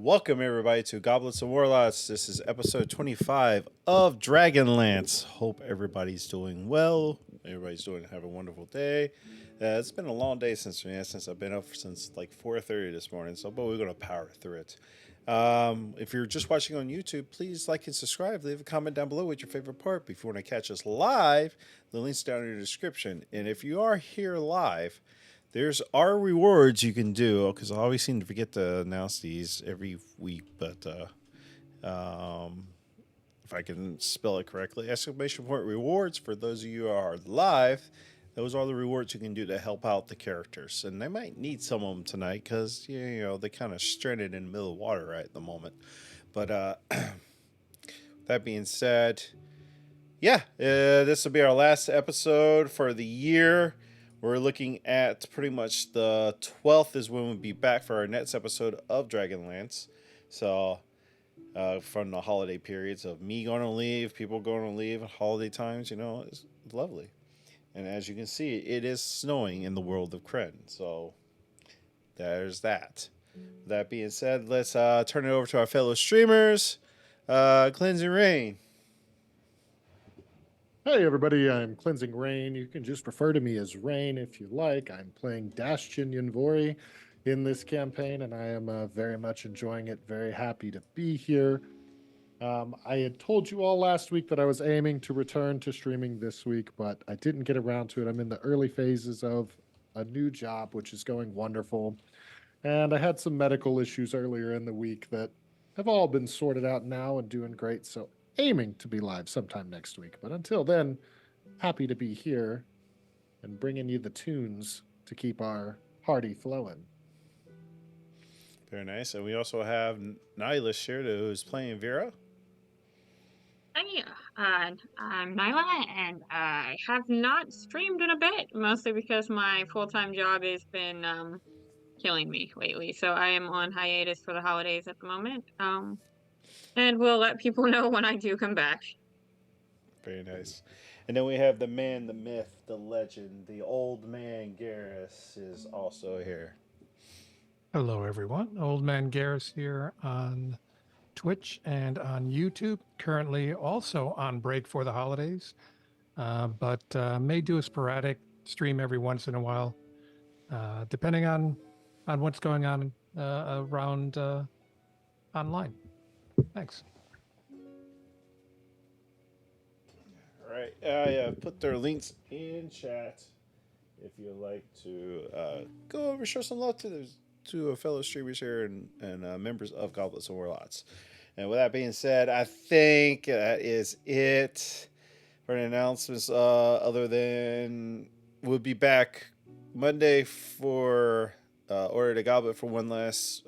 Welcome everybody to Goblets and Warlocks. This is episode 25 of Dragonlance. Hope everybody's doing well. Everybody's having a wonderful day. It's been a long day since I've been up since like 4:30 this morning. But we're gonna power through it. If you're just watching on YouTube, please like and subscribe. Leave a comment down below with your favorite part. If you want to catch us live, the link's down in the description. And if you are here live, there's our rewards you can do, because I always seem to forget to announce these every week, but if I can spell it correctly, exclamation point rewards for those of you who are live. Those are the rewards you can do to help out the characters, and they might need some of them tonight because they're kind of stranded in the middle of water right at the moment. But that being said, this will be our last episode for the year. We're looking at pretty much the 12th is when we'll be back for our next episode of Dragonlance. So, from the holiday periods of me going to leave, people going to leave, holiday times, it's lovely. And as you can see, it is snowing in the world of Kren. So, there's that. That being said, let's turn it over to our fellow streamers. Cleansing Rain. Hey everybody, I'm Cleansing Rain. You can just refer to me as Rain if you like. I'm playing Dashchin Yunvori in this campaign, and I am very much enjoying it. Very happy to be here. I had told you all last week that I was aiming to return to streaming this week, but I didn't get around to it. I'm in the early phases of a new job, which is going wonderful. And I had some medical issues earlier in the week that have all been sorted out now and doing great. So aiming to be live sometime next week. But until then, happy to be here and bringing you the tunes to keep our party flowing. Very nice. And we also have Nyla here who's playing Vera. Hi, I'm Nyla, and I have not streamed in a bit, mostly because my full-time job has been killing me lately. So I am on hiatus for the holidays at the moment. And we'll let people know when I do come back. Very nice. And then we have the man, the myth, the legend, the old man Garrus is also here. Hello, everyone. Old man Garrus here on Twitch and on YouTube. Currently also on break for the holidays, but may do a sporadic stream every once in a while, depending on what's going on around online. Thanks. All right. I put their links in chat if you'd like to go over, show some love to fellow streamers here and members of Goblets and Warlocks. And with that being said, I think that is it for the announcements. Other than we'll be back Monday for Order the Goblet for one last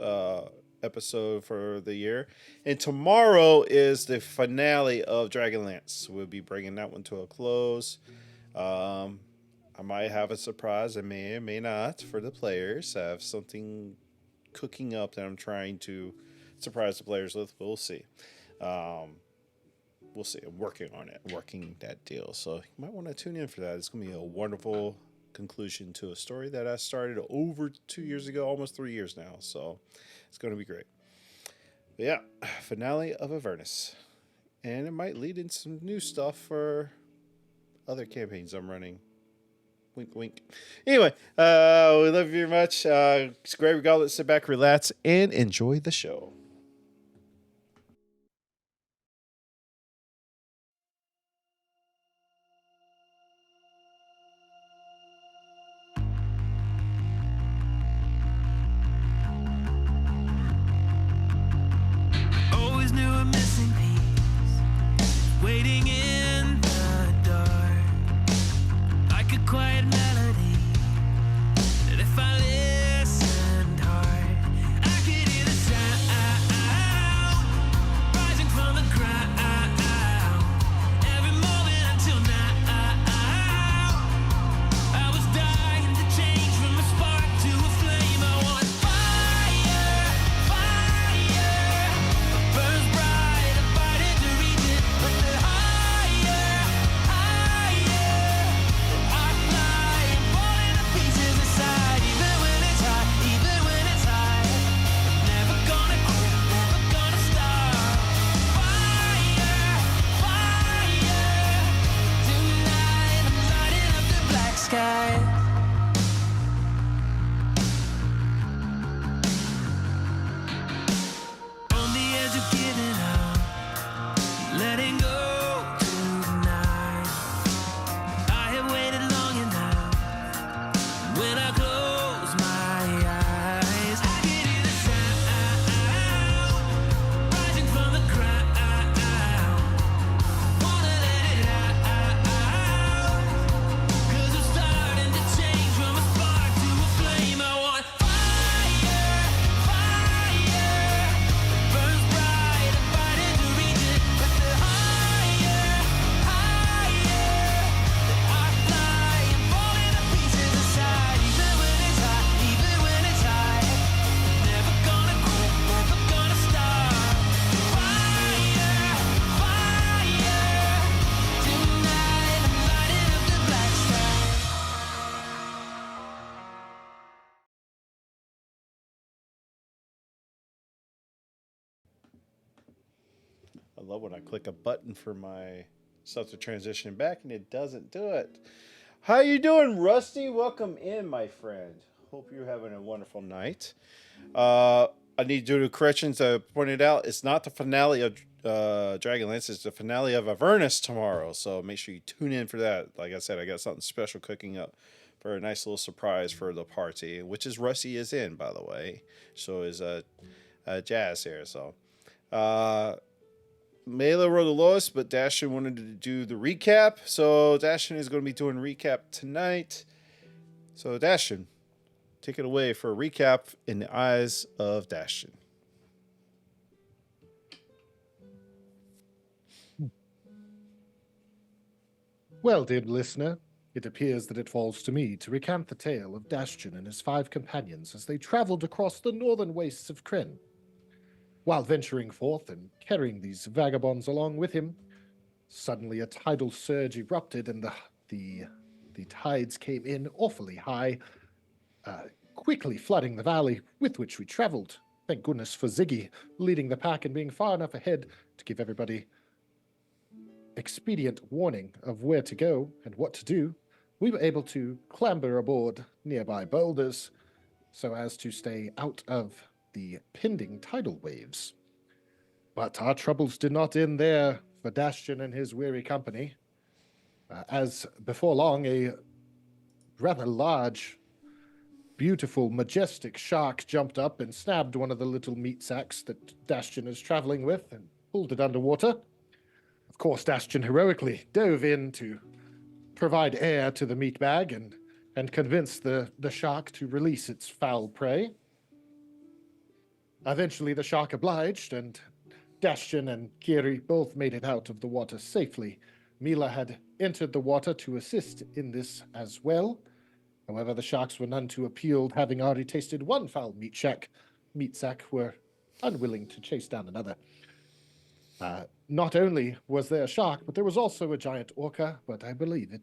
episode for the year, and tomorrow is the finale of Dragonlance. We'll be bringing that one to a close. I might have a surprise. I may or may not for the players. I have something cooking up that I'm trying to surprise the players with. We'll see. We'll see. I'm working on it, working that deal. So you might want to tune in for that. It's going to be a wonderful conclusion to a story that I started over 2 years ago, almost 3 years now. So it's going to be great. But yeah, finale of Avernus. And it might lead into some new stuff for other campaigns I'm running. Wink, wink. Anyway, we love you very much. Grab your goblet, sit back, relax, and enjoy the show. Always knew a missing piece, waiting in the dark, like a quiet melody, that if I listened hard, I could hear the sound I love when I click a button for my stuff to transition back and it doesn't do it. How you doing, Rusty? Welcome in, my friend. Hope you're having a wonderful night. I need to do the corrections I pointed out. It's not the finale of Dragonlance. It's the finale of Avernus tomorrow. So make sure you tune in for that. Like I said, I got something special cooking up for a nice little surprise for the party, which is Rusty is in, by the way. So is Jazz here. So Mela wrote the lowest, but Dashin wanted to do the recap. So Dashin is going to be doing recap tonight. So Dashin, take it away for a recap in the eyes of Dashin. Well, dear listener, it appears that it falls to me to recount the tale of Dashchin and his 5 companions as they traveled across the northern wastes of Kryn. While venturing forth and carrying these vagabonds along with him, suddenly a tidal surge erupted and the tides came in awfully high, quickly flooding the valley with which we traveled. Thank goodness for Ziggy leading the pack and being far enough ahead to give everybody expedient warning of where to go and what to do. We were able to clamber aboard nearby boulders so as to stay out of the pending tidal waves. But our troubles did not end there for Dashtin and his weary company, as before long a rather large, beautiful, majestic shark jumped up and snapped one of the little meat sacks that Dashtin is traveling with and pulled it underwater. Of course, Dashtin heroically dove in to provide air to the meat bag and convince the shark to release its foul prey. Eventually, the shark obliged, and Dashtin and Kiri both made it out of the water safely. Mila had entered the water to assist in this as well. However, the sharks were none too appealed, having already tasted one foul meat sack, were unwilling to chase down another. Not only was there a shark, but there was also a giant orca, but I believe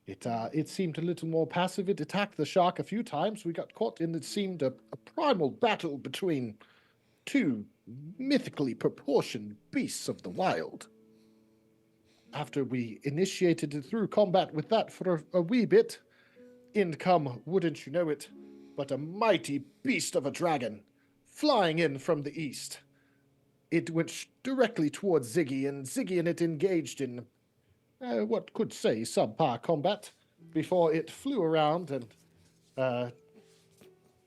it seemed a little more passive. It attacked the shark a few times. We got caught in, it seemed, a primal battle between 2 mythically proportioned beasts of the wild. After we initiated it through combat with that for a wee bit, in come, wouldn't you know it, but a mighty beast of a dragon, flying in from the east. It went directly towards Ziggy, and Ziggy and it engaged in what could say subpar combat before it flew around and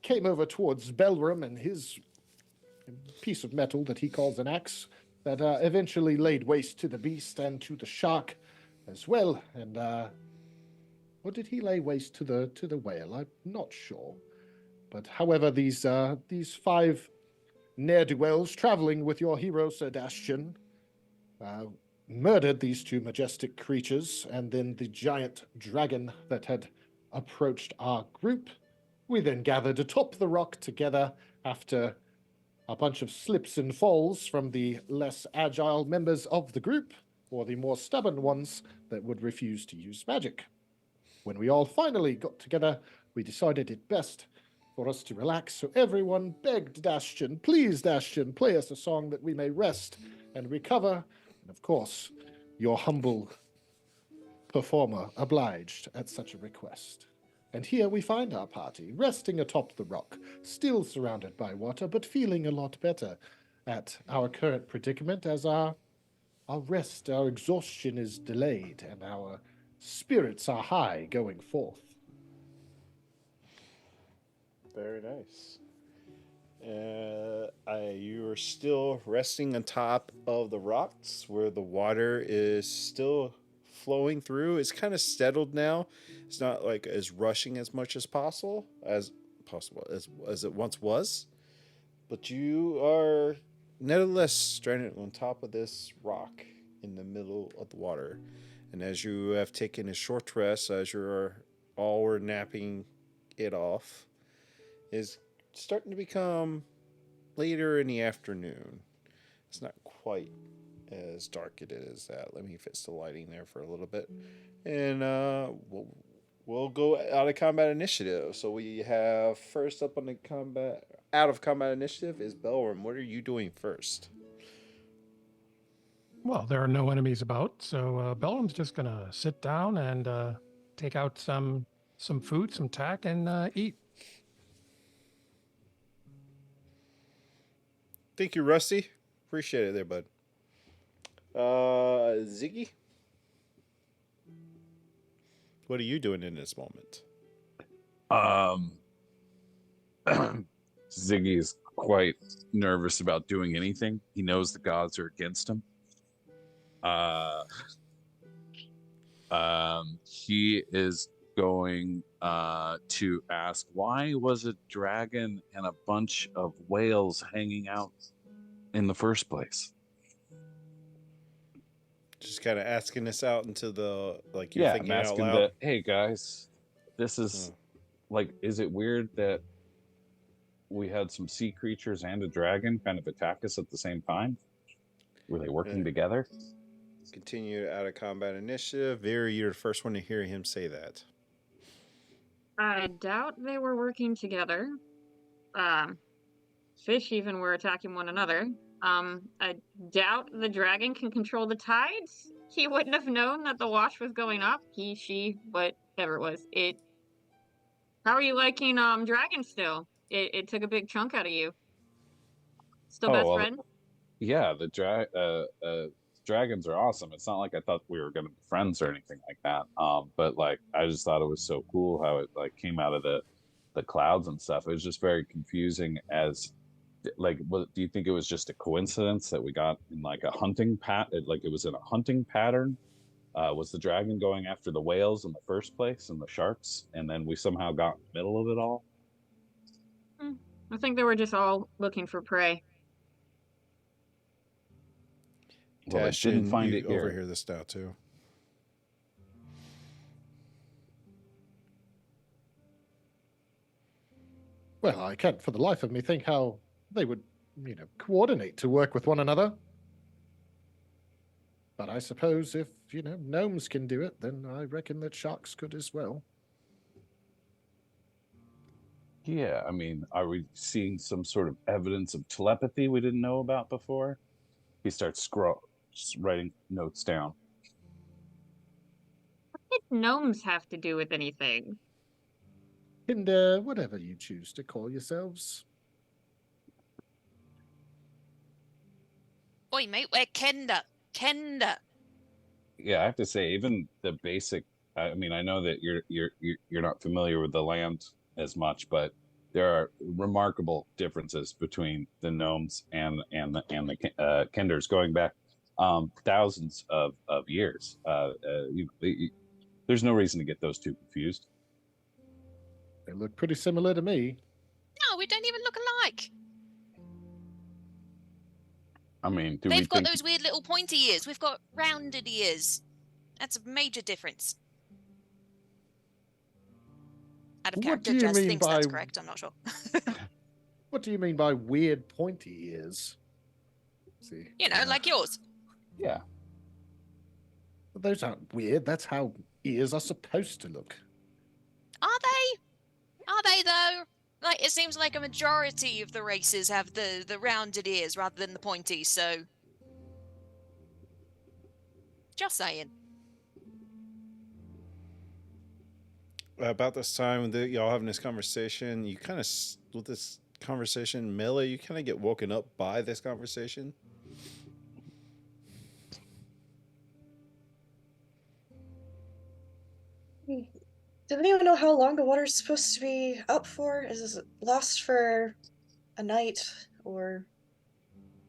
came over towards Belram and his piece of metal that he calls an axe that eventually laid waste to the beast and to the shark as well. And or did he lay waste to the whale? I'm not sure. But however, these 5 ne'er-do-wells traveling with your hero, Sir Dashtin, murdered these 2 majestic creatures, and then the giant dragon that had approached our group. We then gathered atop the rock together after a bunch of slips and falls from the less agile members of the group, or the more stubborn ones that would refuse to use magic. When we all finally got together, we decided it best for us to relax, so everyone begged Dashtin, please Dashtin, play us a song that we may rest and recover. And of course, your humble performer obliged at such a request. And here we find our party, resting atop the rock, still surrounded by water, but feeling a lot better at our current predicament as our rest, our exhaustion is delayed, and our spirits are high going forth. Very nice. You are still resting on top of the rocks where the water is still flowing through. It's kind of settled now. It's not like as rushing as much as possible as it once was. But you are nevertheless stranded on top of this rock in the middle of the water. And as you have taken a short rest, as you're all were napping it off, is starting to become later in the afternoon. It's not quite as dark it is that. Let me fix the lighting there for a little bit. And we'll go out of combat initiative. So we have first up on the out of combat initiative is Belram. What are you doing first? Well, there are no enemies about, so Bellum's just gonna sit down and take out some food, some tack, and eat. Thank you, Rusty. Appreciate it there, bud. Ziggy? What are you doing in this moment? Ziggy is quite nervous about doing anything. He knows the gods are against him. He is going to ask, why was a dragon and a bunch of whales hanging out in the first place? Just kind of asking this out into the, like, you're Yeah, thinking I'm out asking loud. hey guys, this is like, is it weird that we had some sea creatures and a dragon kind of attack us at the same time? Were they working together? Continue out of combat initiative. Very, you're the first one to hear him say that. I doubt they were working together. Fish even were attacking one another. I doubt the dragon can control the tides. He wouldn't have known that the wash was going up. He, she, whatever it was. How are you liking dragon still? It took a big chunk out of you. Still best friend? Yeah, the dragons are awesome. It's not like I thought we were going to be friends or anything like that. But like, I just thought it was so cool how it like came out of the clouds and stuff. It was just very confusing as like, do you think it was just a coincidence that we got in like a hunting like it was in a hunting pattern? Was the dragon going after the whales in the first place and the sharks, and then we somehow got in the middle of it all? I think they were just all looking for prey. Well, I didn't find it here. Overhear this now too. Well, I can't for the life of me think how they would, coordinate to work with one another. But I suppose if, gnomes can do it, then I reckon that sharks could as well. Yeah, I mean, are we seeing some sort of evidence of telepathy we didn't know about before? He starts writing notes down. What did gnomes have to do with anything? And whatever you choose to call yourselves. Oi, mate, we're Kenda. Kenda. Yeah, I have to say, even the basic. I mean, I know that you're not familiar with the land as much, but there are remarkable differences between the gnomes and the Kenders going back thousands of years. There's no reason to get those two confused. They look pretty similar to me. No, we don't even look alike. I mean, they've got those weird little pointy ears. We've got rounded ears. That's a major difference. Out of character, Jess thinks that's correct. I'm not sure. What do you mean by weird pointy ears? See, like yours. Yeah. But those aren't weird. That's how ears are supposed to look. Are they? Are they though? Like, it seems like a majority of the races have the rounded ears rather than the pointy, so... Just saying. About this time that y'all having this conversation, you kind of, with this conversation, Melee, you kind of get woken up by this conversation. Does anyone know how long the water's supposed to be up for? Is it lost for a night, or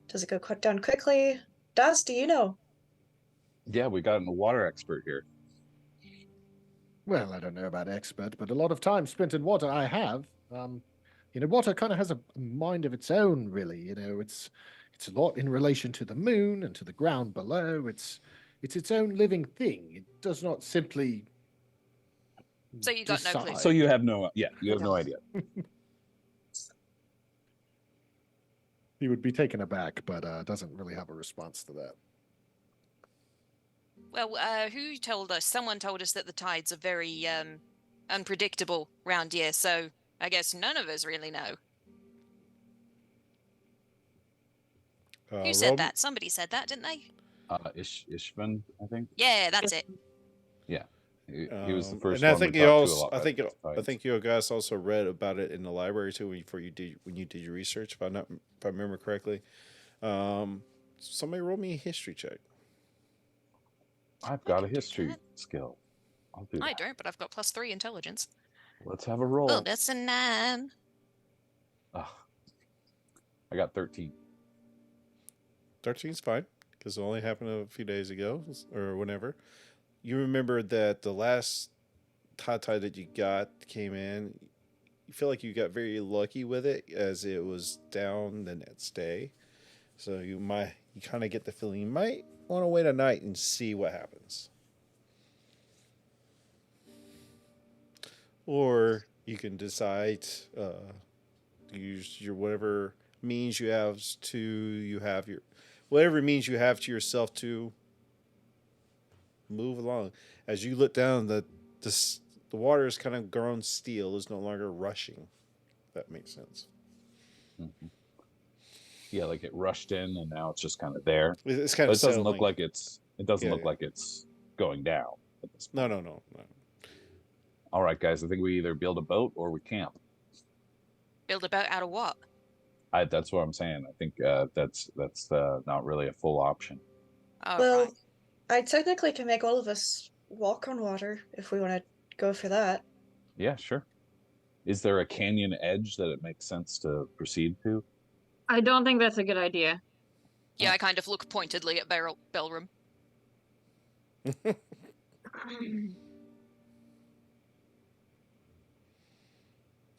does it go down quickly? Daz, do you know? Yeah, we got a water expert here. Well, I don't know about expert, but a lot of time spent in water I have. Water kind of has a mind of its own, really. It's a lot in relation to the moon and to the ground below. It's its own living thing. It does not simply... So you got no clue. So you have no idea. He would be taken aback, but doesn't really have a response to that. Well, who told us? Someone told us that the tides are very unpredictable round here, so I guess none of us really know. Who said that? Somebody said that, didn't they? Ishvan, I think. Yeah, that's it. Yeah, he was the first and I one think we you talked to a also, lot. I think you guys also read about it in the library too when you did your research. If I remember correctly, somebody roll me a history check. I've I got a can do history that. skill. I'll do I that. don't, but I've got +3 intelligence. Let's have a Oh, roll. that's a 9. Ugh. I got 13. 13's fine because it only happened a few days ago or whenever. You remember that the last tie that you got came in. You feel like you got very lucky with it as it was down the next day. So you kind of get the feeling you might want to wait a night and see what happens. Or you can decide to use your whatever means you have to yourself to move along. As you look down, the water is kind of grown steel. It's no longer rushing. If that makes sense. Mm-hmm. Yeah, like it rushed in and now it's just kind of there. It's kind But of it doesn't settling. look like it's. It doesn't look like it's going down at this point. No. All right, guys. I think we either build a boat or we camp. Build a boat out of what? That's what I'm saying. I think that's not really a full option. Oh, Well, right. I technically can make all of us walk on water if we want to go for that. Yeah, sure. Is there a canyon edge that it makes sense to proceed to? I don't think that's a good idea. Yeah, I kind of look pointedly at Belram.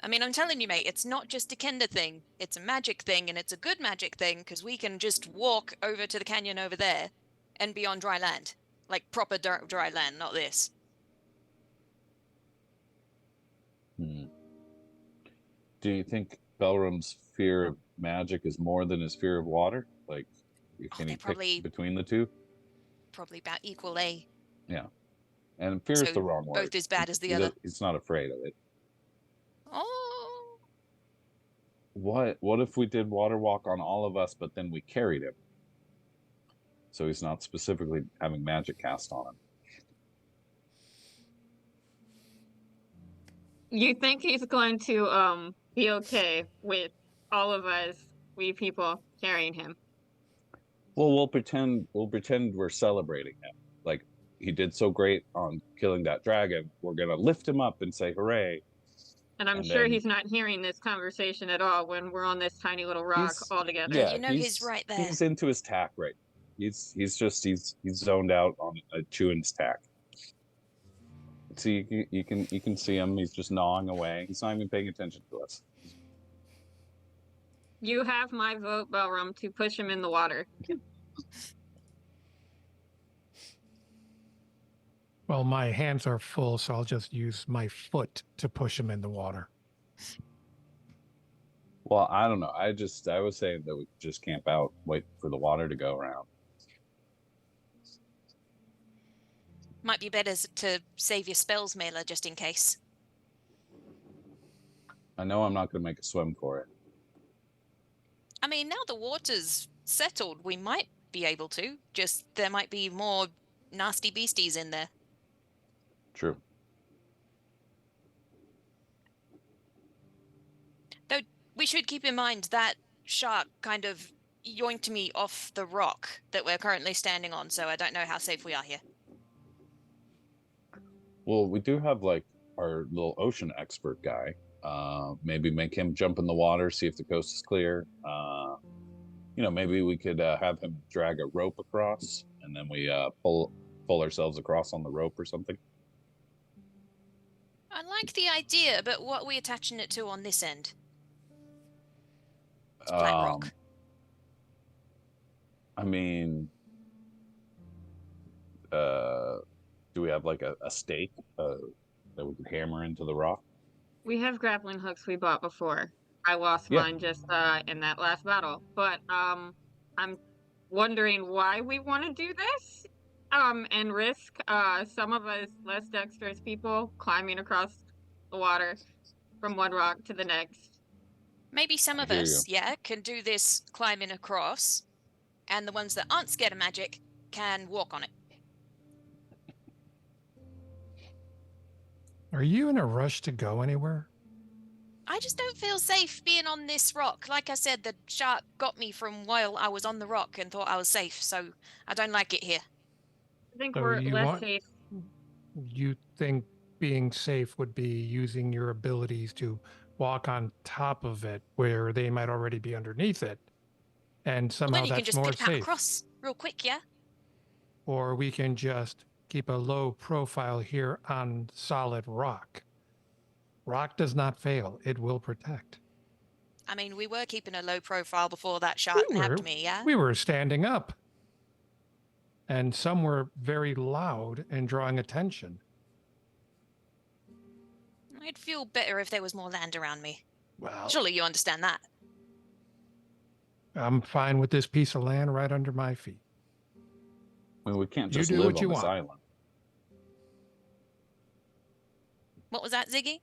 I mean, I'm telling you, mate, it's not just a Kenda thing. It's a magic thing, and it's a good magic thing, because we can just walk over to the canyon over there and be on dry land. Like, proper dry land, not this. Do you think Belram's fear of magic is more than his fear of water? Like, can he pick between the two? Probably about equal, eh? Yeah. And fear is the wrong word. Both as bad as the other. He's not afraid of it. Oh. What if we did water walk on all of us, but then we carried him? So he's not specifically having magic cast on him. You think he's going to be okay with all of us, we people, carrying him? Well, we'll pretend we're celebrating him. Like, he did so great on killing that dragon. We're gonna lift him up and say hooray. And I'm sure he's not hearing this conversation at all when we're on this tiny little rock all together. Yeah, you know he's right there. He's into his tack right now. He's zoned out on chewing his tack. See, you can see him. He's just gnawing away. He's not even paying attention to us. You have my vote, Belram, to push him in the water. Well, my hands are full, so I'll just use my foot to push him in the water. Well, I don't know. I was saying that we could just camp out, wait for the water to go around. Might be better to save your spells, Mela, just in case. I know I'm not going to make a swim for it. I mean, now the water's settled, we might be able to. Just there might be more nasty beasties in there. True. Though we should keep in mind that shark kind of yoinked me off the rock that we're currently standing on, so I don't know how safe we are here. Well, we do have like our little ocean expert guy. Maybe make him jump in the water, see if the coast is clear. Maybe we could have him drag a rope across, and then we pull ourselves across on the rope or something. I like the idea, but what are we attaching it to on this end? It's flat rock. I mean, do we have like a stake that we could hammer into the rock? We have grappling hooks we bought before. I lost mine just in that last battle. But I'm wondering why we want to do this and risk some of us less dexterous people climbing across the water from one rock to the next. Maybe some of us, can do this climbing across, and the ones that aren't scared of magic can walk on it. Are you in a rush to go anywhere? I just don't feel safe being on this rock. Like I said, the shark got me from while I was on the rock and thought I was safe, so I don't like it here. I think So we're you less want- safe. You think being safe would be using your abilities to walk on top of it where they might already be underneath it, and Well, somehow then you can that's just more pip out safe. across real quick, yeah? Or we can just keep a low profile here on solid rock. Rock does not fail. It will protect. I mean, we were keeping a low profile before that shark nabbed me, yeah? We were standing up. And some were very loud and drawing attention. I'd feel better if there was more land around me. Well, Surely you understand that. I'm fine with this piece of land right under my feet. I mean, we can't You just do live what on you this want. island. What was that, Ziggy?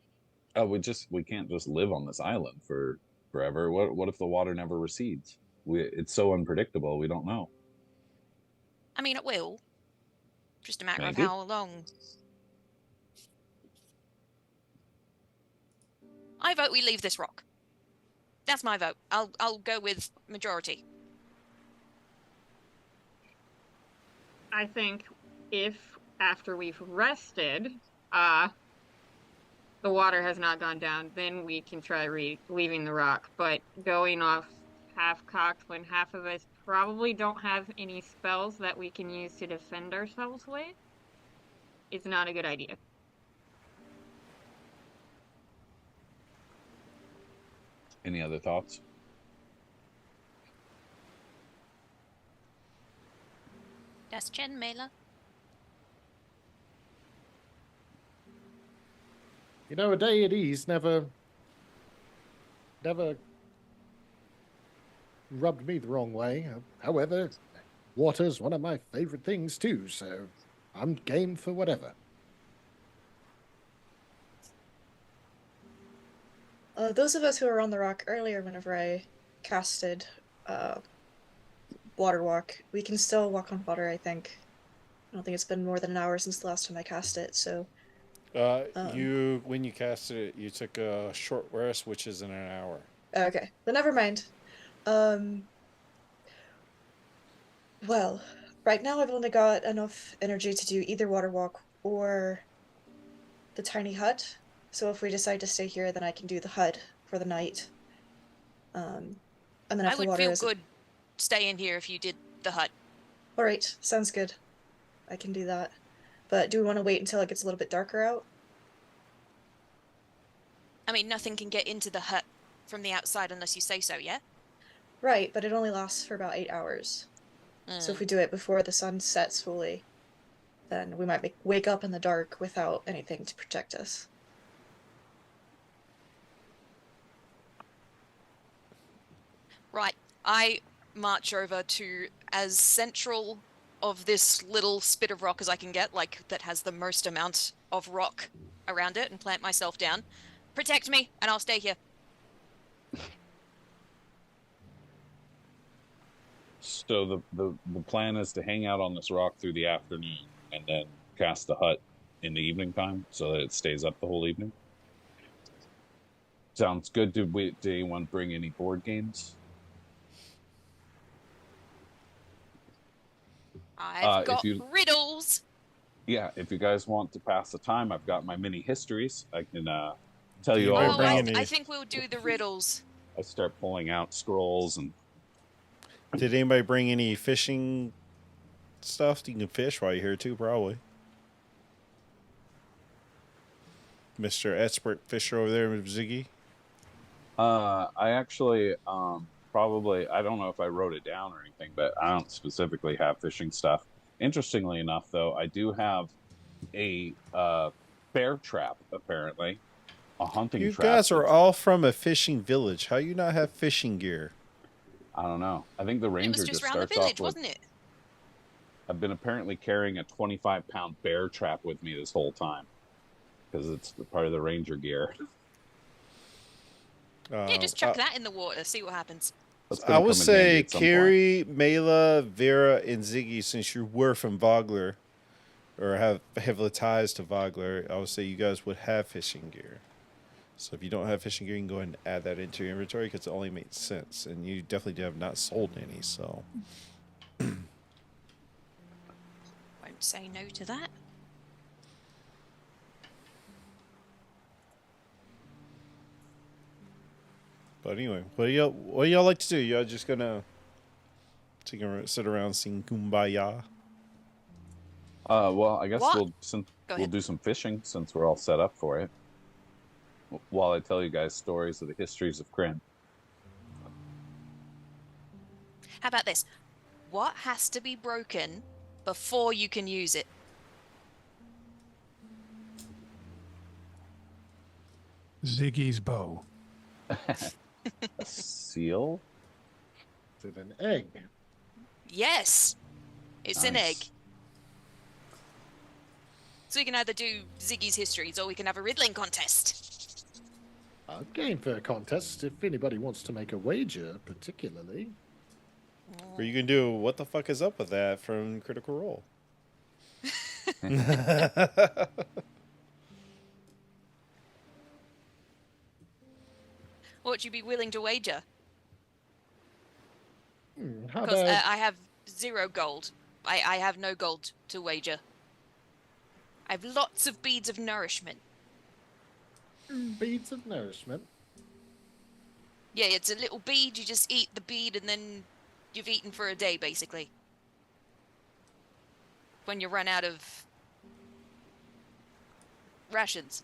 Oh, we can't just live on this island for forever. What if the water never recedes? It's so unpredictable. We don't know. I mean, it will. Just a matter Maybe. of how long. I vote we leave this rock. That's my vote. I'll go with majority. I think if after we've rested, the water has not gone down, then we can try leaving the rock. But going off half-cocked when half of us probably don't have any spells that we can use to defend ourselves with is not a good idea. Any other thoughts? That's Chen Mela. You know, a day at ease never rubbed me the wrong way. However, water's one of my favorite things too, so I'm game for whatever. Those of us who were on the rock earlier, whenever I casted Water Walk, we can still walk on water, I think. I don't think it's been more than an hour since the last time I cast it, so... When you casted it, you took a short rest, which is in an hour. Okay, but never mind. Well, right now I've only got enough energy to do either Water Walk or the tiny hut. So if we decide to stay here, then I can do the hut for the night. And then if I the would water feel is good staying here if you did the hut. all right, sounds good. I can do that. But do we want to wait until it gets a little bit darker out? I mean, nothing can get into the hut from the outside unless you say so, yeah? Right, but it only lasts for about 8 hours. So if we do it before the sun sets fully, then we might wake up in the dark without anything to protect us. Right. I march over to as central of this little spit of rock as I can get, like that has the most amount of rock around it, and plant myself down. Protect me, and I'll stay here. So the plan is to hang out on this rock through the afternoon and then cast the hut in the evening time so that it stays up the whole evening. Sounds good. Did anyone bring any board games? I've got riddles. Yeah, if you guys want to pass the time, I've got my mini histories. I can tell you You all might Oh, bring about. any- I think we'll do the riddles. I start pulling out scrolls and Did anybody bring any fishing stuff? You can fish while you're here too, probably. Mr. Expert Fisher over there with Ziggy. I actually probably, I don't know if I wrote it down or anything, but I don't specifically have fishing stuff. Interestingly enough, though, I do have a bear trap, apparently. A hunting You trap. guys are all from a fishing village. How you not have fishing gear? I don't know. I think the It ranger was just around the starts village, off with, wasn't it? I've been apparently carrying a 25-pound bear trap with me this whole time. Because it's part of the ranger gear. Yeah, just chuck that in the water, see what happens. That's I gonna would come in handy say at some point. Carrie, Mela, Vera, and Ziggy, since you were from Vogler or have heavily ties to Vogler, I would say you guys would have fishing gear. So if you don't have fishing gear, you can go ahead and add that into your inventory because it only makes sense. And you definitely have not sold any, so. Won't say no to that. But anyway, what do y'all like to do? Y'all just gonna sit around sing Kumbaya? Well, I guess What? we'll Go ahead. do some fishing since we're all set up for it. While I tell you guys stories of the histories of Kryn. How about this? What has to be broken before you can use it? Ziggy's bow. A seal? Is it an egg? Yes, it's an egg. Nice. So we can either do Ziggy's histories or we can have a riddling contest. I'm game for a contest if anybody wants to make a wager, particularly. Or you can do what the fuck is up with that from Critical Role. What would you be willing to wager? How Because about I have 0 gold. I have no gold to wager. I have lots of beads of nourishment. beads of nourishment? Yeah, it's a little bead. You just eat the bead and then you've eaten for a day, basically. When you run out of rations.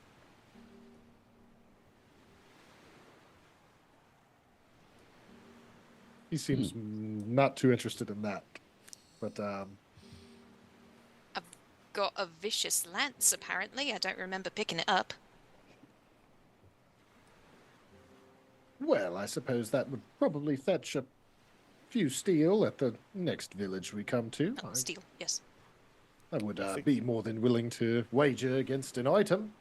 He seems not too interested in that. But I've got a vicious lance, apparently. I don't remember picking it up. well, I suppose that would probably fetch a few steel at the next village we come to. Oh, steel, yes. I would be more than willing to wager against an item.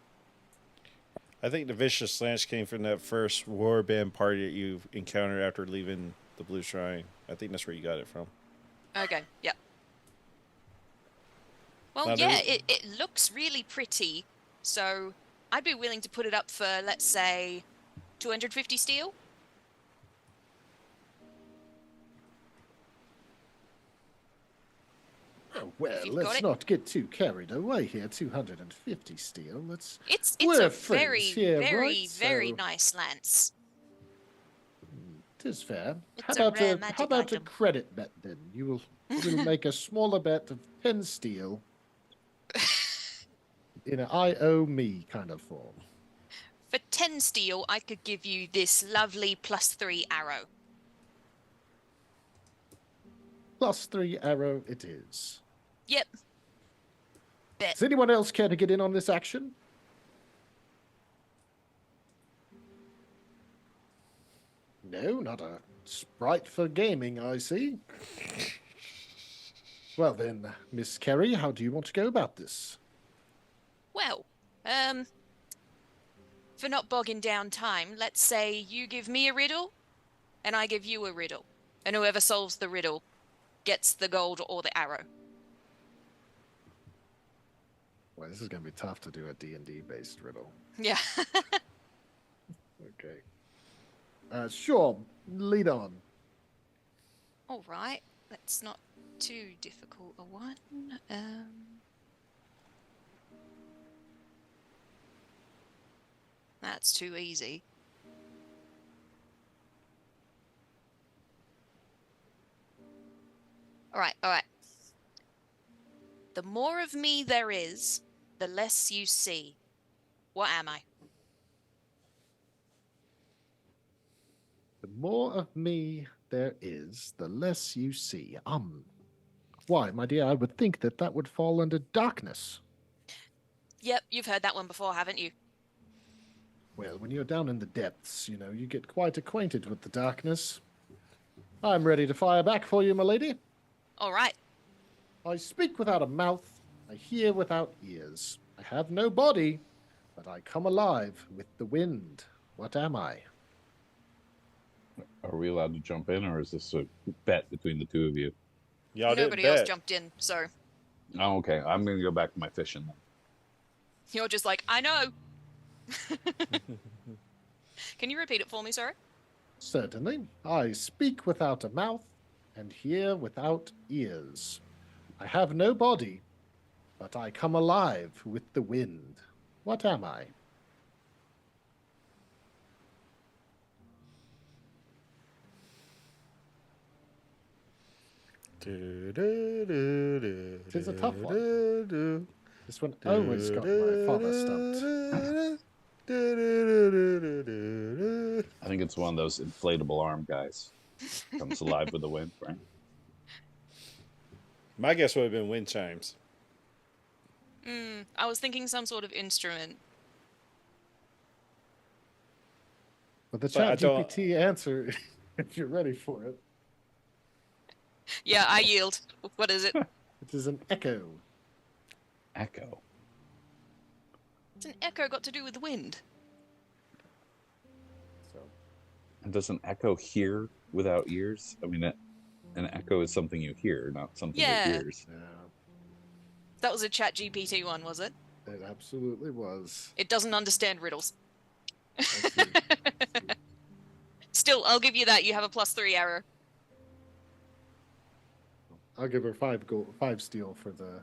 I think the vicious lance came from that first warband party that you encountered after leaving the Blue Shrine. I think that's where you got it from. Okay, yeah. Well, Now, yeah, there- it looks really pretty. So I'd be willing to put it up for, let's say, 250 steel. Oh, well, you've got let's it. not get too carried away here. 250 steel. It's We're a friends very, here, very, right? very So- nice lance. Tis fair. It's a rare How magic about a item. credit bet then? We'll make a smaller bet of 10 steel in an I owe me kind of form. For 10 steel, I could give you this lovely +3 arrow. +3 arrow it is. Yep. Bet. Does anyone else care to get in on this action? No, not a sprite for gaming, I see. Well then, Miss Carey, how do you want to go about this? Well, for not bogging down time, let's say you give me a riddle, and I give you a riddle. And whoever solves the riddle gets the gold or the arrow. Well, this is going to be tough to do a D&D based riddle. Yeah. Okay. Sure, lead on. All right. That's not too difficult a one. That's too easy. All right, all right. The more of me there is, the less you see. What am I? The more of me there is, the less you see. Why, my dear, I would think that that would fall under darkness. Yep, you've heard that one before, haven't you? Well, when you're down in the depths, you get quite acquainted with the darkness. I'm ready to fire back for you, my lady. All right. I speak without a mouth, I hear without ears. I have no body, but I come alive with the wind. What am I? Are we allowed to jump in, or is this a bet between the two of you? Y'all didn't Nobody else bet. jumped in, so Oh, okay. I'm gonna go back to my fishing then. you're just like, I know. Can you repeat it for me, sorry? Certainly. I speak without a mouth and hear without ears. I have no body, but I come alive with the wind. What am I? It is a tough one. This one always got my father stumped. I think it's one of those inflatable arm guys. Comes alive with the wind, right? My guess would have been wind chimes. I was thinking some sort of instrument. But the But I chat don't- GPT answer, if you're ready for it, Yeah, I yield. What is it? it is an echo. Echo. What's an echo got to do with wind? So And does an echo hear without ears? I mean, an echo is something you hear, not something Yeah. with ears. yeah, That was a chat GPT one, was it? it absolutely was. It doesn't understand riddles. I see. Still, I'll give you that. You have a +3 arrow. I'll give her 5 steel for the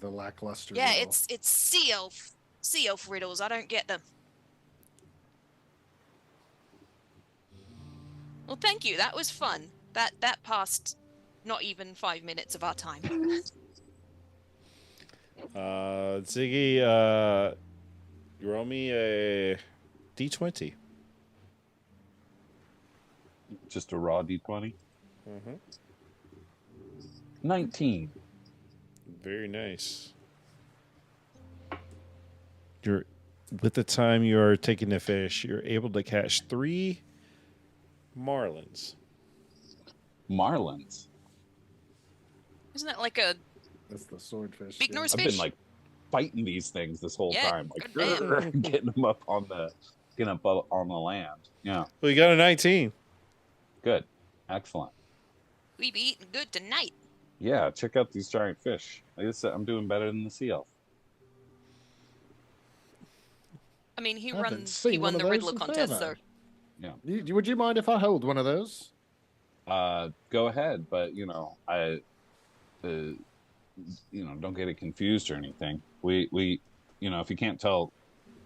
lackluster. Yeah, riddle. it's sea elf riddles. I don't get them. Well, thank you. That was fun. That passed not even 5 minutes of our time. Ziggy, roll me a d20. Just a raw d20. Mm-hmm. 19. Very nice. With the time you are taking the fish, you're able to catch 3 marlins. Marlins. Isn't that like a That's the swordfish. Big yeah. Norse I've fish? been like fighting these things this whole Yeah, time, like good man. getting them up on the land. Yeah, Well, you got a 19. good, excellent. we be eating good tonight? Yeah, check out these giant fish. Like I said, I'm doing better than the sea elf. I mean, he Haven't runs. seen He one won of the those Riddler in contest, forever. so Would you mind if I hold one of those? Go ahead, but don't get it confused or anything. We if you can't tell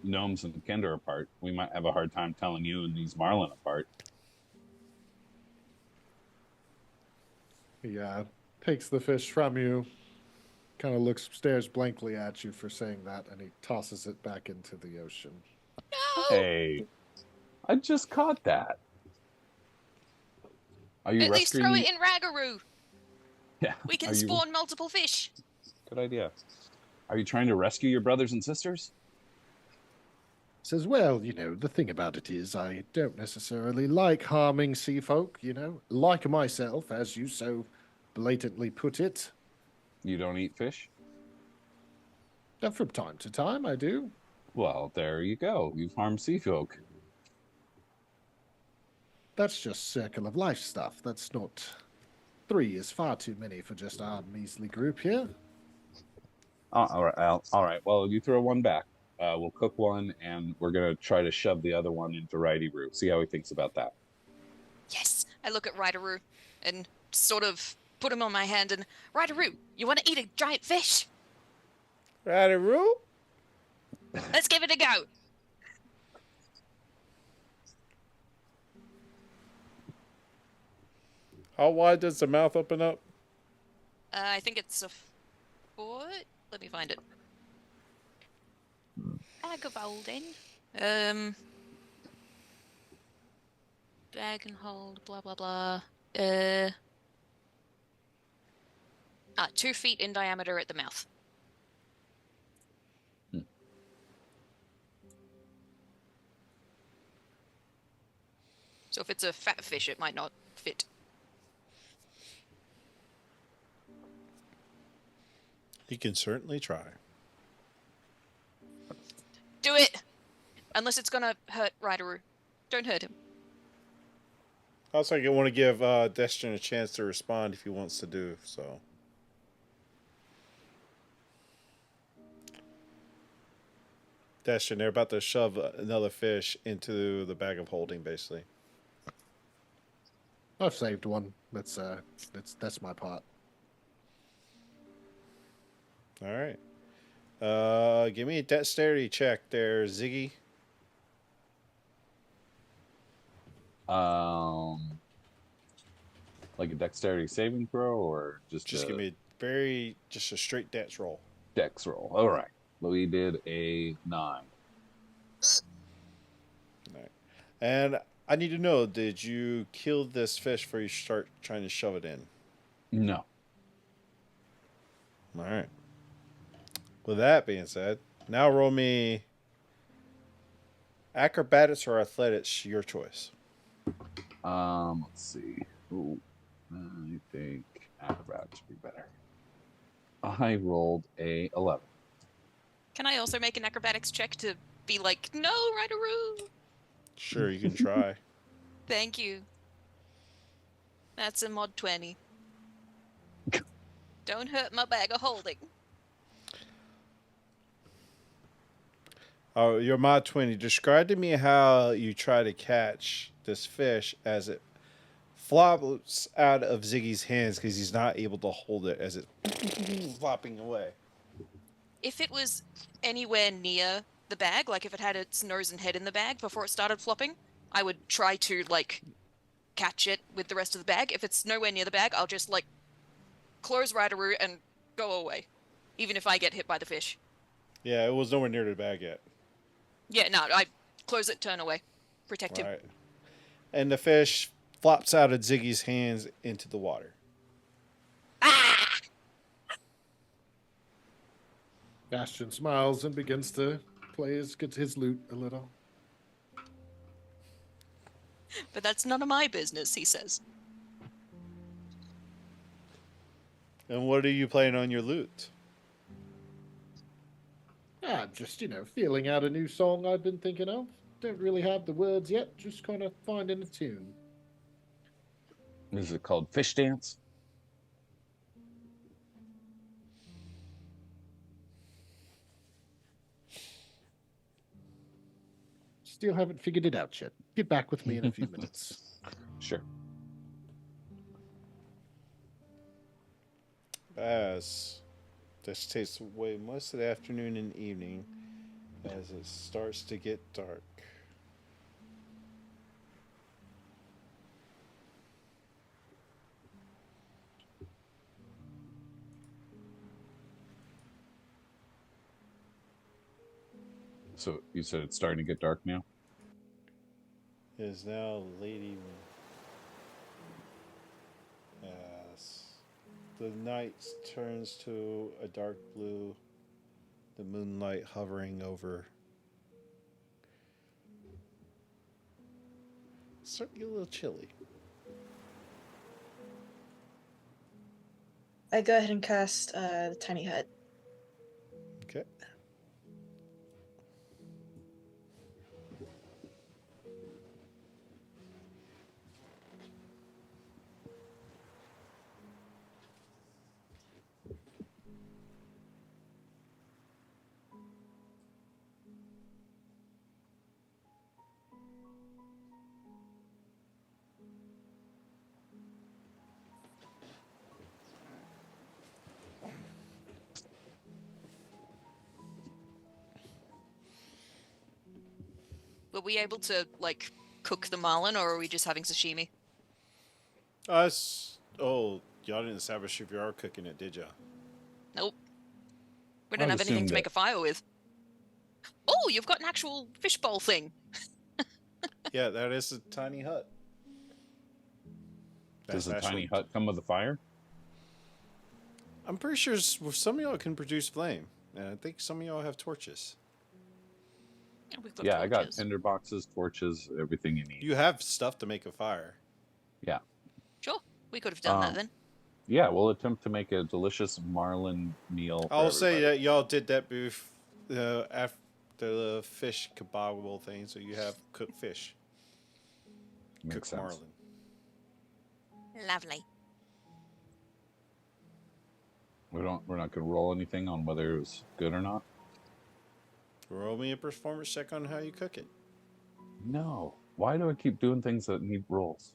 gnomes and Kender apart, we might have a hard time telling you and these marlin apart. Yeah, takes the fish from you, kind of stares blankly at you for saying that, and he tosses it back into the ocean. no. Hey, I just caught that. Are you At least rescuing? throw it in Ragaroo. Yeah, We can are you- spawn multiple fish. Good idea. Are you trying to rescue your brothers and sisters? Says, well, the thing about it is I don't necessarily like harming sea folk, like myself, as you so blatantly put it. You don't eat fish? From time to time, I do. Well, there you go. You've harmed sea folk. That's just circle of life stuff. That's not... 3 is far too many for just our measly group here. Oh, all right, Al. All right. Well, you throw one back. We'll cook one, and we're gonna try to shove the other one into Righty Roo. See how he thinks about that. Yes. I look at Rideroo and sort of put him on my hand and Rideroo, you want to eat a giant fish? Radaroo? Let's give it a go. How wide does the mouth open up? I think it's a foot. Let me find it. Bag of holding. Bag and hold. Blah blah blah. 2 feet in diameter at the mouth. So if it's a fat fish, it might not fit. You can certainly try. Do it! Unless it's gonna hurt Rideroo. Don't hurt him. Also, I want to give Destin a chance to respond if he wants to do so. Destin, they're about to shove another fish into the bag of holding, basically. I've saved one. That's my part. All right. Give me a dexterity check there, Ziggy. Like a dexterity saving throw, or just give me just a straight dex roll. dex roll. All right. Louis did a 9. All right. And I need to know, did you kill this fish before you start trying to shove it in? No. All right. With that being said, now roll me acrobatics or athletics, your choice. Let's see. Ooh, I think acrobatics would be better. I rolled a 11. Can I also make an acrobatics check to be like, no, Rideroo? Sure, you can try. Thank you. That's a mod 20. Don't hurt my bag of holding. Oh, your mod 20. Describe to me how you try to catch this fish as it flops out of Ziggy's hands because he's not able to hold it as it's flopping away. If it was anywhere near the bag, like if it had its nose and head in the bag before it started flopping, I would try to, like, catch it with the rest of the bag. If it's nowhere near the bag, I'll just, like, close Rideroo and go away, even if I get hit by the fish. Yeah, it was nowhere near the bag yet. Yeah, no, I close it, turn away, protect him. Right. And the fish flops out of Ziggy's hands into the water. Ah! Bastion smiles and begins to play his lute a little. But that's none of my business, he says. And what are you playing on your lute? I'm just, feeling out a new song I've been thinking of. Don't really have the words yet, just kind of finding a tune. Is it called Fish Dance? Still haven't figured it out yet. Get back with me in a few minutes. Sure. As this takes away most of the afternoon and evening as it starts to get dark. So you said it's starting to get dark now? It is now late evening. As the night turns to a dark blue, the moonlight hovering over. It's starting to get a little chilly. I go ahead and cast the tiny hut. Okay. Were we able to, like, cook the marlin, or are we just having sashimi? Y'all didn't establish if you are cooking it, did ya? Nope. We don't have anything to make a fire with. Oh, you've got an actual fishbowl thing. Yeah, that is a tiny hut. Does the That's tiny actually- hut come with a fire? I'm pretty sure some of y'all can produce flame, and I think some of y'all have torches. We've got Yeah, I got torches. tinder boxes, torches, everything you need. You have stuff to make a fire. Yeah. Sure, we could have done that then. Yeah, we'll attempt to make a delicious marlin meal. For I'll say everybody. that y'all did that after the fish kebab thing, so you have cooked fish, Makes cooked sense. marlin. Lovely. We're not gonna roll anything on whether it was good or not. Roll me a performance check on how you cook it. No. Why do I keep doing things that need rolls?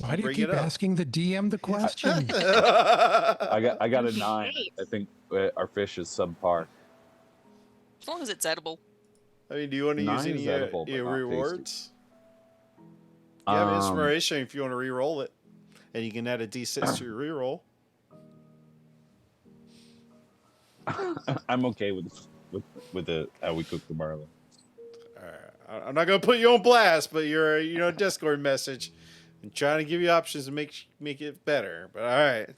Why do you Bring keep it up. asking the DM the question? I got a 9. Great. I think our fish is subpar. As long as it's edible. I mean, do you want to use 9 any is edible, but your not tasty. rewards? You have inspiration if you want to re-roll it, and you can add a d6 to your re-roll. I'm okay with the how we cook the marlin. I'm not gonna put you on blast, but you're a Discord message. I'm trying to give you options to make it better. But all right,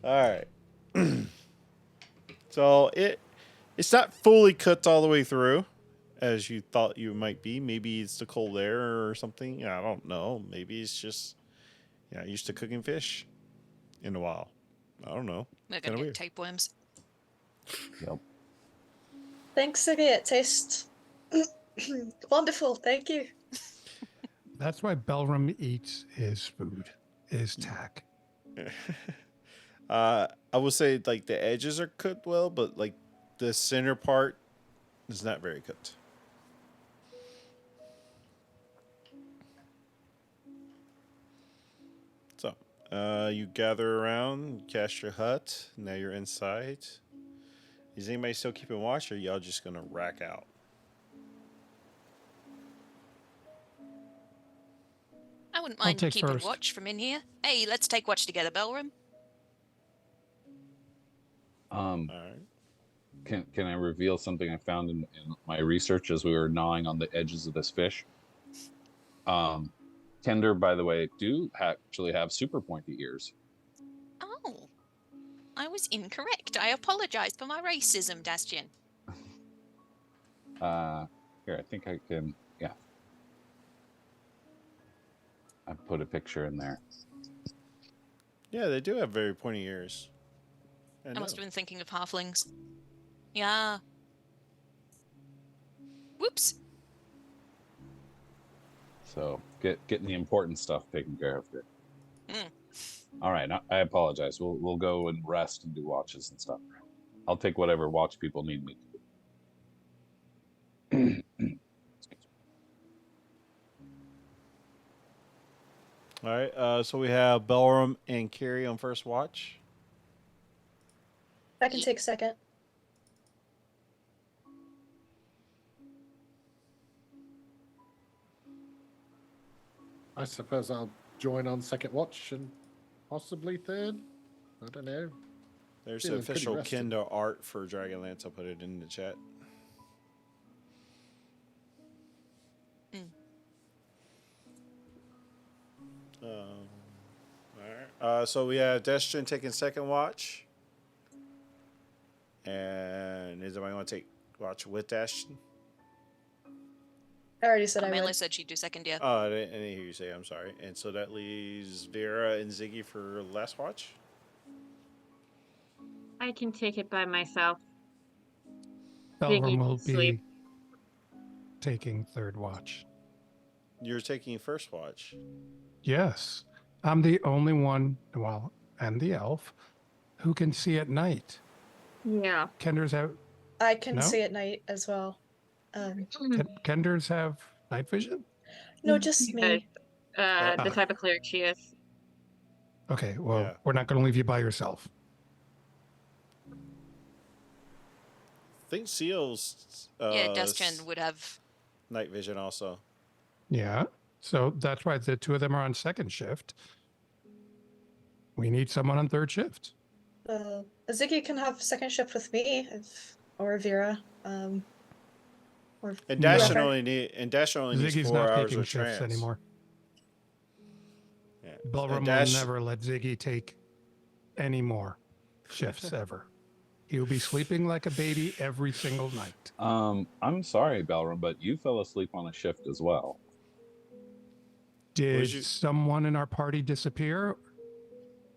all right. So it's not fully cooked all the way through, as you thought you might be. Maybe it's the cold air or something. I don't know. Maybe it's just used to cooking fish in a while. I don't know. We're Kinda gonna get weird. tapeworms. Yep. Thanks, Siggy. It tastes wonderful. Thank you. That's why Belram eats his food, his tack. I would say like the edges are cooked well, but like the center part is not very cooked. So, you gather around, cast your hut. Now you're inside. Is anybody still keeping watch, or y'all just gonna rack out? I wouldn't I'll mind take keeping first. watch from in here. Hey, let's take watch together, Belram. All right. Can I reveal something I found in my research as we were gnawing on the edges of this fish? Kender, by the way, do actually have super pointy ears. Oh, I was incorrect. I apologize for my racism, Dastian. Here, I think I can. Yeah, I put a picture in there. Yeah, they do have very pointy ears. I must have been thinking of halflings. Yeah. Whoops. So getting the important stuff taken care of here. Mm. All right, I apologize. We'll go and rest and do watches and stuff. I'll take whatever watch people need me to do. All right. So we have Belram and Carrie on first watch. I can take second. I suppose I'll join on second watch and possibly third. I don't know. There's the Feeling pretty official rested. Kindle art for Dragonlance. I'll put it in the chat. All right. So we have Destrin taking second watch. And is anybody going to take watch with Destrin? I already said I Amelia would. said she'd do second, yeah. Oh, I didn't hear you say. I'm sorry. And so that leaves Vera and Ziggy for last watch. I can take it by myself. Belram Ziggy will can be sleep. taking third watch. You're taking first watch. Yes, I'm the only one, well, and the elf, who can see at night. Yeah. Kenders have I can No? see at night as well. Kenders have night vision. No, just me. The type of cleric she is. Okay, well, Yeah. we're not going to leave you by yourself. I think Seal's Yeah, Dastian would have. night vision also. Yeah, so that's why the two of them are on second shift. We need someone on third shift. Ziggy can have second shift with me, or Vera. Or And No. Dash whoever. only needs Ziggy's 4 not hours taking of shifts trance anymore. Yeah. Belram And Dash, will never let Ziggy take any more shifts ever. He'll be sleeping like a baby every single night. I'm sorry, Belram, but you fell asleep on a shift as well. Did you- someone in our party disappear?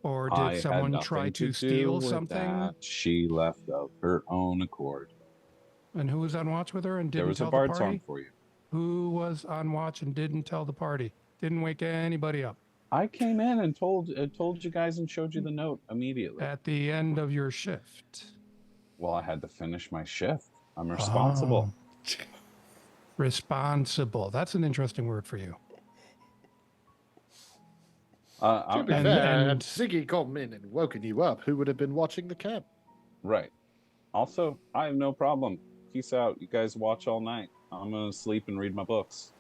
Or did I had someone nothing try to do steal with something? that. She left of her own accord. And who was on watch with her and There didn't was a tell the bard party? song for you. Who was on watch and didn't tell the party? Didn't wake anybody up. I came in and told you guys and showed you the note immediately. At the end of your shift. Well, I had to finish my shift. I'm responsible. Oh. Responsible. That's an interesting word for you. To be And- fair, and- had Ziggy come in and woken you up, who would have been watching the camp? Right. Also, I have no problem. Peace out. You guys watch all night. I'm gonna sleep and read my books.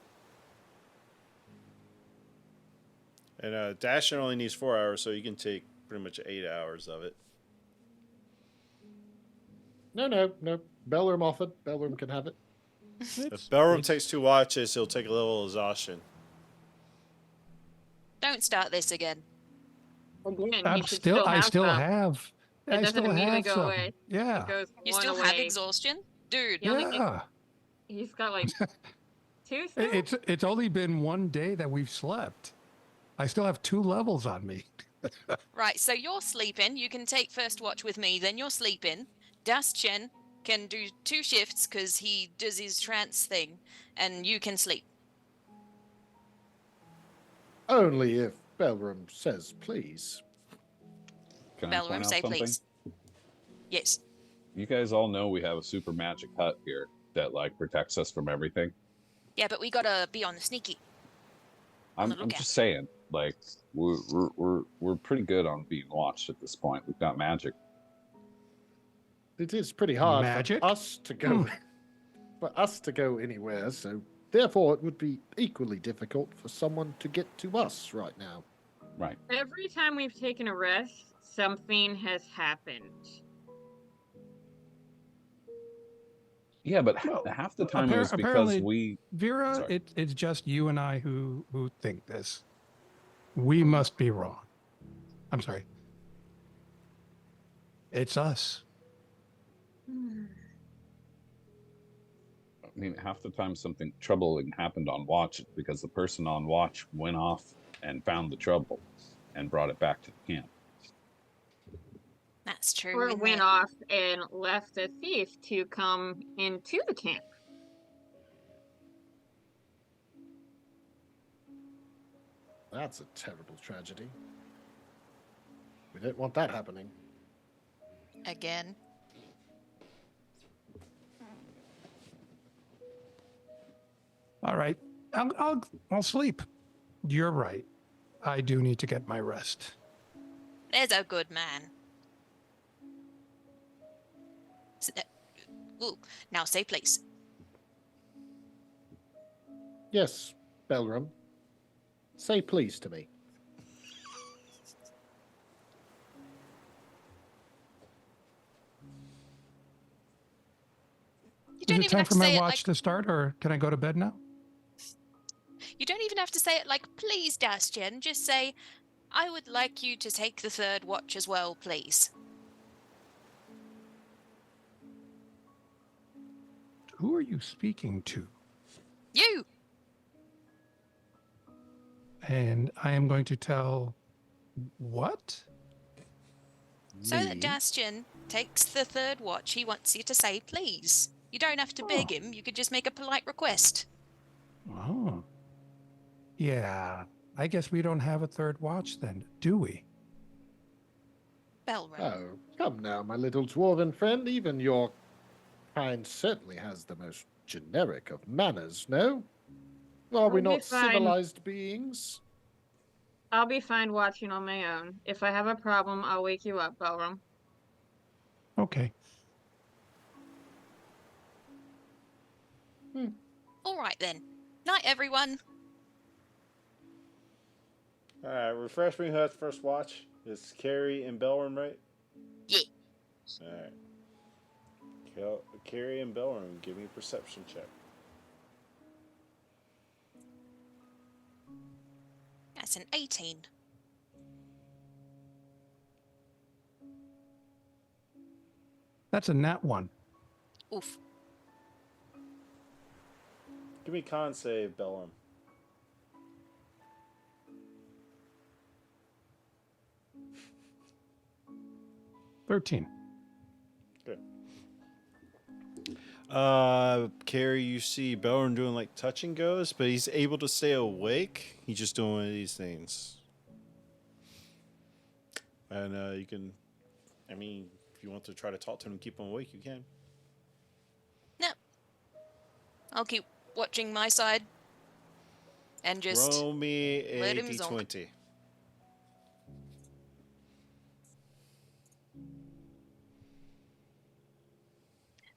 And Dasher only needs 4 hours, so you can take pretty much 8 hours of it. No. Belram offered. Belram can have it. If Belram takes 2 watches, he'll take a little exhaustion. Don't start this again. Again, I you should still have some. have. It I doesn't still immediately have go some. away. Yeah. It goes You one still away. have exhaustion? Dude. He only Yeah. He's got like 2 still? It's only been 1 day that we've slept. I still have 2 levels on me. Right, so you're sleeping. You can take first watch with me, then you're sleeping. Chen can do 2 shifts because he does his trance thing, and you can sleep. Only if Belram says please. Can I point Belram, out say something? please. Yes. You guys all know we have a super magic hut here that like protects us from everything. Yeah, but we gotta be on the sneaky. On the I'm lookout. just saying, like we're pretty good on being watched at this point. We've got magic. It is pretty hard Magic? for us to go anywhere, so therefore it would be equally difficult for someone to get to us right now. Right. Every time we've taken a rest, something has happened. Yeah, but Well, half the time it was because apparently- we Vera, Sorry. it's just you and I who think this. We must be wrong. I'm sorry. It's us. I mean, half the time something troubling happened on watch it's because the person on watch went off and found the trouble and brought it back to the camp. That's true. Or isn't went it? off and left a thief to come into the camp. That's a terrible tragedy. We don't want that happening. Again. All right. I'll sleep. You're right. I do need to get my rest. There's a good man. Ooh, now say please. Yes, Belram. Say please to me. You Is don't it even time have for to my say it watch like to start, or can I go to bed now? you don't even have to say it like please, Dastian. Just say, I would like you to take the third watch as well, please. Who are you speaking to? You. And I am going to tell what? So that Me? Dastian takes the third watch, he wants you to say please. You don't have to beg him, you could just make a polite request. Oh. Yeah. I guess we don't have a third watch then, do we? Belram. Oh, come now, my little dwarven friend. Even your kind certainly has the most generic of manners, no? Are we I'll be not fine. civilized beings? I'll be fine watching on my own. If I have a problem, I'll wake you up, Belram. Okay. All right then. Night, everyone. All right, refresh me. Who has first watch? It's Carrie and Belram, right? Yeah. All right. Carrie and Belram, give me a perception check. That's an 18. That's a nat 1. Oof. Give me con save, Belram. $13. Good. Carrie, you see Belron doing like touch and goes, but he's able to stay awake. He's just doing one of these things. And you can, I mean, if you want to try to talk to him and keep him awake, you can. No. I'll keep watching my side and just Roll me a let him zonk. d20.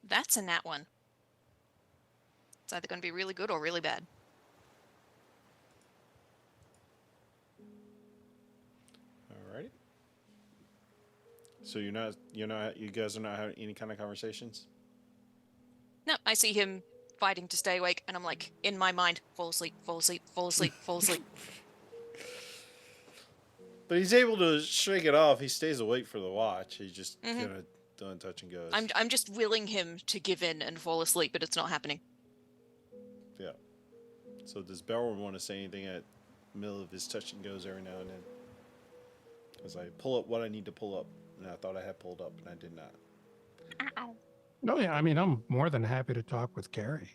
That's a nat one. It's either going to be really good or really bad. Alrighty. So you guys are not having any kind of conversations? No, I see him fighting to stay awake, and I'm like, in my mind, fall asleep, fall asleep, fall asleep, fall asleep. But he's able to shake it off. He stays awake for the watch. He's just kind of doing touch and goes. I'm just willing him to give in and fall asleep, but it's not happening. Yeah. So does Belron want to say anything at the middle of his touch and goes every now and then? As I pull up what I need to pull up, and I thought I had pulled up, and I did not. No, yeah, I mean, I'm more than happy to talk with Carrie.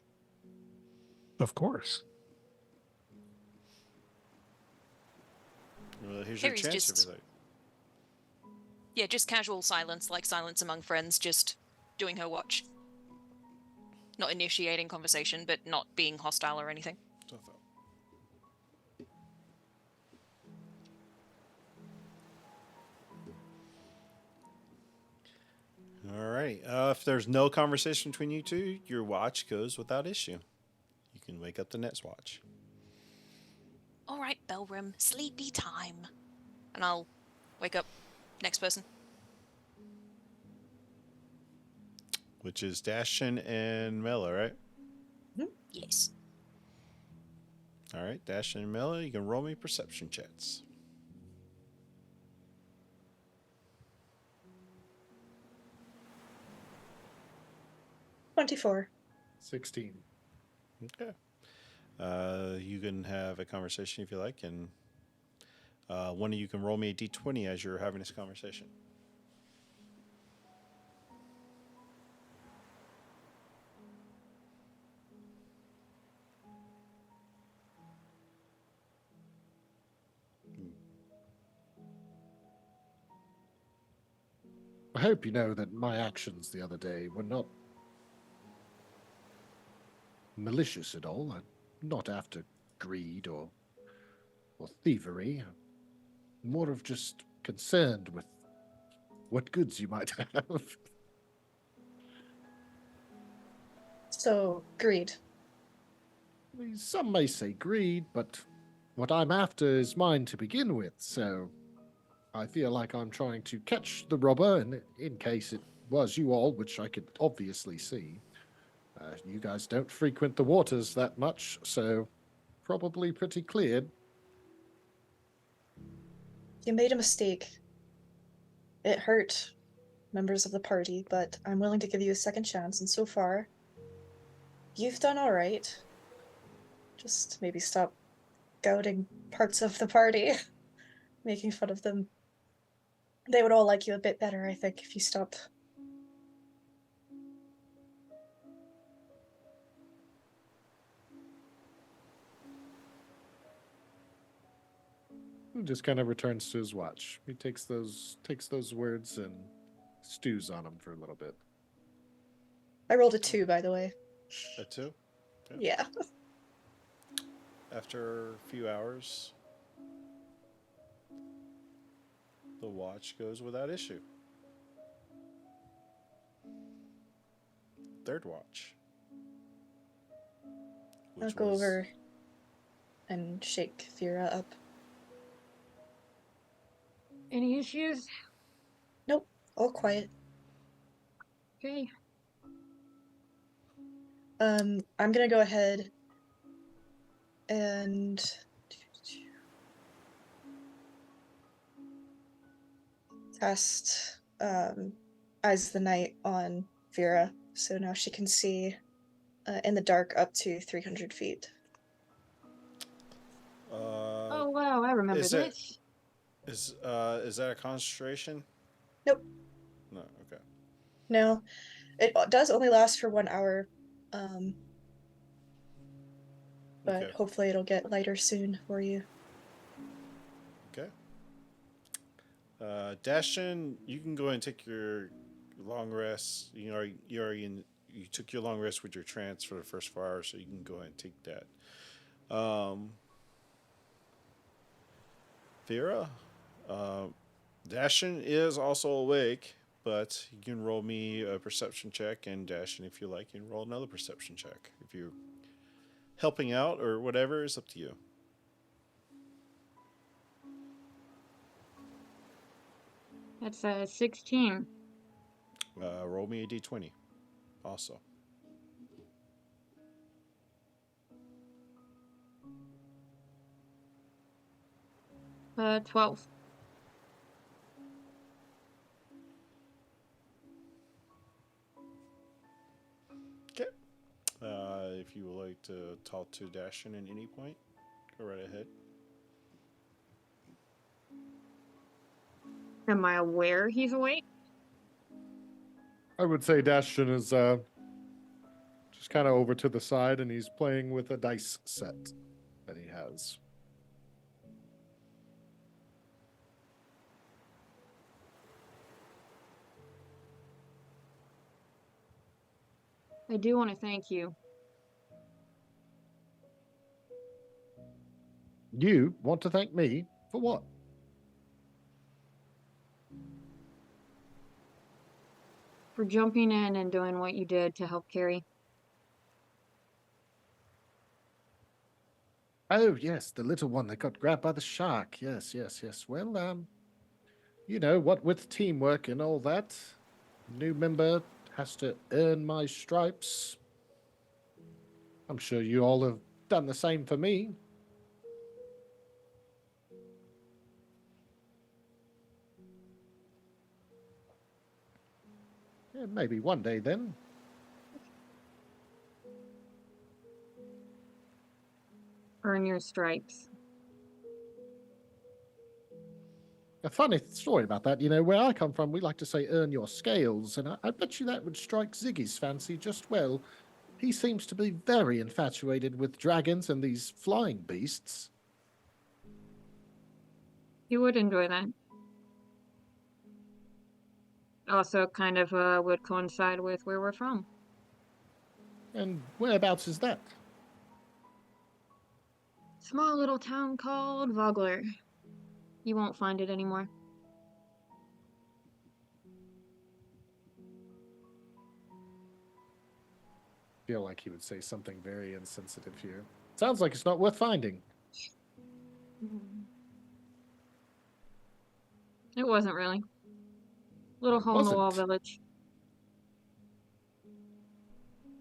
Of course. Well, here's Carrie's your chance just- if you like. Yeah, just casual silence, like silence among friends, just doing her watch. Not initiating conversation, but not being hostile or anything. So I thought. Alrighty. If there's no conversation between you two, your watch goes without issue. You can wake up the next watch. All right, Belrim, sleepy time. And I'll wake up next person. Which is Dashin and Mela, right? Yes. Alright, Dashin and Mela, you can roll me perception checks. $24. 16. Okay. You can have a conversation if you like, and one of you can roll me a d20 as you're having this conversation. I hope you know that my actions the other day were not malicious at all. I'm not after greed or thievery. More of just concerned with what goods you might have. So, greed. Some may say greed, but what I'm after is mine to begin with, so I feel like I'm trying to catch the robber, and in case it was you all, which I could obviously see. You guys don't frequent the waters that much, so probably pretty cleared. You made a mistake. It hurt members of the party, but I'm willing to give you a second chance, and so far, you've done alright. Just maybe stop gouging parts of the party, making fun of them. They would all like you a bit better, I think, if you stopped. He just kind of returns to his watch. He takes those words and stews on them for a little bit. I rolled a 2, by the way. A 2? Yeah. After a few hours, the watch goes without issue. Third watch. I'll which go was- over and shake Vera up. Any issues? Nope, all quiet. Okay. I'm gonna go ahead and cast Eyes of the Night on Vera, so now she can see in the dark up to 300 feet. Oh wow, I remember is it- this. Is that a concentration? Nope. No, okay. No, It does only last for 1 hour, but Okay. hopefully it'll get lighter soon for you. Okay. Dashin, you can go ahead and take your long rest. You took your long rest with your trance for the first 4 hours, so you can go ahead and take that. Vera, Dashin is also awake, but you can roll me a perception check, and Dashin, if you like, you can roll another perception check. If you're helping out or whatever, it's up to you. That's a 16. Roll me a d20. Also. Uh, 12. Okay. If you would like to talk to Dashin at any point, go right ahead. Am I aware he's awake? I would say Dashin is just kind of over to the side, and he's playing with a dice set that he has. I do want to thank you. You want to thank me for what? For jumping in and doing what you did to help Carrie. Oh, yes, the little one that got grabbed by the shark. Yes, yes, yes. Well, you know, what with teamwork and all that, new member has to earn my stripes. I'm sure you all have done the same for me. Yeah, maybe one day then. Earn your stripes. A funny story about that, you know, where I come from, we like to say earn your scales, and I bet you that would strike Ziggy's fancy just well. He seems to be very infatuated with dragons and these flying beasts. You would enjoy that. Also, kind of would coincide with where we're from. And whereabouts is that? Small little town called Vogler. You won't find it anymore. Feel like he would say something very insensitive here. Sounds like it's not worth finding. It wasn't really. Little hole in the wall Wasn't? village.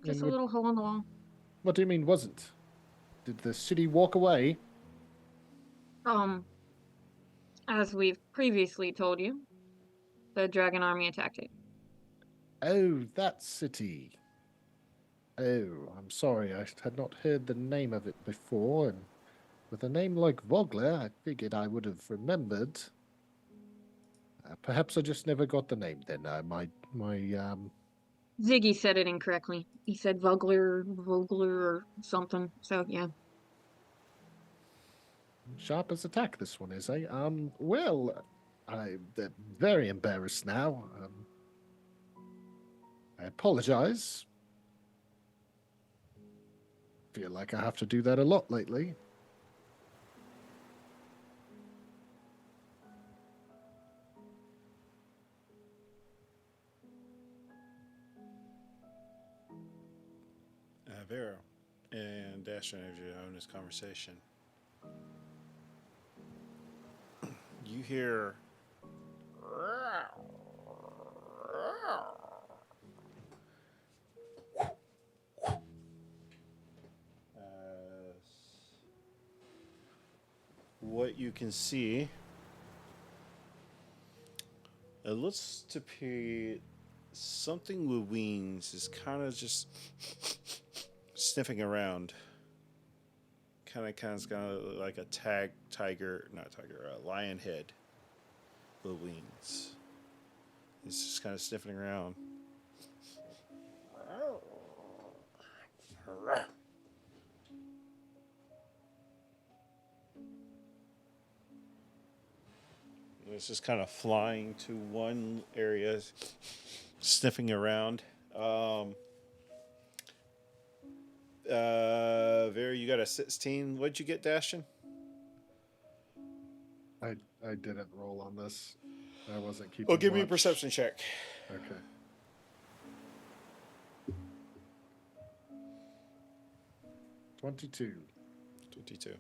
Just And a little hole in the wall. what do you mean wasn't? Did the city walk away? As we've previously told you, the dragon army attacked it. Oh, that city. Oh, I'm sorry, I had not heard the name of it before, and with a name like Vogler, I figured I would have remembered. Perhaps I just never got the name then. Ziggy said it incorrectly. He said Vogler or something. So yeah. Sharp as a tack, this one is, eh? Well, I'm very embarrassed now. I apologize. Feel like I have to do that a lot lately. Vera and Dashin, as you own this conversation, you hear what you can see. It looks to be something with wings is kind of just sniffing around. Kind of like a a lion head with wings. It's just kind of sniffing around. It's just kind of flying to one area, sniffing around. Vera, you got a 16. What'd you get, Dashin? I didn't roll on this. I wasn't keeping. Oh, give me a watch. perception check. Okay. $22. 22.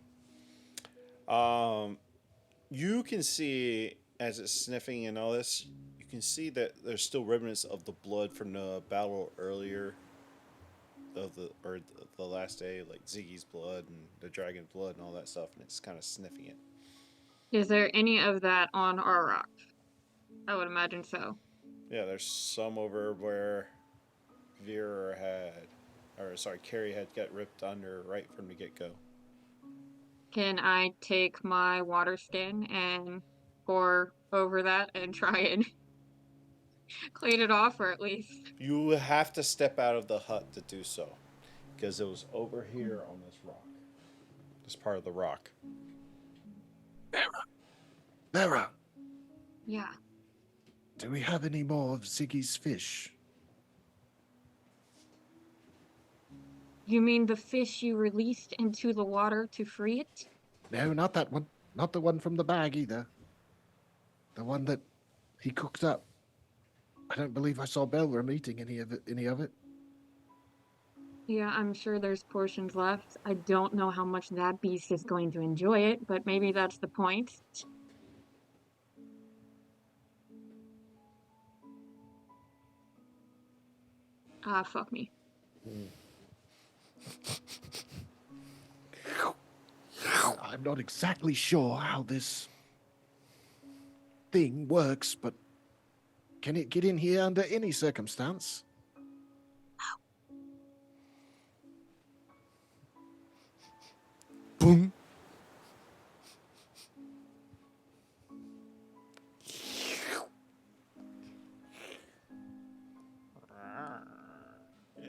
You can see as it's sniffing and all this, you can see that there's still remnants of the blood from the battle earlier of the last day, like Ziggy's blood and the dragon blood and all that stuff, and it's kind of sniffing it. Is there any of that on our rock? I would imagine so. Yeah, there's some over where Carrie had got ripped under right from the get-go. Can I take my water skin and pour over that and try and clean it off, or at least... You have to step out of the hut to do so, because it was over here on this rock. This part of the rock. Vera, Yeah. do we have any more of Ziggy's fish? You mean the fish you released into the water to free it? No, not that one. Not the one from the bag either. The one that he cooked up. I don't believe I saw Belram eating any of it. Yeah, I'm sure there's portions left. I don't know how much that beast is going to enjoy it, but maybe that's the point. Ah, fuck me. I'm not exactly sure how this thing works, but can it get in here under any circumstance? Boom.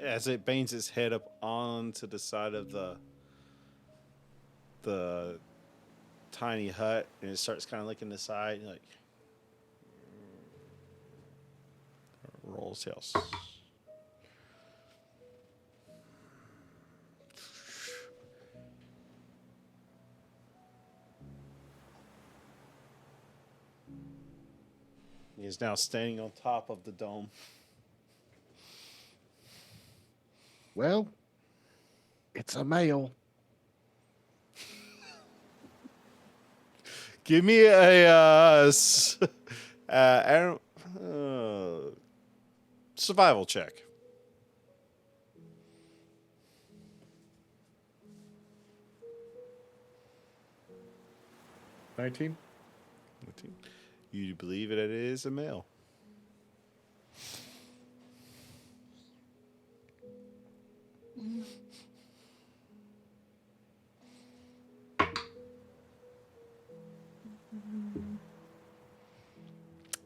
As it bangs its head up onto the side of the tiny hut, and it starts kind of licking the side, like rolls tails. He is now standing on top of the dome. Well, it's a male. Give me a survival check. $19. You believe that it is a male.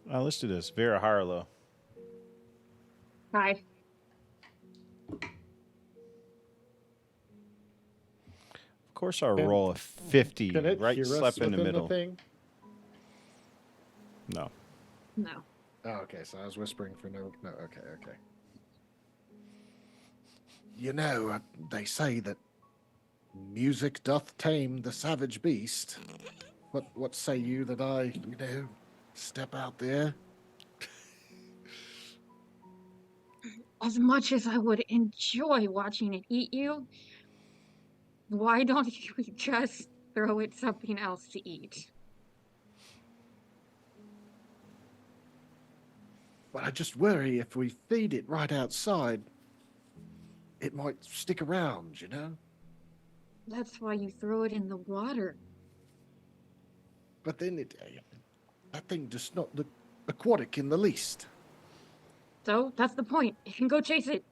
Let's do this. Vera, high or low? Hi. Of course, our roll of 50 Can it right hear us slap in the within middle. thing? No. No. Oh, okay, so I was whispering for no. Okay. You know, they say that music doth tame the savage beast. What say you that I, step out there? As much as I would enjoy watching it eat you, why don't you just throw it something else to eat? But I just worry if we feed it right outside, it might stick around, That's why you throw it in the water. But then that thing does not look aquatic in the least. So that's the point. You can go chase it.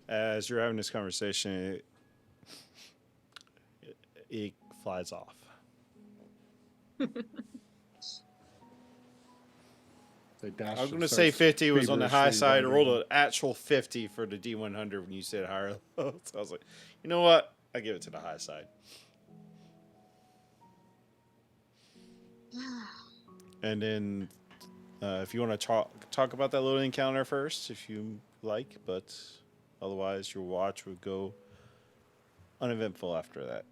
As you're having this conversation, it flies off. They dash I was and going to say starts 50 was on the high feverishly side. I rolled writing. an actual 50 for the D100 when you said higher low. So I was like, you know what? I give it to the high side. And then if you want to talk about that little encounter first, if you like, but otherwise your watch would go uneventful after that.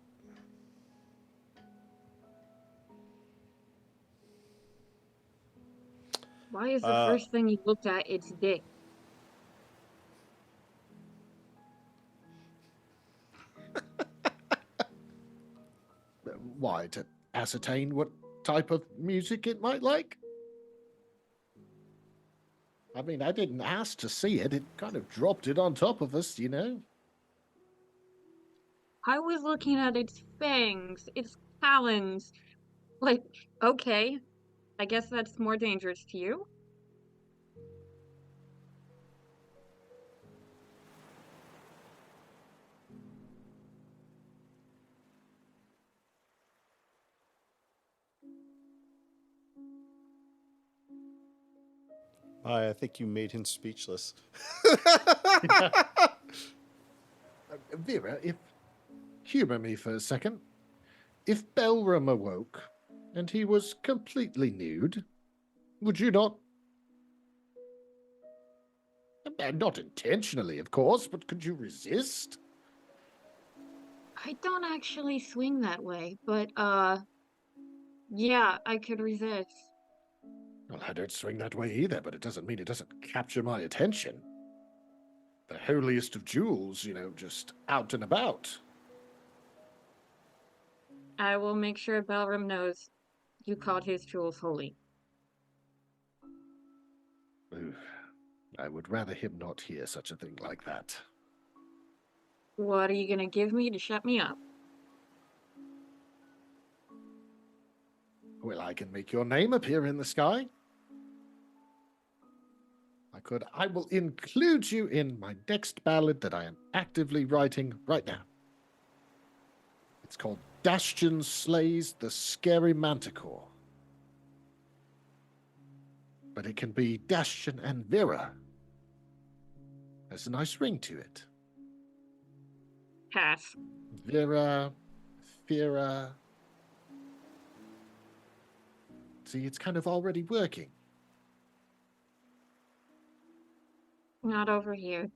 Why is the first thing you looked at its dick? Why, to ascertain what type of music it might like? I mean, I didn't ask to see it. It kind of dropped it on top of us, you know? I was looking at its fangs, its talons. Like, okay, I guess that's more dangerous to you. I think you made him speechless. Vera, if... Humor me for a second. If Belram awoke, and he was completely nude, would you not... Not intentionally, of course, but could you resist? I don't actually swing that way, but, yeah, I could resist. Well, I don't swing that way either, but it doesn't mean it doesn't capture my attention. The holiest of jewels, you know, just out and about. I will make sure Belram knows you called his jewels holy. Ooh, I would rather him not hear such a thing like that. What are you gonna give me to shut me up? Well, I can make your name appear in the sky. I will include you in my next ballad that I am actively writing right now. It's called Dashtion Slays the Scary Manticore. But it can be Dashtion and Vera. There's a nice ring to it. Pass. Vera. See, it's kind of already working. Not over here.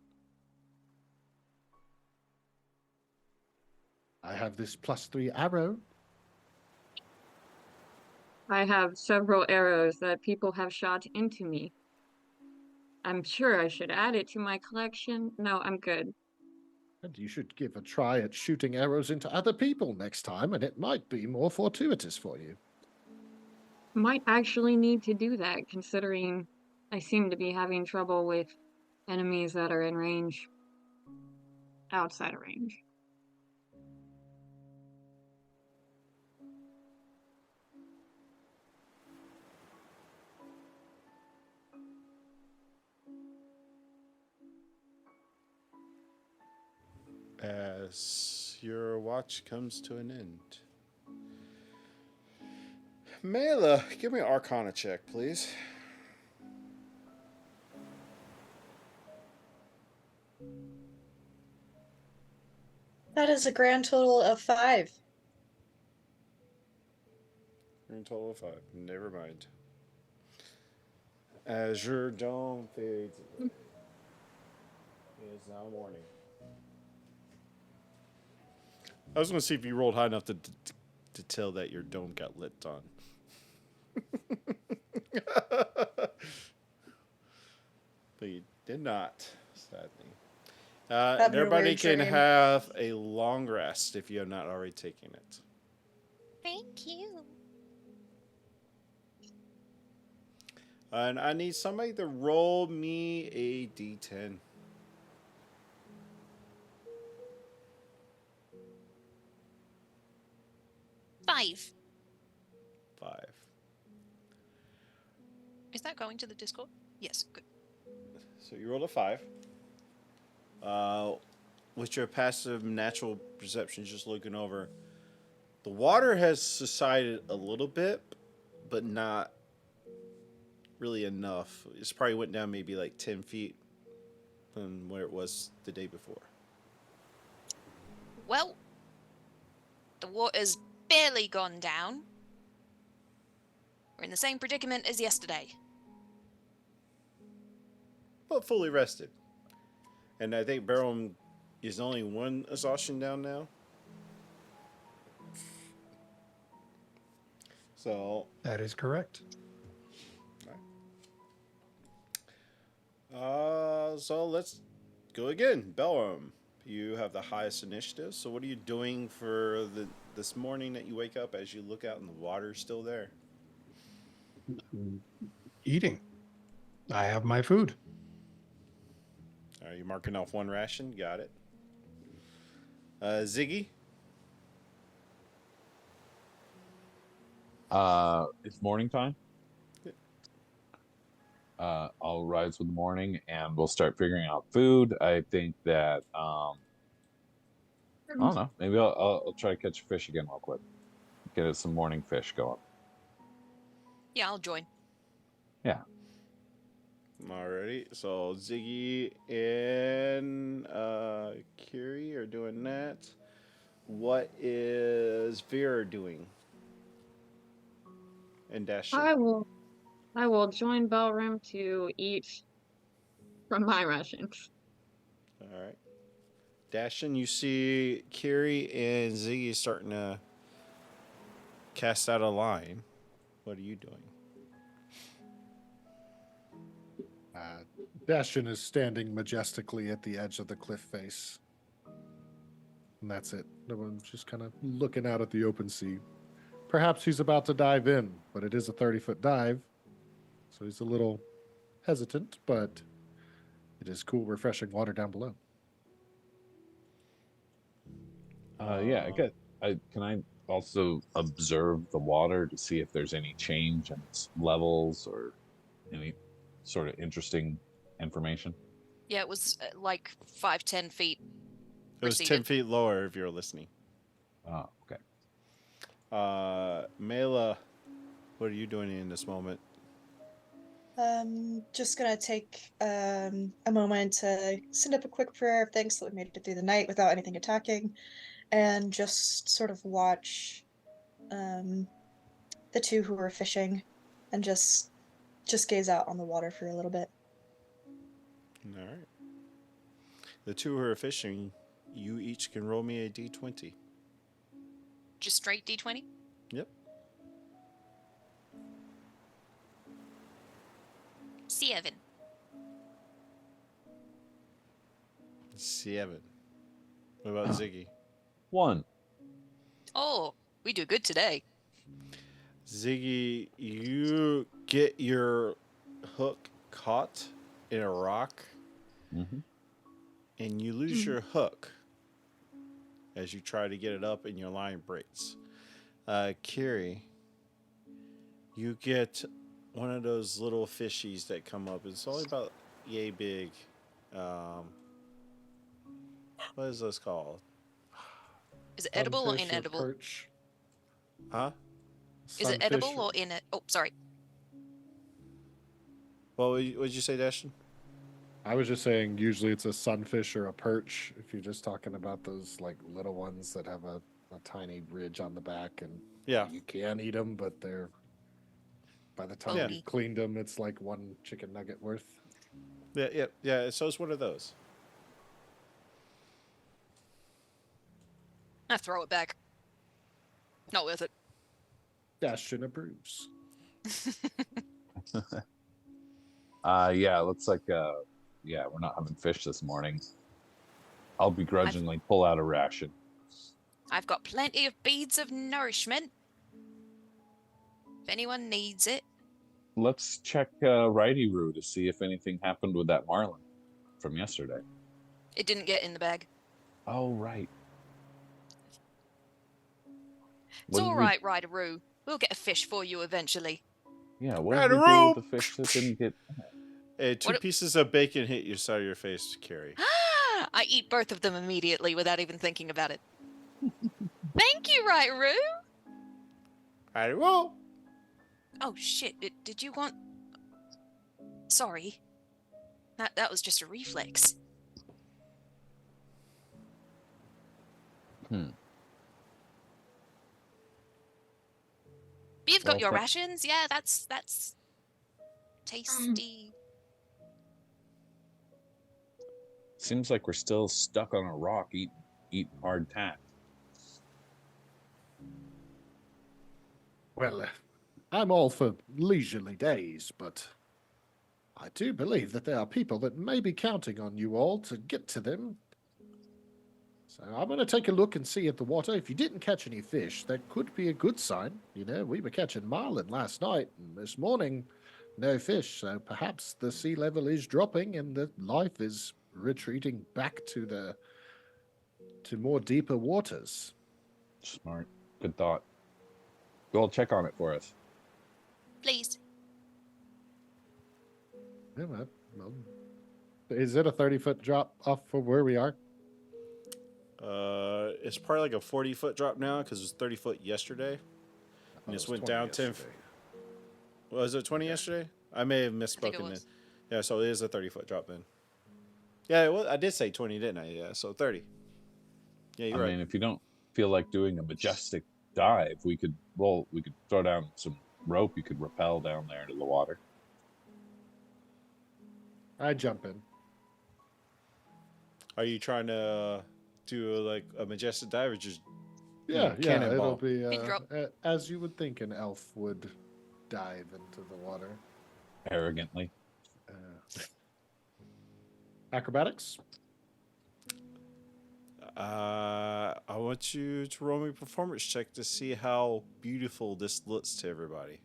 I have this +3 arrow. I have several arrows that people have shot into me. I'm sure I should add it to my collection. No, I'm good. And you should give a try at shooting arrows into other people next time, and it might be more fortuitous for you. Might actually need to do that, considering I seem to be having trouble with enemies that are in range. Outside of range. As your watch comes to an end. Mela, give me an Arcana check, please. That is a grand total of 5. Grand total of 5. Never mind. As your dawn fades away, it is now morning. I was going to see if you rolled high enough to tell that your dome got lit on. But you did not, sadly. That'd be a Everybody weird can dream. have a long rest if you have not already taken it. Thank you. And I need somebody to roll me a d10. Five. 5. Is that going to the Discord? Yes, good. So you rolled a 5. With your passive natural perception, just looking over, the water has subsided a little bit, but not really enough. It's probably went down maybe like 10 feet from where it was the day before. Well, the water's barely gone down. We're in the same predicament as yesterday. But fully rested. And I think Baron is only one exhaustion down now. So, That is correct. so let's go again. Belram, you have the highest initiative. So what are you doing for this morning that you wake up as you look out and the water's still there? Eating. I have my food. Are you marking off one ration? Got it. Ziggy? It's morning time. I'll rise with the morning and we'll start figuring out food. I think that I don't know. Maybe I'll try to catch a fish again real quick. Get us some morning fish going. Yeah, I'll join. Yeah. Alrighty. So Ziggy and Kiri are doing that. What is Vera doing? And Dash. I will join Bellroom to eat from my rations. All right. Dashin, you see Kiri and Ziggy starting to cast out a line. What are you doing? Bastion is standing majestically at the edge of the cliff face. And that's it. No one's just kind of looking out at the open sea. Perhaps he's about to dive in, but it is a 30-foot dive. So he's a little hesitant, but it is cool, refreshing water down below. Yeah, can I also observe the water to see if there's any change in its levels or any sort of interesting information? Yeah, it was like 5-10 feet. It was 10 feet lower if you're listening. Oh, okay. Mela, what are you doing in this moment? Just gonna take a moment to send up a quick prayer of thanks that we made it through the night without anything attacking, and just sort of watch the two who were fishing, and just gaze out on the water for a little bit. All right. The two who are fishing, you each can roll me a d20. Just straight D20? Yep. 7. 7. What about Ziggy? 1. Oh, we do good today. Ziggy, you get your hook caught in a rock, and you lose your hook as you try to get it up and your line breaks. Kiri, you get one of those little fishies that come up. It's only about yay big. What is this called? Is it edible or Sunfish inedible? perch. Huh? Is it Sunfish edible or in it? Oh, sorry. What would you say, Dashin? I was just saying, usually it's a sunfish or a perch. If you're just talking about those like little ones that have a tiny ridge on the back, and Yeah. you can eat them, but they're by the time Bony. you cleaned them, it's like one chicken nugget worth. Yeah. So it's one of those. I throw it back. Not worth it. Bastion approves. Yeah, looks like we're not having fish this morning. I'll begrudgingly pull out a ration. I've got plenty of beads of nourishment. If anyone needs it. Let's check Righty Roo to see if anything happened with that marlin from yesterday. It didn't get in the bag. Oh, right. It's What did all we- right, Rideroo. We'll get a fish for you eventually. Yeah, what did we do Righty-roo! with the fish that didn't get... Hey, two What- pieces of bacon hit your side of your face, Carrie. I eat both of them immediately without even thinking about it. Thank you, Rideroo. Righty roll. Oh shit! Did you want? Sorry. That was just a reflex. Hmm. But you've got Well, your rations. Yeah, that's tasty. Seems like we're still stuck on a rock eating hard tack. Well, I'm all for leisurely days, but I do believe that there are people that may be counting on you all to get to them. So I'm going to take a look and see at the water. If you didn't catch any fish, that could be a good sign. You know, we were catching marlin last night, and this morning, no fish. So perhaps the sea level is dropping and the life is retreating back to more deeper waters. Smart. Good thought. Go check on it for us. Please. Yeah, well, is it a 30-foot drop off from where we are? It's probably like a 40-foot drop now because it was 30 foot yesterday. And this went down 10. Was it 20 yesterday? I may have misspoken it. Yeah, so it is a 30-foot drop then. Yeah, well, I did say 20, didn't I? Yeah, so 30. Yeah, you're right. I mean, if you don't feel like doing a majestic dive, we could throw down some rope. You could rappel down there into the water. I jump in. Are you trying to do like a majestic dive or just Yeah, cannonball? it'll be Pin drop. as you would think an elf would dive into the water. Arrogantly. Acrobatics? I want you to roll me a performance check to see how beautiful this looks to everybody.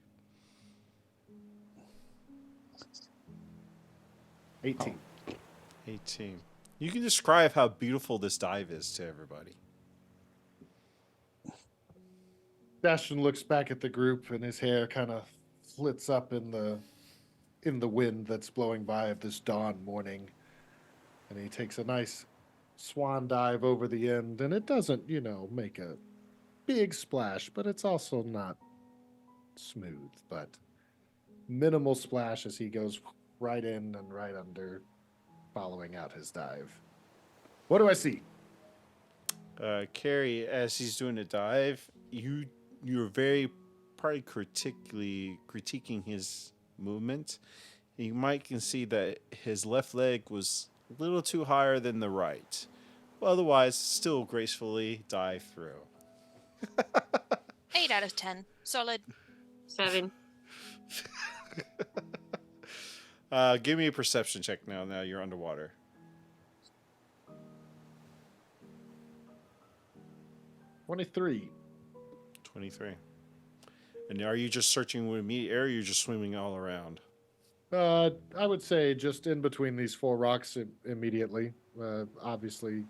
18. 18. You can describe how beautiful this dive is to everybody. Bastion looks back at the group and his hair kind of flits up in the wind that's blowing by of this dawn morning. And he takes a nice swan dive over the end, and it doesn't, make a big splash, but it's also not smooth, but minimal splash as he goes right in and right under, following out his dive. What do I see? Carrie, as he's doing the dive, you're very probably critiquing his movement. You might can see that his left leg was a little too higher than the right. Well, otherwise, still gracefully dive through. 8 out of 10. Solid. 7. Give me a perception check now. Now you're underwater. 23. 23. And are you just searching with immediate area or are you just swimming all around? I would say just in between these 4 rocks immediately. Obviously,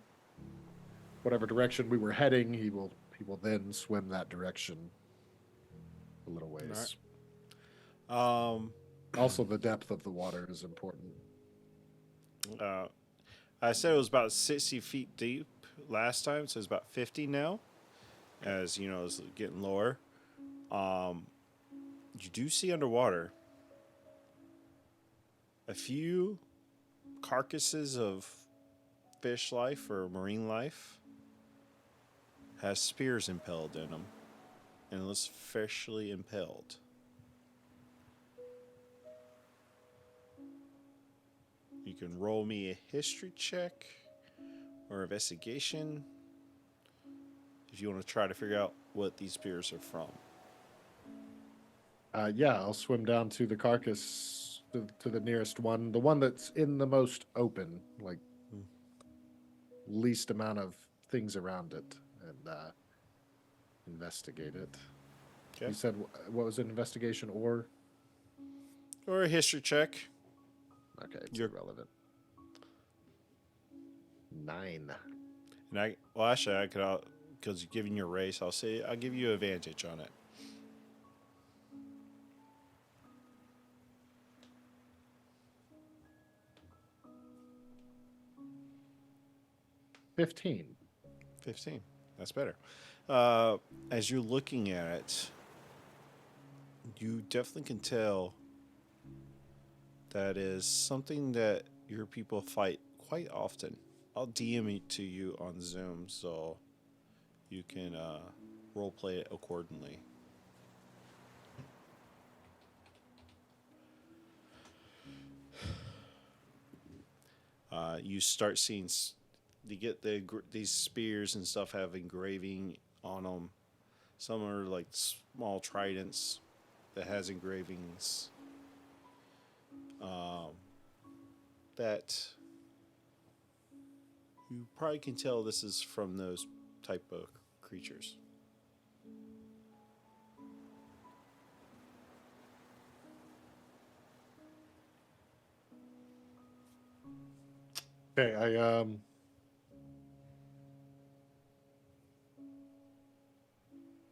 whatever direction we were heading, he will then swim that direction a little ways. Right. Also, the depth of the water is important. I said it was about 60 feet deep last time, so it's about 50 now. As you know, it's getting lower. You do see underwater a few carcasses of fish life or marine life has spears impaled in them, and it looks freshly impaled. You can roll me a history check or investigation if you want to try to figure out what these spears are from. Yeah, I'll swim down to the carcass, to the nearest one, the one that's in the most open, like least amount of things around it, and investigate it. Okay. You said what was it, investigation or? Or a history check. Okay, it's You're- irrelevant. 9. And actually, I could, because you're giving your race, I'll give you advantage on it. $15. 15. That's better. As you're looking at it, you definitely can tell that is something that your people fight quite often. I'll DM it to you on Zoom so you can roleplay it accordingly. You start seeing you get these spears and stuff have engraving on them. Some are like small tridents that has engravings. That you probably can tell this is from those type of creatures. Okay,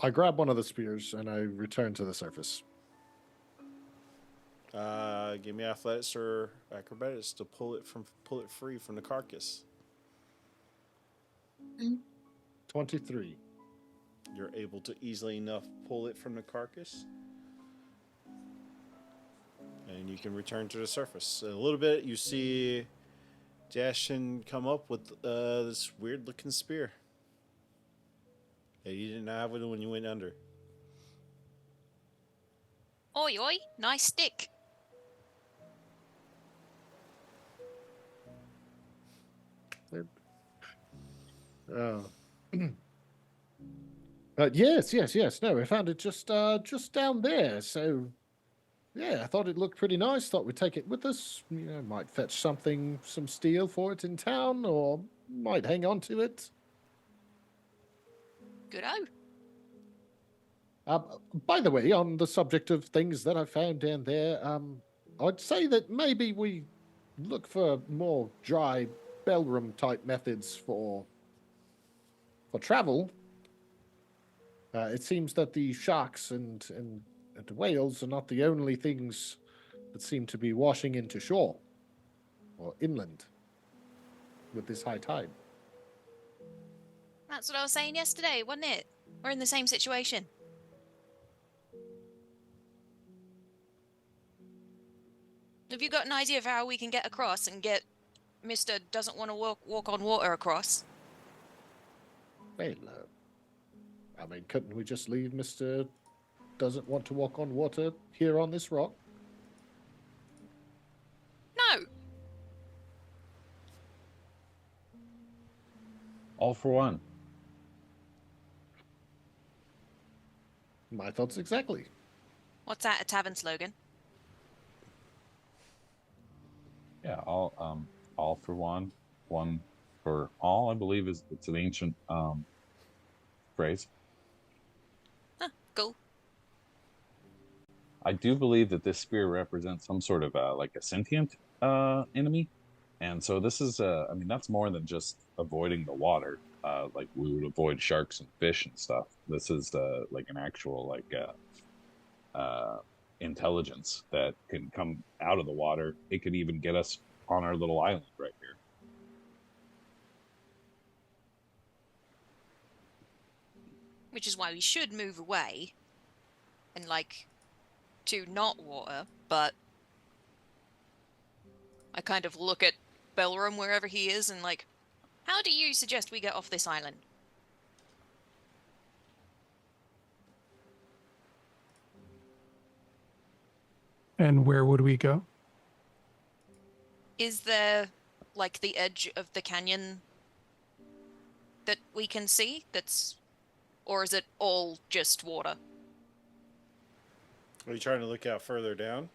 I grab one of the spears and I return to the surface. Give me athletics or acrobatics to pull it free from the carcass. 23. You're able to easily enough pull it from the carcass, and you can return to the surface. A little bit, you see Dashin come up with this weird looking spear that you didn't have it when you went under. Oi, oi, nice stick. Yes. No, we found it just down there. So, yeah, I thought it looked pretty nice. Thought we'd take it with us. You know, might fetch some steel for it in town, or might hang on to it. Good-o. By the way, on the subject of things that I found down there, I'd say that maybe we look for more dry bellroom type methods for travel. It seems that the sharks and whales are not the only things that seem to be washing into shore or inland with this high tide. That's what I was saying yesterday, wasn't it? We're in the same situation. Have you got an idea of how we can get across and get Mr. doesn't want to walk on water across? Well, I mean, couldn't we just leave Mr. doesn't want to walk on water here on this rock? No. All for one. My thoughts exactly. What's that, a tavern slogan? Yeah, all for one for all. I believe it's an ancient phrase. Huh, cool. I do believe that this spear represents some sort of like a sentient enemy, and so this is I mean, that's more than just avoiding the water. Like we would avoid sharks and fish and stuff. This is like an actual like intelligence that can come out of the water. It could even get us on our little island right here. Which is why we should move away and like to not water, but I kind of look at Belram wherever he is and like, how do you suggest we get off this island? And where would we go? Is there like the edge of the canyon that we can see or is it all just water? Are you trying to look out further down?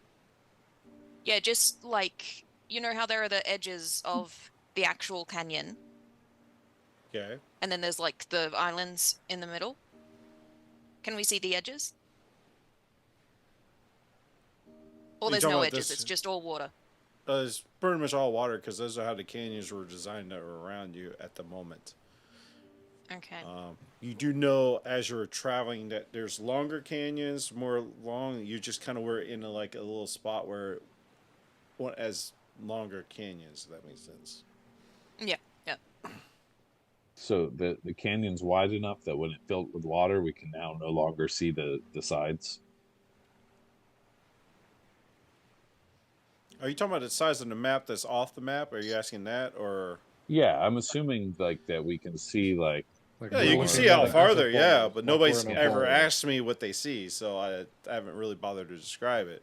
Yeah, just like, you know how there are the edges of the actual canyon? Okay. And then there's like the islands in the middle? Can we see the edges? Or You're there's talking no about edges, this- it's just all water. It's pretty much all water because those are how the canyons were designed that are around you at the moment. Okay. You do know as you're traveling that there's longer canyons, more long. You just kind of were in a little spot where one as longer canyons. If that makes sense. Yeah. So the canyon's wide enough that when it filled with water, we can now no longer see the sides. Are you talking about the size of the map that's off the map? Are you asking that, or? Yeah, I'm assuming like that we can see like Like Yeah, we're you more can looking see at out it as a farther, yeah, ball, but like we're nobody's in a ever ball. asked me what they see, so I haven't really bothered to describe it.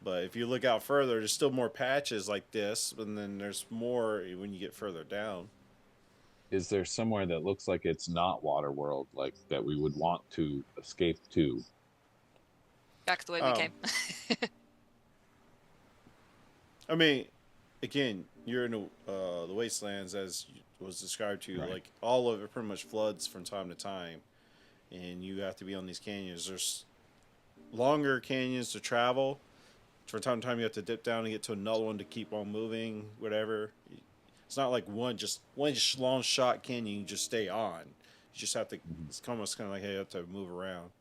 But if you look out further, there's still more patches like this, and then there's more when you get further down. is there somewhere that looks like it's not Waterworld, like that we would want to escape to? Back the way we Um, came. I mean, again, you're in the wastelands as was described to you. Right. Like all of it pretty much floods from time to time, and you have to be on these canyons. There's longer canyons to travel. From time to time, you have to dip down and get to another one to keep on moving. Whatever. It's not like one long shot canyon you just stay on. You just have to. It's almost kind of like hey, you have to move around.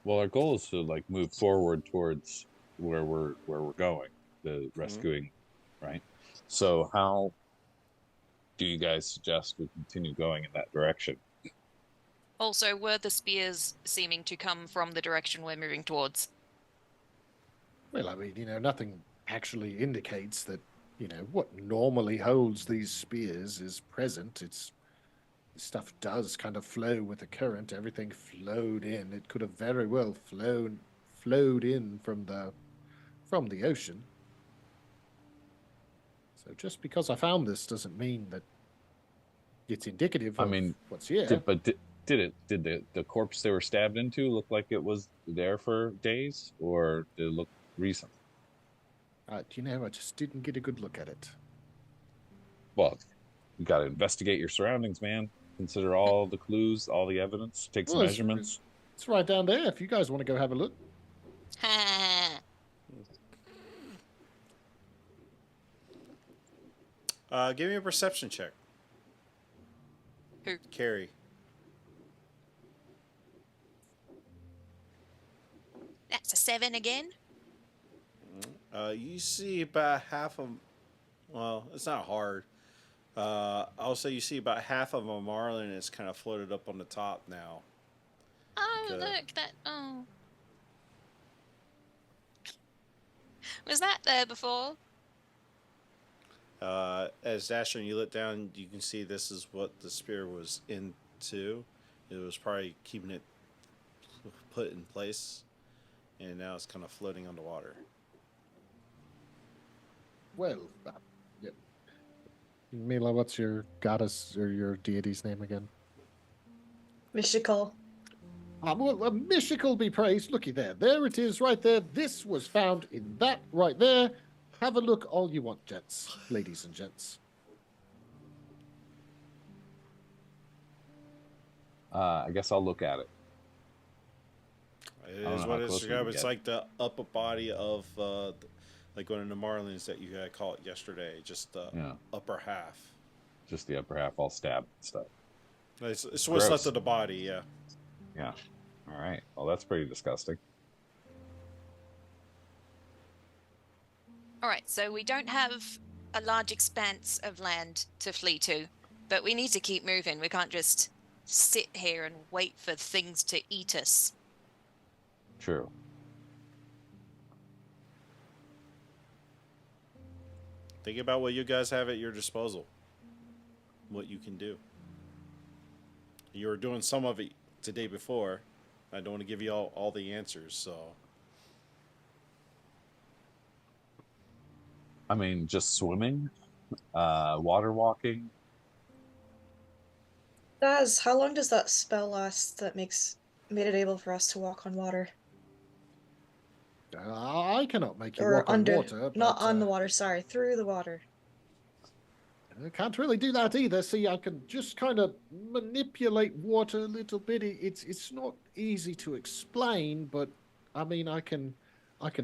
Well, our goal is to like move forward towards where we're going, the rescuing, right? So how do you guys suggest we continue going in that direction? Also, were the spears seeming to come from the direction we're moving towards? Well, I mean, nothing actually indicates that, what normally holds these spears is present. Stuff does kind of flow with the current. Everything flowed in. It could have very well flowed in from the ocean. So just because I found this doesn't mean that it's indicative of what's here. Did the corpse they were stabbed into look like it was there for days, or did it look recent? I just didn't get a good look at it. Well, you got to investigate your surroundings, man. Consider all the clues, all the evidence. Take some measurements. It's right down there. If you guys want to go have a look. Give me a perception check. Who? Carrie. That's a 7 again. You see about half of. Well, it's not hard. I'll say you see about half of a marlin is kind of floated up on the top now. Oh, look, that. Oh. Was that there before? As Dasher and you look down, you can see this is what the spear was into. It was probably keeping it put in place, and now it's kind of floating on the water. Well, yeah. Mila, what's your goddess or your deity's name again? Mystical. Well, Mystical be praised. Looky there. There it is right there. This was found in that right there. Have a look all you want, gents. Ladies and gents. I guess I'll look at it. It is what it's described. It's like the upper body of, like one of the marlins that you had caught yesterday. Just the upper half. Just the upper half, all stabbed and stuff. It's what's left of the body, yeah. Yeah. All right. Well, that's pretty disgusting. All right, so we don't have a large expanse of land to flee to, but we need to keep moving. We can't just sit here and wait for things to eat us. True. Think about what you guys have at your disposal. What you can do. You were doing some of it today before. I don't want to give you all the answers, so. I mean, just swimming, water walking. How long does that spell last that made it able for us to walk on water? I cannot make you Or walk on water. Not but, on the water, sorry, through the water. I can't really do that either. See, I can just kind of manipulate water a little bit. It's not easy to explain, but I mean, I can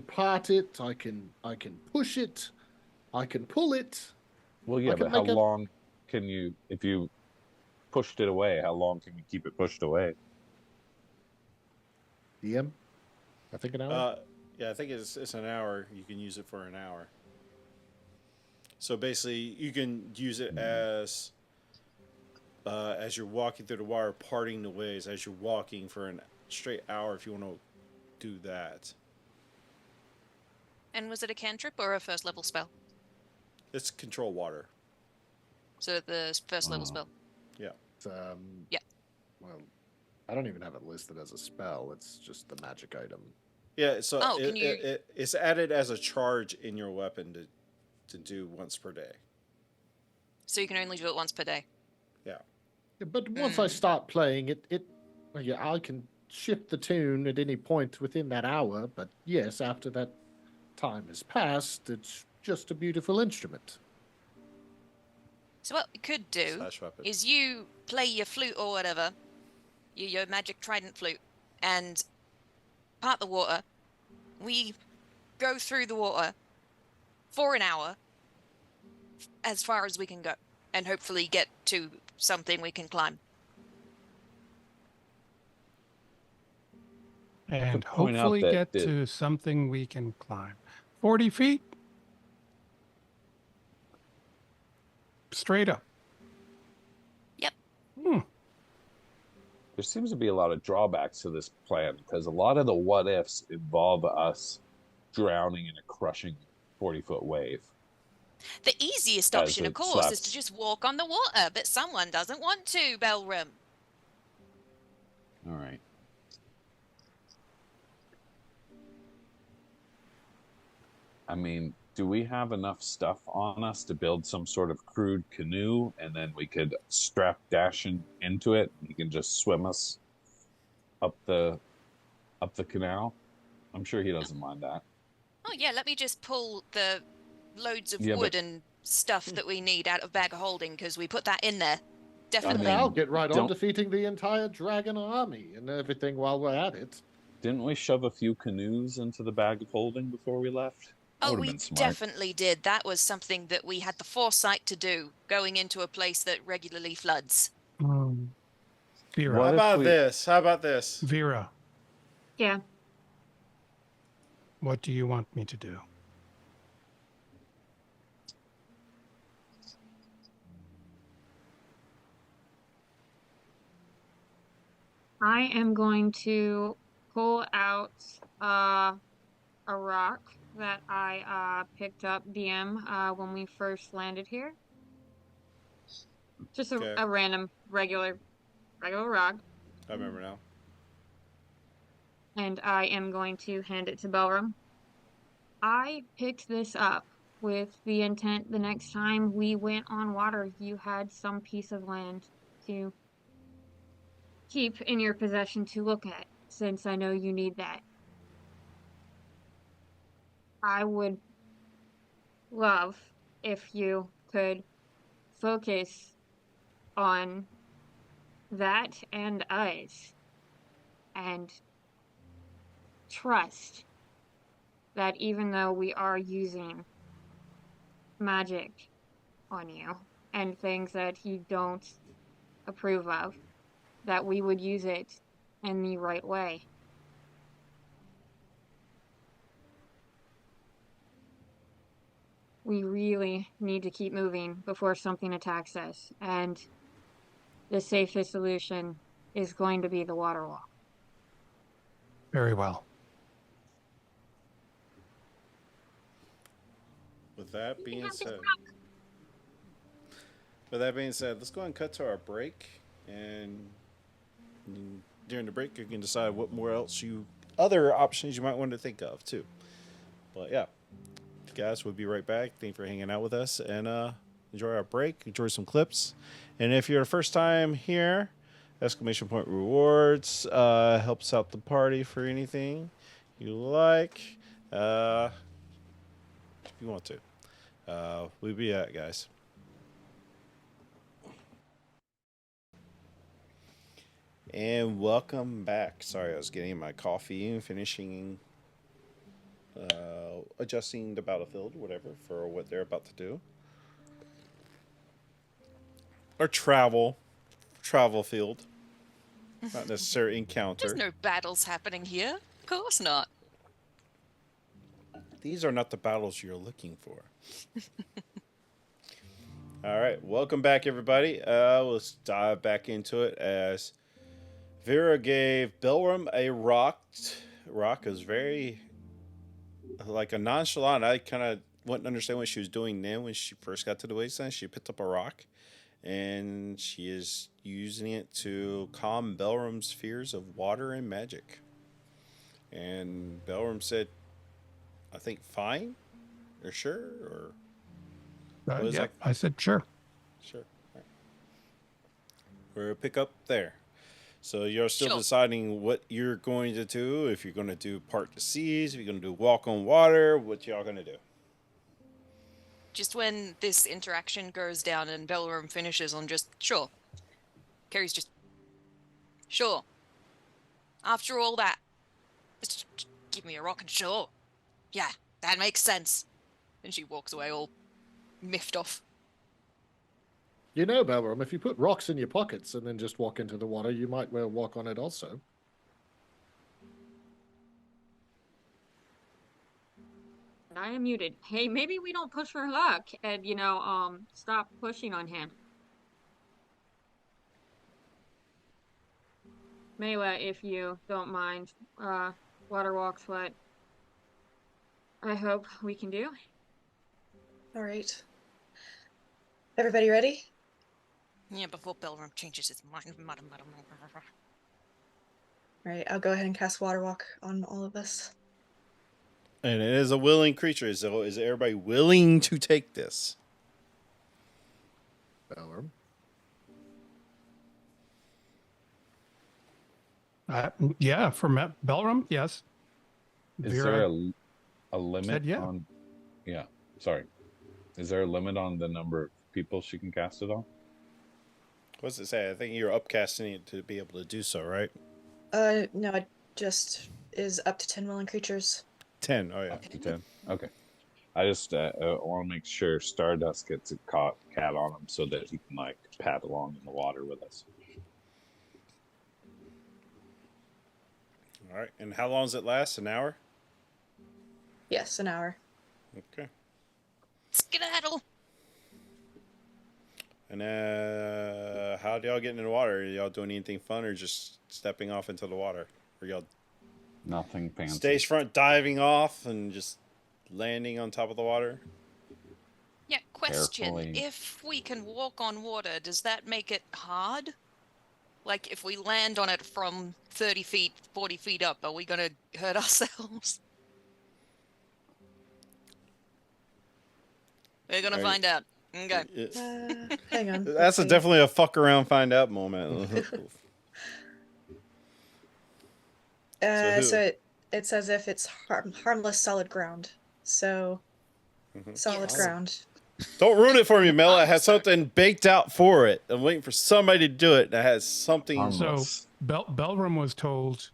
part it. I can push it. I can pull it. Well, yeah, but how long can you, if you pushed it away, how long can you keep it pushed away? DM? I think an hour? Yeah, I think it's an hour. You can use it for an hour. So basically, you can use it as you're walking through the water, parting the waves, as you're walking for a straight hour if you want to do that. And was it a cantrip or a first level spell? It's control water. So the first level spell. It's, Yeah. Well, I don't even have it listed as a spell. It's just the magic item. Yeah, so Oh, can you- it's added as a charge in your weapon to do once per day. So you can only do it once per day. Yeah, but once I start playing it, well, yeah, I can shift the tune at any point within that hour. But yes, after that time has passed, it's just a beautiful instrument. So what we could do Slash weapon. is you play your flute or whatever, your magic trident flute, and part the water. We go through the water for an hour, as far as we can go, and hopefully get to something we can climb. And point out hopefully that get the- to something we can climb. 40 feet? Straight up. Yep. There seems to be a lot of drawbacks to this plan because a lot of the what ifs involve us drowning in a crushing 40-foot wave. The easiest As option, of it course, is slaps. to just walk on the water, but someone doesn't want to, Belram. All right. I mean, do we have enough stuff on us to build some sort of crude canoe, and then we could strap Dashin into it? And he can just swim us up the canal. I'm sure he doesn't mind that. Oh yeah, let me just pull the loads of Yeah, wood but- and stuff that we need out of bag of holding, because we put that in there. And Definitely. I'll get right on don't- defeating the entire dragon army and everything while we're at it. Didn't we shove a few canoes into the bag of holding before we left? That Oh, would've we been smart. definitely did. That was something that we had the foresight to do, going into a place that regularly floods. Vera. What How if about we- this? How about this? Vera, Yeah. what do you want me to do? I am going to pull out a rock that I picked up DM when we first landed here. Just Okay. a random regular rock, I remember now. and I am going to hand it to Belram. I picked this up with the intent the next time we went on water, you had some piece of land to keep in your possession to look at, since I know you need that. I would love if you could focus on that and us, and trust that even though we are using magic on you and things that you don't approve of, that we would use it in the right way. We really need to keep moving before something attacks us, and the safest solution is going to be the water wall. Very well. With that being have this said, let's go ahead and cut to our break. And during the break, you can decide what more other options you might want to think of too. But yeah, guys, we'll be right back. Thank you for hanging out with us, and enjoy our break. Enjoy some clips. And if you're the first time here, exclamation point rewards helps out the party for anything you like. If you want to. We'll be at, guys. And welcome back. Sorry, I was getting my coffee and finishing adjusting the battlefield, whatever, for what they're about to do. Or travel field. Not necessarily encounter. There's no battles happening here. Of course not. These are not the battles you're looking for. All right, welcome back, everybody. Let's dive back into it as Vera gave Belram a rock. Rock is very like a nonchalant. I kind of wouldn't understand what she was doing then when she first got to the wasteland. She picked up a rock, and she is using it to calm Belrum's fears of water and magic. And Belrum said, "I think fine, or sure, or what is Yeah, that?" I said sure. Sure. All right. We'll pick up there. So you're still Sure. deciding what you're going to do. If you're going to do part the seas, if you're going to do walk on water, what y'all going to do? Just when this interaction goes down and Bellerum finishes on just sure. Carrie's just sure. After all that, just give me a rock and sure. Yeah, that makes sense. And she walks away all miffed off. You know, Belram, if you put rocks in your pockets and then just walk into the water, you might well walk on it also. I am muted. Hey, maybe we don't push for luck and, stop pushing on him. Mela, if you don't mind, water walks what I hope we can do. All right. Everybody ready? Yeah, before Bellerum changes his mind. All right, I'll go ahead and cast Water Walk on all of us. And it is a willing creature. So is everybody willing to take this? Belram. Yeah, for Belram, yes. Is Vera there a limit said yeah. on? Yeah, sorry. Is there a limit on the number of people she can cast it on? What's it say? I think you're upcasting it to be able to do so, right? No, it just is up to 10 willing creatures. 10. Oh, yeah. Up to 10. Okay. I just want to make sure Stardust gets a cat on him so that he can like pad along in the water with us. All right. And how long does it last? An hour? Yes, an hour. Okay. Skedaddle! And how do y'all get in the water? Are y'all doing anything fun or just stepping off into the water? Or y'all Nothing fancy. stage front diving off and just landing on top of the water? Yeah, question. Carefully. If we can walk on water, does that make it hard? Like, if we land on it from 30 feet, 40 feet up, are we going to hurt ourselves? We're going to find out. Okay. Hang on. That's definitely a fuck around, find out moment. So it's as if it's harmless solid ground. So solid Yes. ground. Don't ruin it for me, Mel. I had something baked out for it. I'm waiting for somebody to do it. That has something. So Belram was told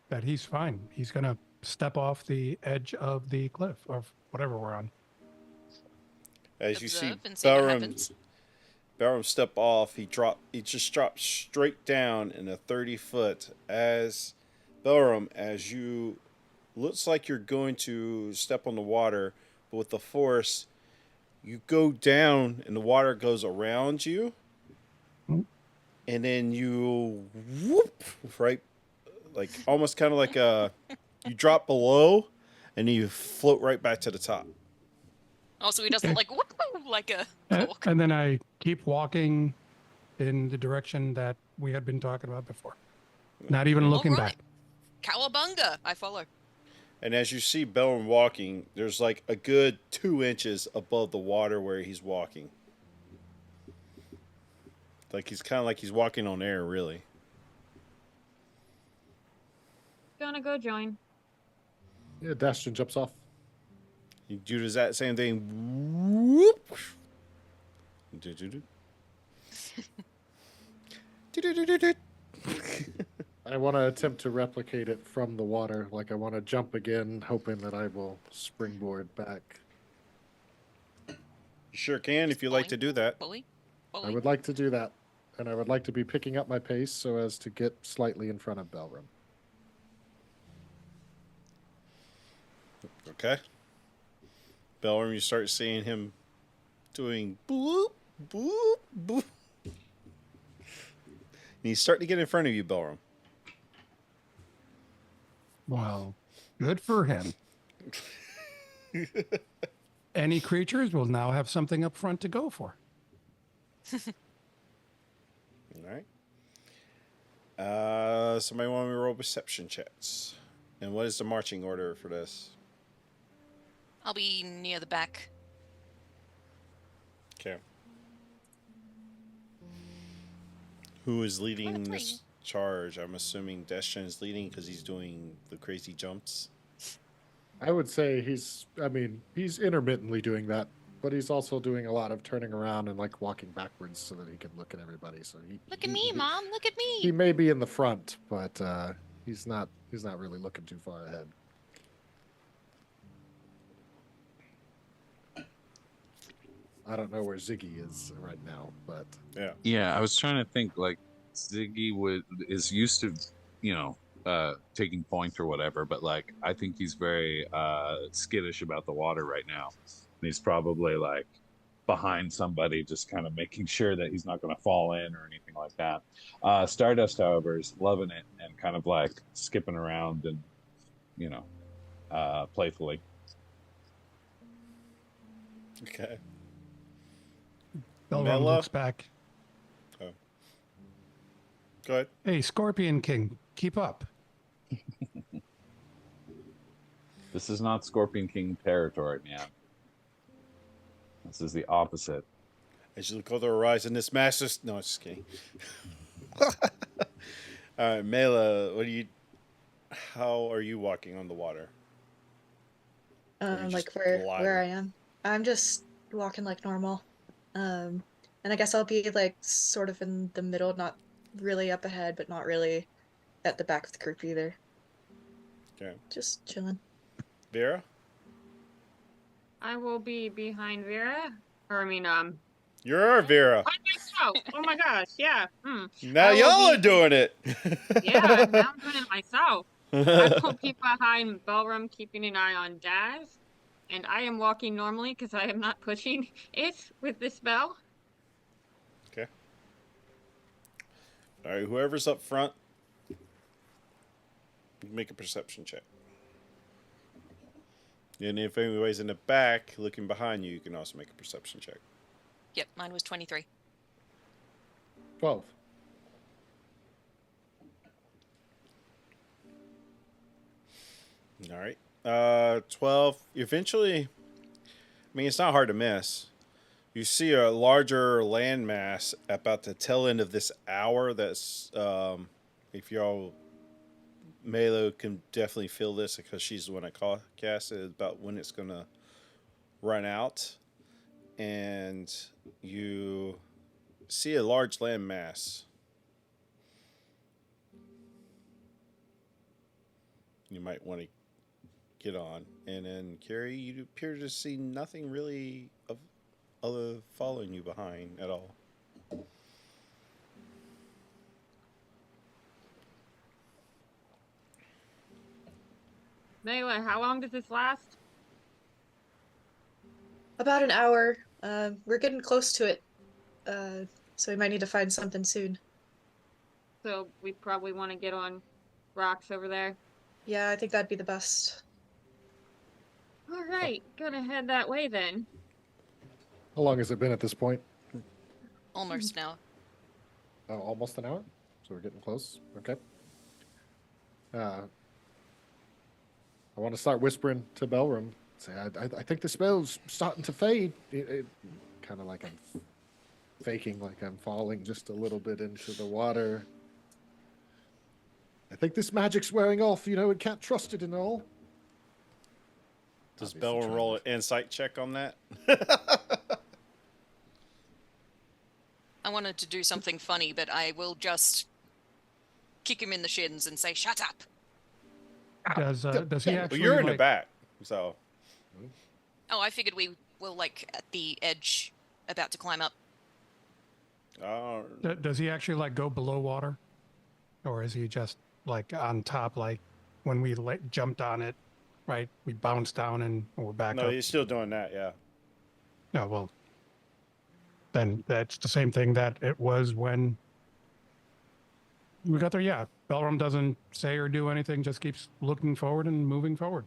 that he's fine. He's going to step off the edge of the cliff or whatever we're on. As you see Observe and see what Belram happens. step off, he just dropped straight down in a 30-foot. As Belram, as you looks like you're going to step on the water, but with the force, you go down and the water goes around you, and then you whoop right, like almost kind of like you drop below, and you float right back to the top. Also, he doesn't like like a cork. And then I keep walking in the direction that we had been talking about before. Not even looking All right. back. Cowabunga! I follow. And as you see Belram walking, there's like a good 2 inches above the water where he's walking. Like he's kind of like he's walking on air, really. Gonna go join. Yeah, Dastion jumps off. You do that same thing. Whoop. Do-do-do. Do-do-do-do-do. I want to attempt to replicate it from the water. Like I want to jump again, hoping that I will springboard back. You sure can if you like to do that. Bully. I would like to do that. And I would like to be picking up my pace so as to get slightly in front of Belram. Okay. Belram, you start seeing him doing boop, boop, boop. And he's starting to get in front of you, Belram. Well, good for him. Any creatures will now have something up front to go for. All right. Somebody want me to roll perception checks? And what is the marching order for this? I'll be near the back. Okay. Who is leading Wanna this charge? I'm assuming Destron is leading because he's doing the crazy jumps. I would say he's intermittently doing that, but he's also doing a lot of turning around and like walking backwards so that he can look at everybody. So Look at me, Mom. Look at me. He may be in the front, but he's not really looking too far ahead. I don't know where Ziggy is right now, but Yeah. Yeah, I was trying to think like Ziggy is used to, taking point or whatever, but like I think he's very skittish about the water right now. And he's probably like behind somebody, just kind of making sure that he's not going to fall in or anything like that. Stardust, however, is loving it and kind of like skipping around and, playfully. Okay. Belron Mela? looks back. Go ahead. Hey, Scorpion King, keep up. This is not Scorpion King territory, man. This is the opposite. As you look over the horizon, this massive... No, just kidding. All right, Mela, how are you walking on the water? Or you Like just where gliding? I am. I'm just walking like normal. And I guess I'll be like sort of in the middle, not really up ahead, but not really at the back of the group either. Okay. Just chilling. Vera? I will be behind Vera. Or, I mean, You're Vera. by myself. Oh my gosh, yeah. Now I will y'all be- are doing it. Yeah, now I'm doing it myself. I will be behind Bellrum, keeping an eye on Daz. And I am walking normally because I am not pushing it with this bell. Okay. All right, whoever's up front, make a perception check. And if anybody's in the back looking behind you, you can also make a perception check. Yep, mine was 23. 12. All right. 12. Eventually, I mean, it's not hard to miss. You see a larger landmass about the tail end of this hour. That's, if y'all, Melo can definitely feel this because she's the one I cast it about when it's going to run out. And you see a large landmass. You might want to get on. And then, Carrie, you appear to see nothing really of other following you behind at all. Melee, how long does this last? About an hour. We're getting close to it. So we might need to find something soon. So we probably want to get on rocks over there. Yeah, I think that'd be the best. All right, gonna head that way then. How long has it been at this point? Almost now. Oh, almost an hour? So we're getting close. Okay. I want to start whispering to Belrum. Say, I think the spell's starting to fade. It kind of like I'm faking like I'm falling just a little bit into the water. I think this magic's wearing off. It can't trust it and all. Does Obviously Bell trying roll to- an insight check on that? I wanted to do something funny, but I will just kick him in the shins and say, "Shut up." Does he Well, actually? Well, you're in the like- back, so Oh, I figured we were like at the edge, about to climb up. Does he actually like go below water, or is he just like on top? Like when we jumped on it, right? We bounced down and we're back no, up. he's still doing that. Yeah. No, well, then that's the same thing that it was when we got there. Yeah, Belrum doesn't say or do anything; just keeps looking forward and moving forward.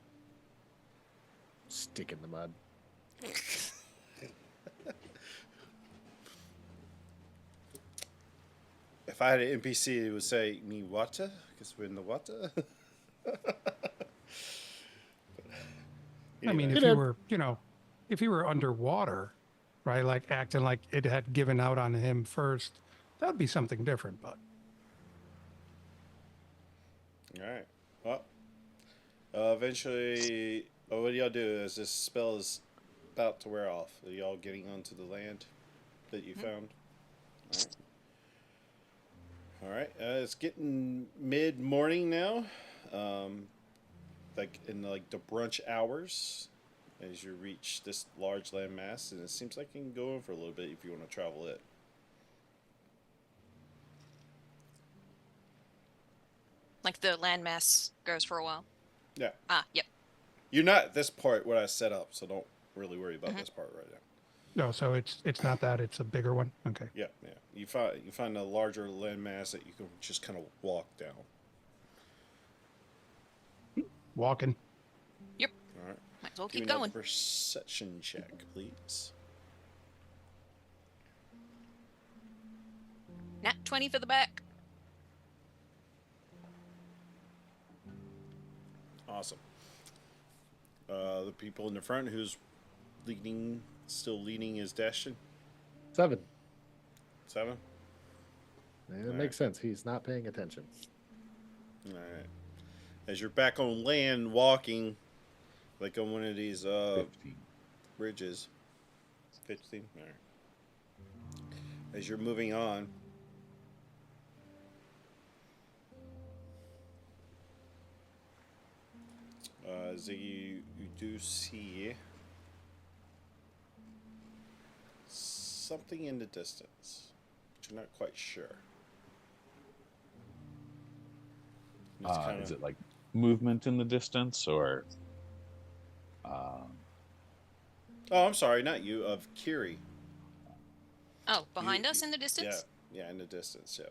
stick in the mud. If I had an NPC, it would say "me water" because we're in the water. I mean, Anyway. if you were, if you were underwater, right, like acting like it had given out on him first, that would be something different. But All right. Well, eventually, what do y'all do as this spell is about to wear off? Are y'all getting onto the land that you found? All right. All right. It's getting mid-morning now, like in the brunch hours, as you reach this large landmass, and it seems like you can go in for a little bit if you want to travel it. Like the landmass goes for a while. Yeah. Ah, yep. You're not at this part what I set up, so don't really worry about this part right now. no, so it's not that; it's a bigger one. Okay. Yeah, yeah. You find a larger landmass that you can just kind of walk down. Walking. Yep. All right. Might as well Give keep me another going. perception check, please. Nat 20 for the back. Awesome. The people in the front who's still leading is Dashin. 7. 7. It makes sense. He's not paying attention. All right. As you're back on land, walking, like on one of these 15. bridges. 15. All right. As you're moving on. You do see something in the distance, but you're not quite sure. Is it like movement in the distance or? Oh, I'm sorry, not you. Of Kiri. Oh, behind us in the distance? Yeah, in the distance. Yeah.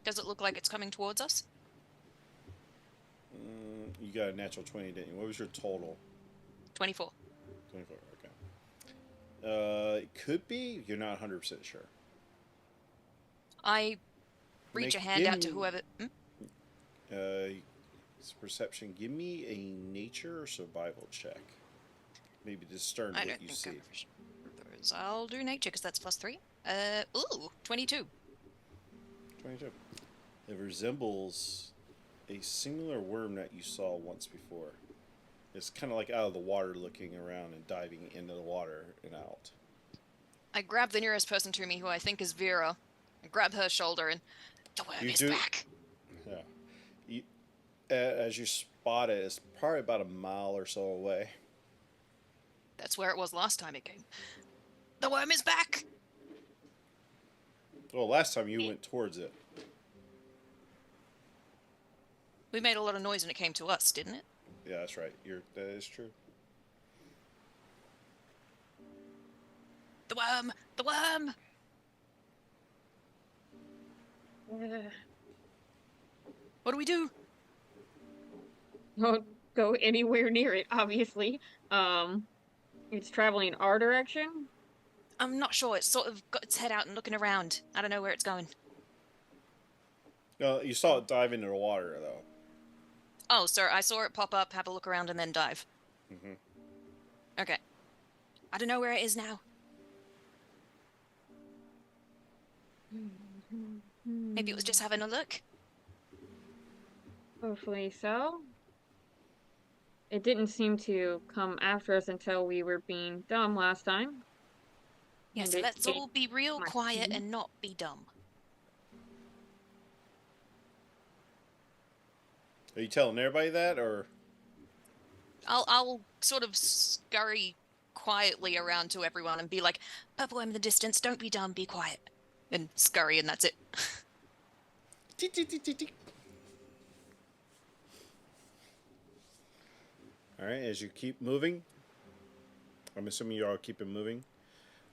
Does it look like it's coming towards us? You got a natural 20, didn't you? What was your total? 24. 24. Okay. It could be. You're not 100% sure. I reach a hand out to whoever. It's perception. Give me a nature or survival check. Maybe discern I what don't you think see. I'll do nature because that's +3. 22. 22. It resembles a similar worm that you saw once before. It's kind of like out of the water, looking around and diving into the water and out. I grab the nearest person to me, who I think is Vera. I grab her shoulder and the worm is back. Yeah. As you spot it, it's probably about a mile or so away. That's where it was last time it came. The worm is back! Well, last time you went towards it. We made a lot of noise when it came to us, didn't it? Yeah, that's right. That is true. The worm! The worm! What do we do? Don't go anywhere near it, obviously. It's traveling our direction. I'm not sure. It's sort of got its head out and looking around. I don't know where it's going. You saw it dive into the water, though. Oh, sir, I saw it pop up, have a look around, and then dive. Mm-hmm. Okay. I don't know where it is now. Maybe it was just having a look. Hopefully so. It didn't seem to come after us until we were being dumb last time. Yeah, And so it let's ate all be real my quiet tea. and not be dumb. Are you telling everybody that, or? I'll sort of scurry quietly around to everyone and be like, Purple worm in the distance, don't be dumb, be quiet. And scurry, and that's it. All right, as you keep moving, I'm assuming you are keeping moving.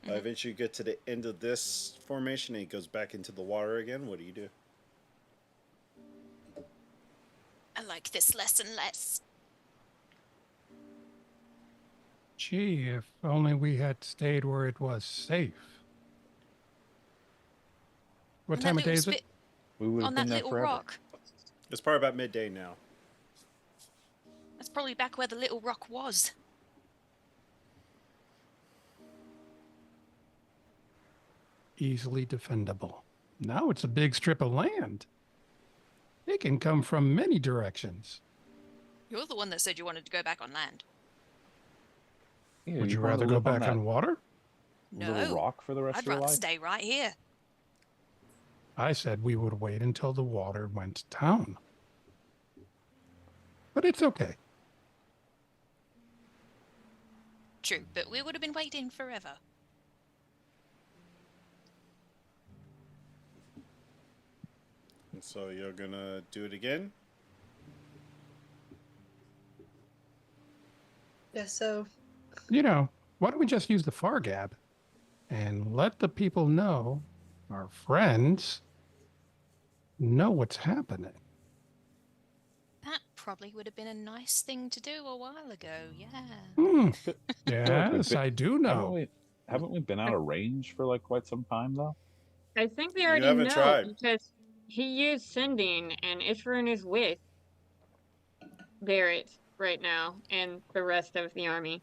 Eventually, you get to the end of this formation, and it goes back into the water again. What do you do? I like this less and less. Gee, if only we had stayed where it was safe. What On time that of day little is it? spit, We would have on been that there little forever. rock. It's probably about midday now. That's probably back where the little rock was. Easily defendable. Now it's a big strip of land. It can come from many directions. You're the one that said you wanted to go back on land. Yeah, Would you wanna rather go live back that on water? No, little rock for the rest I'd of your rather life? stay right here. I said we would wait until the water went down. But it's okay. True, but we would have been waiting forever. And so you're gonna do it again? Yeah, so You know, why don't we just use the Fargab and let the people know, our friends, know what's happening? That probably would have been a nice thing to do a while ago, yeah. Hmm. feel like Yes, I do Haven't know. we been out of range for like quite some time though? I think we You already haven't know tried. because he used sending, and Ishvern is with Barrett right now and the rest of the army.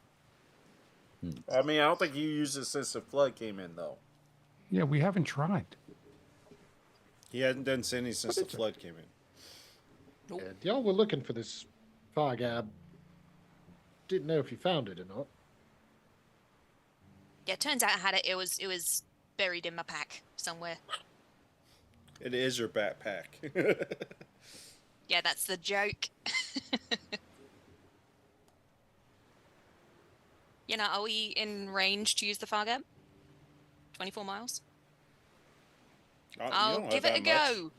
I mean, I don't think you used it since the flood came in, though. Yeah, we haven't tried. He hadn't done sending since the it's a- flood came in. Nope. And y'all were looking for this Fargab. Didn't know if you found it or not. Yeah, turns out I had it. It was buried in my pack somewhere. It is your backpack. Yeah, that's the joke. You know, are we in range to use the Fargab? 24 miles? You I'll don't give have it a that much. go.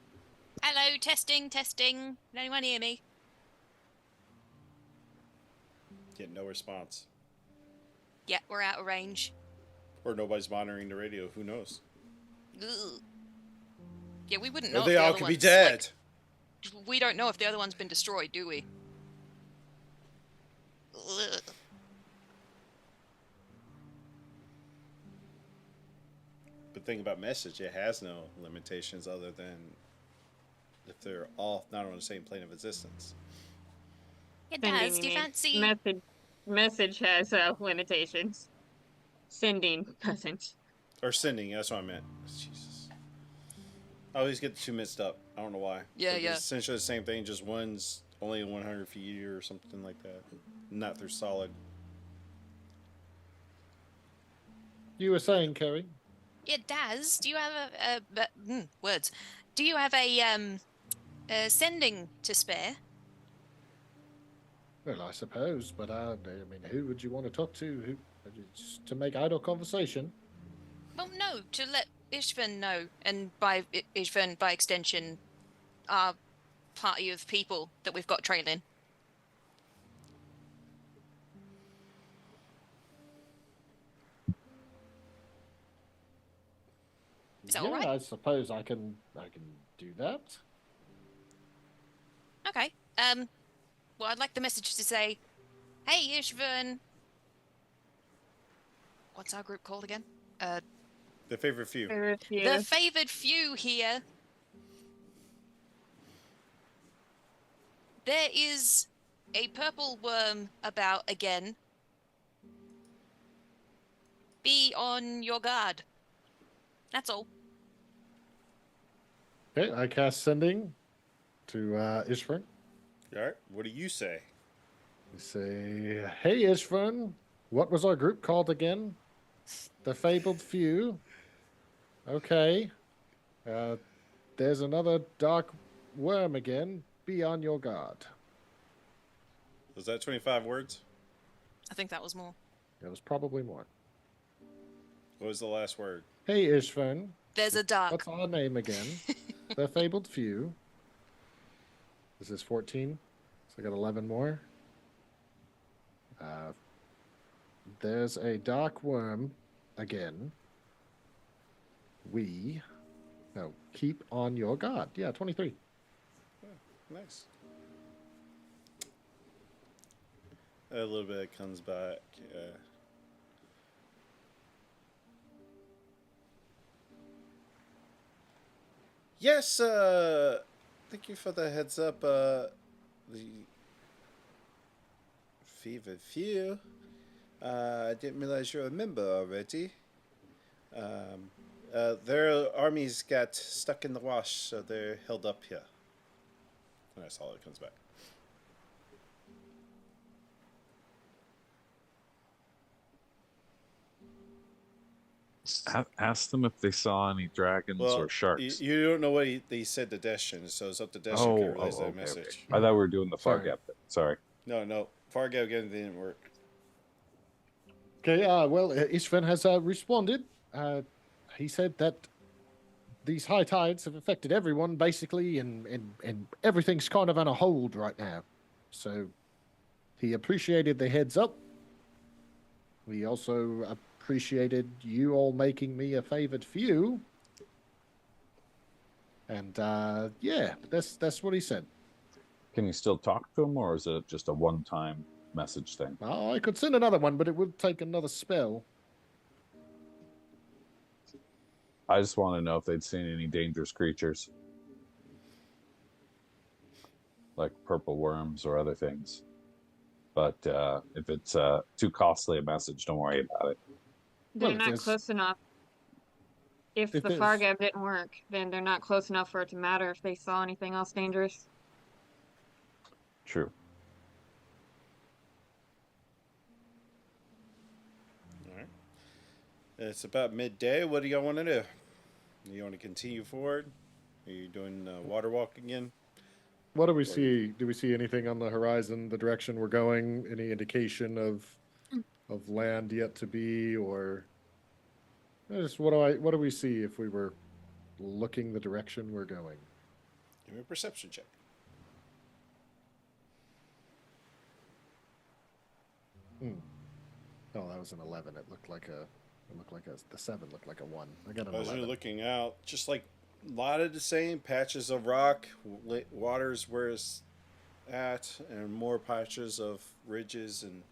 Hello, testing, testing. Can anyone hear me? Get no response. Yeah, we're out of range. Or nobody's monitoring the radio. Who knows? Ugh. Yeah, we wouldn't know. Or if they the all other could be one's, dead. Like, we don't know if the other one's been destroyed, do we? Ugh. But think about message. It has no limitations other than if they're all not on the same plane of existence. It Sending, does. you Do you mean. fancy? Message has limitations. Sending doesn't. Or sending. That's what I meant. Jesus. I always get the two mixed up. I don't know why. Yeah, But yeah. It's essentially the same thing. Just one's only 100 feet or something like that. Not through solid. You were saying, Kerry? It does. Do you have words? Do you have a sending to spare? Well, I suppose, but I mean, who would you want to talk to? Who just to make idle conversation? Well, no, to let Ishvan know, and by Ishvan, by extension, our party of people that we've got trailing. Is that yeah, all right? I suppose I can do that. Okay. Well, I'd like the message to say, "Hey, Ishvan." What's our group called again? The favorite few. The favored few here. There is a purple worm about again. Be on your guard. That's all. Okay, I cast sending to Ishvern. All right. What do you say? You say, "Hey, Ishvern, what was our group called again? The Fabled Few. Okay. There's another dark worm again. Be on your guard." Was that 25 words? I think that was more. It was probably more. What was the last word? Hey, Ishvern, There's a dark. what's our name again? The Fabled Few. This is 14, so I got 11 more. There's a dark worm again. Keep on your guard. Yeah, 23. Nice. A little bit comes back. Yeah. Yes, thank you for the heads up. The fevered few. I didn't realize you're a member already. Their armies got stuck in the wash, so they're held up here. And that's all that comes back. Ask them if they saw any dragons Well, or sharks. you don't know what they said to Destin, so it's up to Destin to realize that message. Okay. I thought we were doing the far Sorry. gap thing. Sorry. No. Fargo again didn't work. Okay, well, Ishvan has responded. He said that these high tides have affected everyone, basically, and everything's kind of on a hold right now. So he appreciated the heads up. He also appreciated you all making me a favored few. And yeah, that's what he said. Can you still talk to him, or is it just a one-time message thing? Oh, I could send another one, but it would take another spell. I just want to know if they'd seen any dangerous creatures, like purple worms or other things. But if it's too costly a message, don't worry about it. They're Well, not there's- close enough. If If the there's- Fargab didn't work, then they're not close enough for it to matter if they saw anything else dangerous. True. All right. It's about midday. What do y'all want to do? You want to continue forward? Are you doing water walk again? What do we see? Do we see anything on the horizon? The direction we're going? Any indication of land yet to be, or just what do we see if we were looking the direction we're going? Give me a perception check. Oh, that was an 11. It looked like a. The 7 looked like a 1. I got an As you're 11. looking out, just like a lot of the same patches of rock, water's where it's at, and more patches of ridges and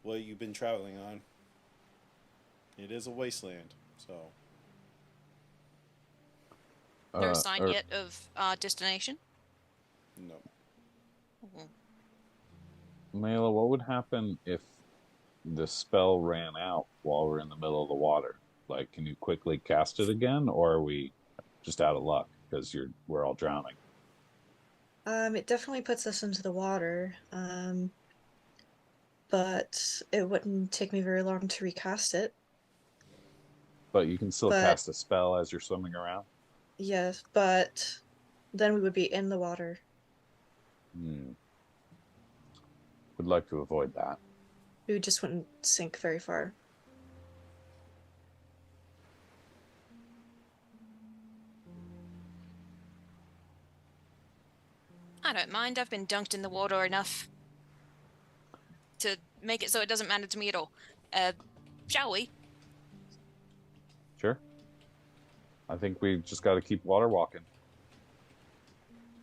what you've been traveling on. It is a wasteland, so No sign or- yet of our destination. no. Mhm. Mela, what would happen if the spell ran out while we're in the middle of the water? Like, can you quickly cast it again, or are we just out of luck because we're all drowning? It definitely puts us into the water. But it wouldn't take me very long to recast it. But you can still But- cast a spell as you're swimming around. Yes, but then we would be in the water. Would like to avoid that. We just wouldn't sink very far. I don't mind. I've been dunked in the water enough to make it so it doesn't matter to me at all. Shall we? Sure. I think we just got to keep water walking.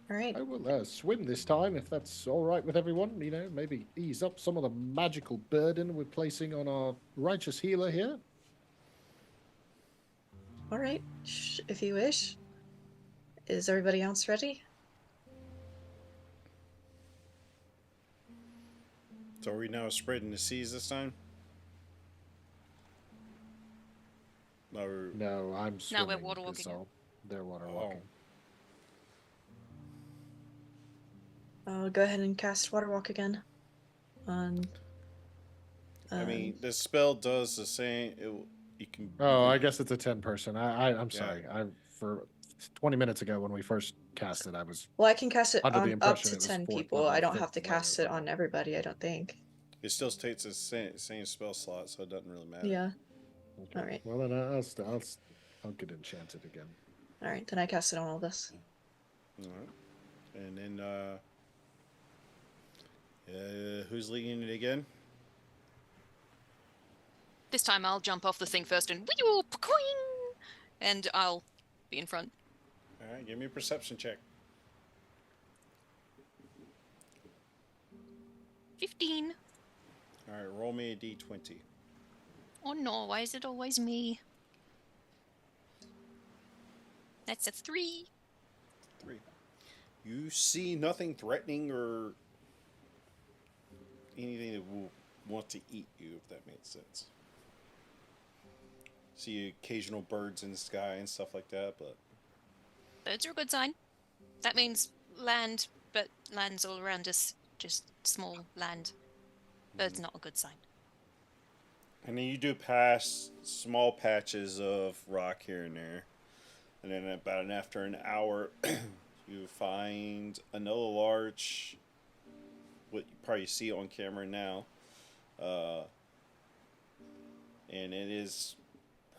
All right. I will swim this time if that's all right with everyone. You know, maybe ease up some of the magical burden we're placing on our righteous healer here. All right. If you wish. Is everybody else ready? So are we now spreading the seas this time? Or No, I'm swimming. we're water 'cause walking. they're water Oh. walking. I'll go ahead and cast Water Walk again. On. I mean, the spell does the same. You can. Oh, I guess it's a 10-person. I'm sorry. For 20 minutes ago when we first cast it, I was Well, I can cast it under the on up impression to it was 10 fourth people. level, I don't fifth have to level, cast it right? on everybody, I don't think. It still takes the same spell slot, so it doesn't really matter. Yeah. Okay. All right. Well, then I'll get enchanted again. All right, then I cast it on all this. All right. And then, who's leading it again? This time I'll jump off the thing first and and I'll be in front. All right, give me a perception check. 15. All right, roll me a d20. Oh no, why is it always me? That's a 3. 3. You see nothing threatening or anything that will want to eat you, if that makes sense. See occasional birds in the sky and stuff like that, but Birds are a good sign. That means land, but land's all around us. Just small land. Bird's not a good sign. and then you do pass small patches of rock here and there, and then after an hour, you find another large, what you probably see on camera now, and it is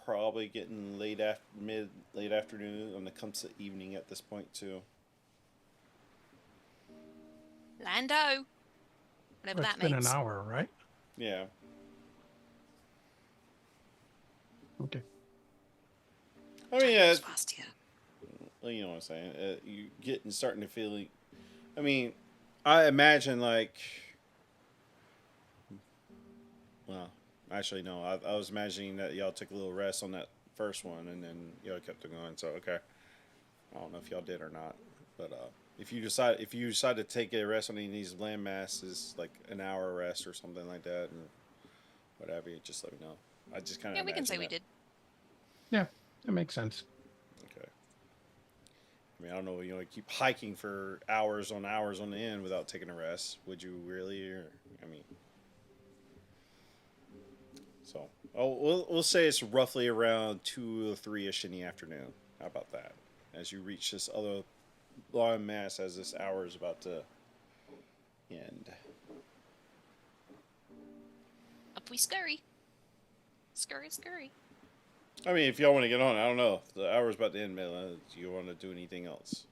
probably getting late afternoon when it comes to evening at this point too. Lando. Whatever It's that been means. an hour, right? Yeah. Okay. I mean, yeah, It's fast here. well, you know what I'm saying. You getting starting to feel. I mean, I imagine like. Well, actually, no. I was imagining that y'all took a little rest on that first one, and then y'all kept it going. So okay, I don't know if y'all did or not, but if you decide to take a rest on any of these land masses, like an hour rest or something like that, and whatever, you just let me know. I just kind of Yeah, we can say we did. Yeah, that makes sense. Okay. I mean, I don't know. You know, keep hiking for hours on the end without taking a rest. Would you really? Or, I mean, so we'll say it's roughly around 2 or 3ish in the afternoon. How about that? As you reach this other long mass, as this hour is about to end. Up we scurry. Scurry, scurry. I mean, if y'all want to get on, I don't know. The hour's about to end, Mela. Do you want to do anything else?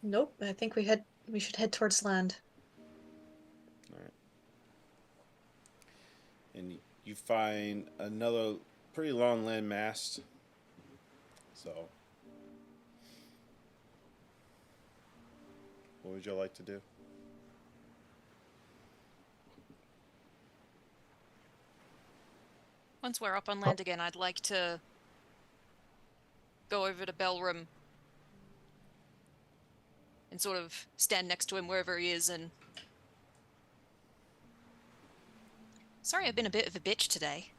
Nope. I think we should head towards land. All right. And you find another pretty long land mast. So, what would you like to do? Once we're up on land again, I'd like to go over to Bellroom and sort of stand next to him wherever he is and... Sorry, I've been a bit of a bitch today.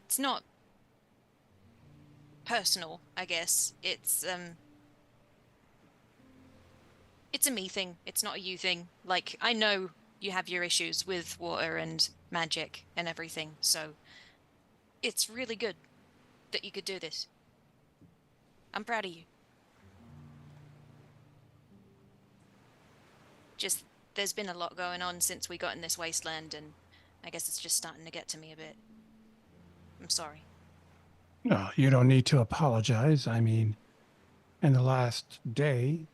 It's not personal, I guess. It's a me thing. It's not a you thing. Like, I know you have your issues with water and magic and everything, so it's really good that you could do this. I'm proud of you. Just, there's been a lot going on since we got in this wasteland, and I guess it's just starting to get to me a bit. I'm sorry. No, you don't need to apologize. I mean, in the last day,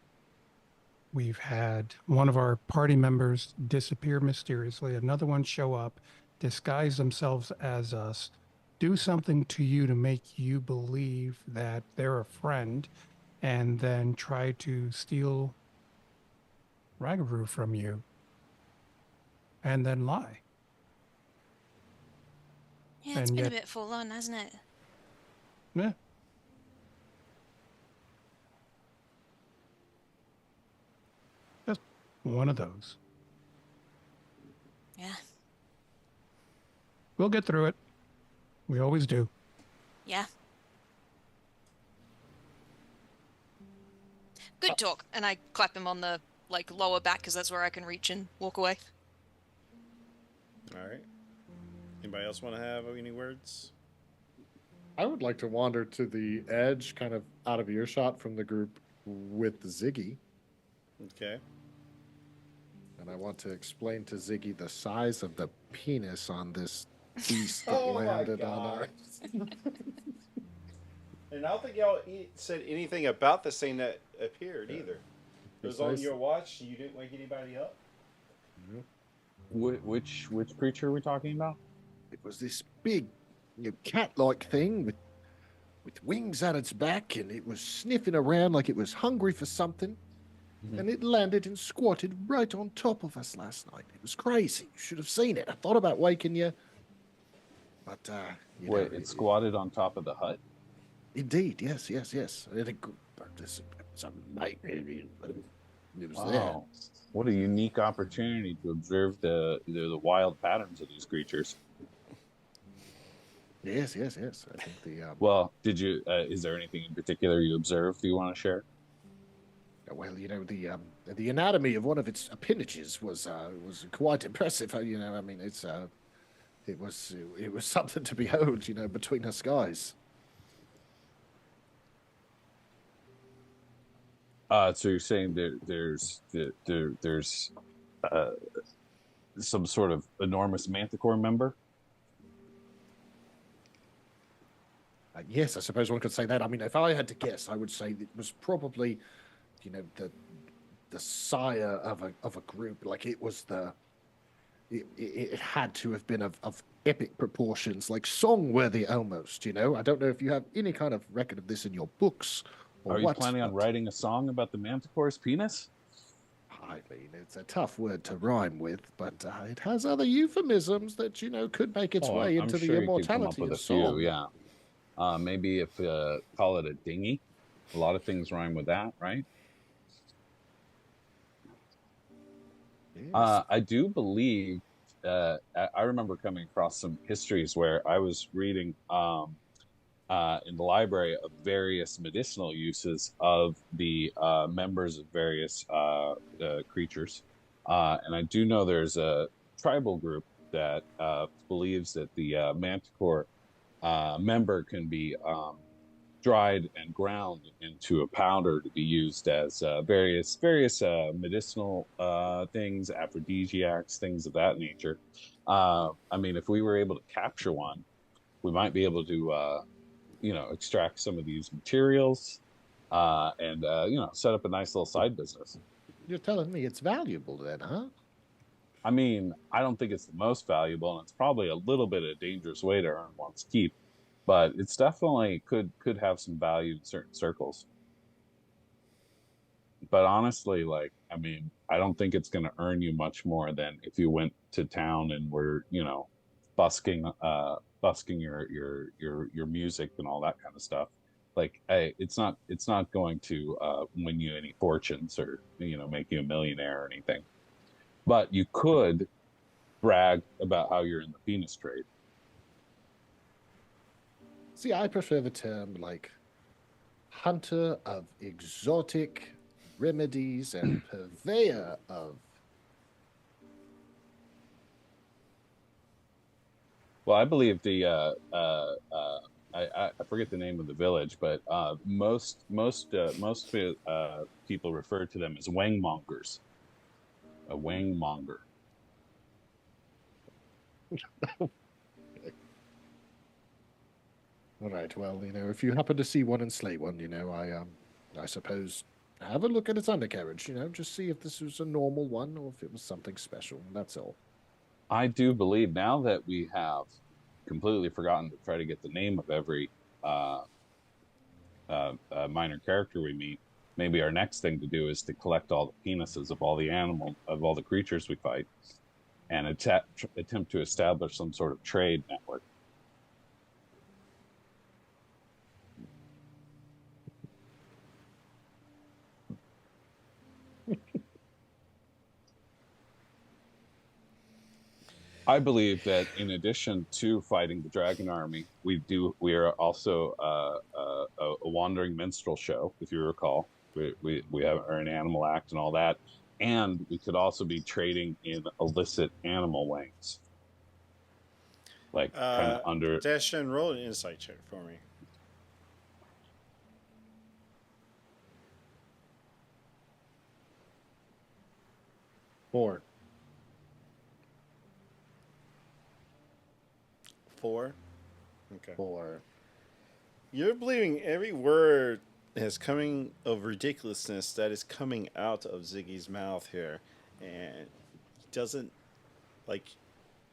we've had one of our party members disappear mysteriously, another one show up, disguise themselves as us, do something to you to make you believe that they're a friend, and then try to steal Ragavru from you, and then lie. Yeah, it's And been yet- a bit full on, hasn't it? Yeah. Just one of those. Yeah. We'll get through it. We always do. Yeah. Good talk. And I clap him on the, like, lower back, because that's where I can reach and walk away. All right. Anybody else want to have any words? I would like to wander to the edge, kind of out of earshot from the group with Ziggy. Okay. And I want to explain to Ziggy the size of the penis on this beast that Oh my landed on our... God. And I don't think y'all said anything about this thing that appeared either. It was on Precisely. your watch. You didn't wake anybody up. Which creature are we talking about? It was this big, cat-like thing with with wings at its back, and it was sniffing around like it was hungry for something. And it landed and squatted right on top of us last night. It was crazy. You should have seen it. I thought about waking you, but Wait, it squatted on top of the hut? Indeed, yes. It's amazing. It was there. Wow. What a unique opportunity to observe the wild patterns of these creatures. Yes. I think the Well, did you? Is there anything in particular you observed you want to share? well, the anatomy of one of its appendages was quite impressive. I mean, it was something to behold. Between us guys. So you're saying there's some sort of enormous manticore member? Yes, I suppose one could say that. I mean, if I had to guess, I would say it was probably, the sire of a group. Like it had to have been of epic proportions, like song-worthy almost. I don't know if you have any kind of record of this in your books. Are you planning on writing a song about the manticore's penis? I mean, it's a tough word to rhyme with, but it has other euphemisms that could make its way into the immortality of song. Yeah. Maybe if call it a dinghy. A lot of things rhyme with that, right? Yes. I do believe. I remember coming across some histories where I was reading in the library of various medicinal uses of the members of various creatures, and I do know there's a tribal group that believes that the manticore member can be dried and ground into a powder to be used as various medicinal things, aphrodisiacs, things of that nature. I mean, if we were able to capture one, we might be able to extract some of these materials and set up a nice little side business. You're telling me it's valuable then, huh? I mean, I don't think it's the most valuable, and it's probably a little bit of a dangerous way to earn one's keep, but it's definitely could have some value in certain circles. But honestly, I mean, I don't think it's going to earn you much more than if you went to town and were, busking your music and all that kind of stuff. It's not going to win you any fortunes or make you a millionaire or anything. But you could brag about how you're in the penis trade. See, I prefer the term like hunter of exotic remedies and purveyor of. Well, I believe I forget the name of the village, but most people refer to them as wangmongers. A wangmonger. All right. Well, if you happen to see one and slay one, I suppose have a look at its undercarriage. Just see if this was a normal one or if it was something special. That's all. I do believe now that we have completely forgotten to try to get the name of every minor character we meet. Maybe our next thing to do is to collect all the penises of all the creatures we fight, and attempt to establish some sort of trade network. I believe that in addition to fighting the dragon army, we are also a wandering minstrel show, if you recall. We have an animal act and all that, and we could also be trading in illicit animal wings, kind of under. Dash and roll an insight check for me. Four. 4. Okay. 4. You're believing every word is coming of ridiculousness that is coming out of Ziggy's mouth here, and he doesn't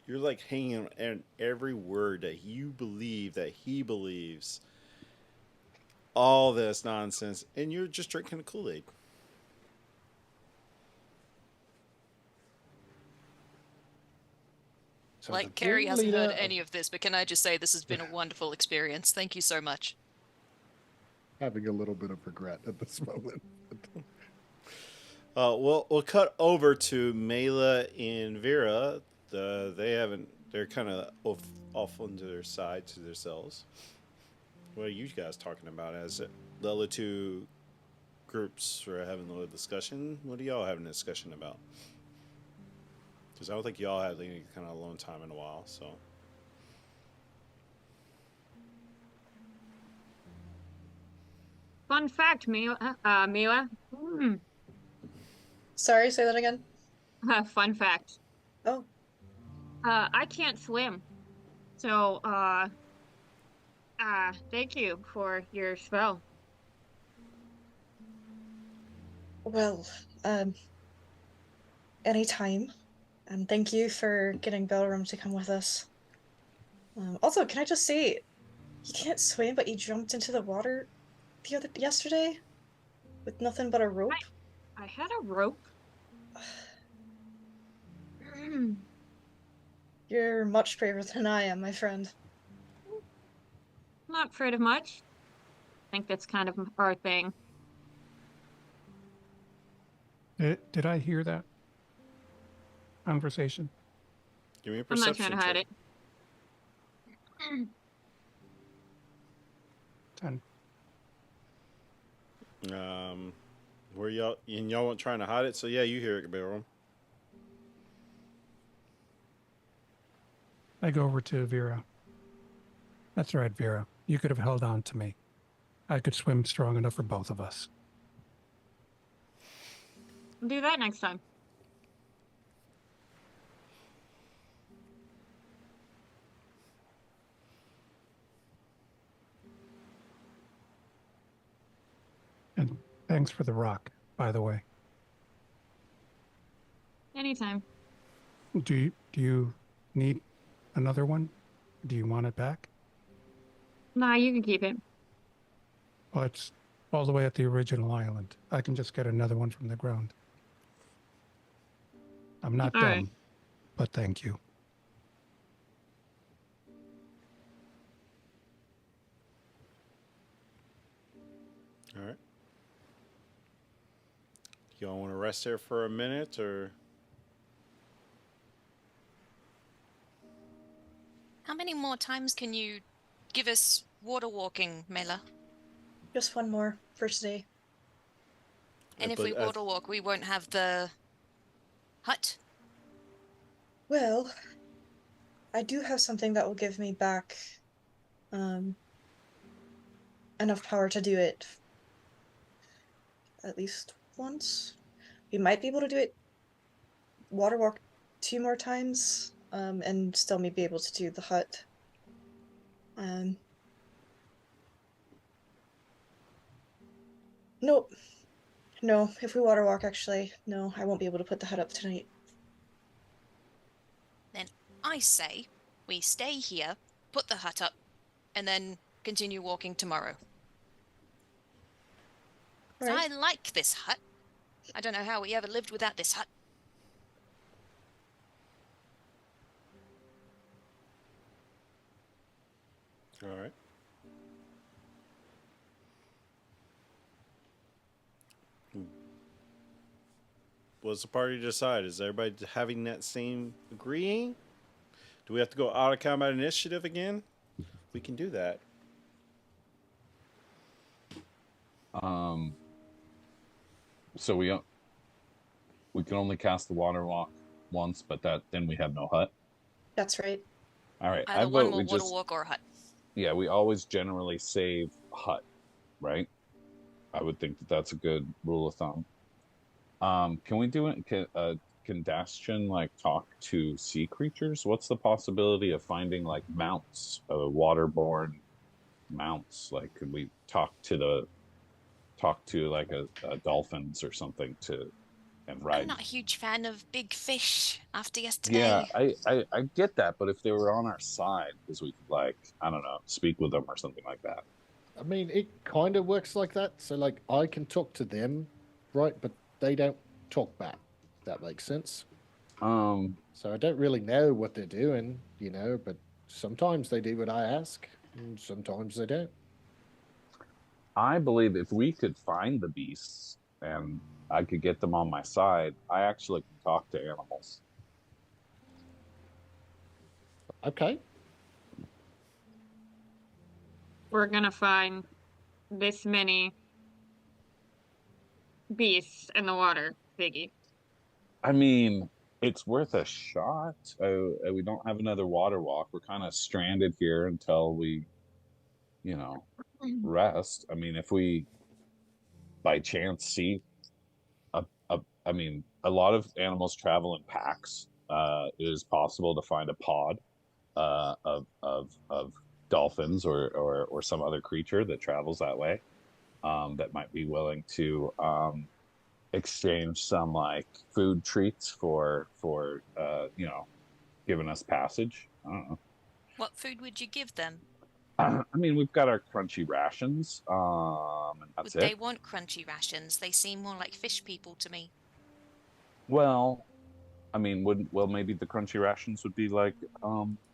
you're hanging on every word that you believe that he believes, all this nonsense, and you're just drinking the Kool-Aid. So Like, the Carrie hasn't ringleader heard of any of this, but can I just say this has been a wonderful experience. Thank you so much. having a little bit of regret at this moment. We'll cut over to Mela and Vera. They're kind of off onto their side to themselves. What are you guys talking about as the other two groups are having a little discussion? What are y'all having a discussion about? Because I don't think y'all had any kind of alone time in a while, so. Fun fact, Mila. Sorry, say that again. Fun fact. Oh, I can't swim. So, thank you for your spell. well, anytime. And thank you for getting Bellrum to come with us. Also, can I just say, you can't swim, but you jumped into the water yesterday with nothing but a rope? I had a rope. You're much braver than I am, my friend. Not afraid of much. I think that's kind of our thing. Did I hear that conversation? Give me a I'm not perception trying to hide check. it. 10. Where y'all weren't trying to hide it, so yeah, you hear it, Baron. I go over to Vera. That's right, Vera. You could have held on to me. I could swim strong enough for both of us. Do that next time. And thanks for the rock, by the way. Anytime. Do you need another one? Do you want it back? Nah, you can keep it. Well, it's all the way at the original island. I can just get another one from the ground. I'm not All dumb, right. but thank you. All right. Y'all want to rest there for a minute, or? How many more times can you give us water walking, Mela? Just one more for today. And if But we water walk, we won't have the hut. Well, I do have something that will give me back enough power to do it at least once. We might be able to do it water walk 2 more times, and still may be able to do the hut. Nope. No, if we water walk, actually, no, I won't be able to put the hut up tonight. Then I say we stay here, put the hut up, and then continue walking tomorrow. All right. I like this hut. I don't know how we ever lived without this hut. All right. What's the party decide? Is everybody having that same agreeing? Do we have to go out of combat initiative again? We can do that. So we can only cast the water walk once, but then we have no hut. That's right. All right, I Either one vote more we water just walk or a hut. yeah, we always generally save hut, right? I would think that's a good rule of thumb. Can we do it? Can Dastian like talk to sea creatures? What's the possibility of finding like mounts, waterborne mounts? Like, could we talk to like a dolphins or something and ride? I'm not a huge fan of big fish after yesterday. Yeah, I get that, but if they were on our side, because we could like, I don't know, speak with them or something like that. I mean, it kind of works like that. So, like, I can talk to them, right? But they don't talk back. If that makes sense. Um, So I don't really know what they're doing, but sometimes they do what I ask, and sometimes they don't. I believe if we could find the beasts and I could get them on my side, I actually can talk to animals. Okay. We're gonna find this many beasts in the water, Biggie. I mean, it's worth a shot. We don't have another water walk. We're kind of stranded here until we, you know, rest. I mean, if we by chance see I mean, a lot of animals travel in packs. It is possible to find a pod of dolphins or some other creature that travels that way, that might be willing to exchange some like food treats for giving us passage. I don't know. What food would you give them? I mean, we've got our crunchy rations, and that's Would they it. want crunchy rations? They seem more like fish people to me. Well, I mean, well, maybe the crunchy rations would be like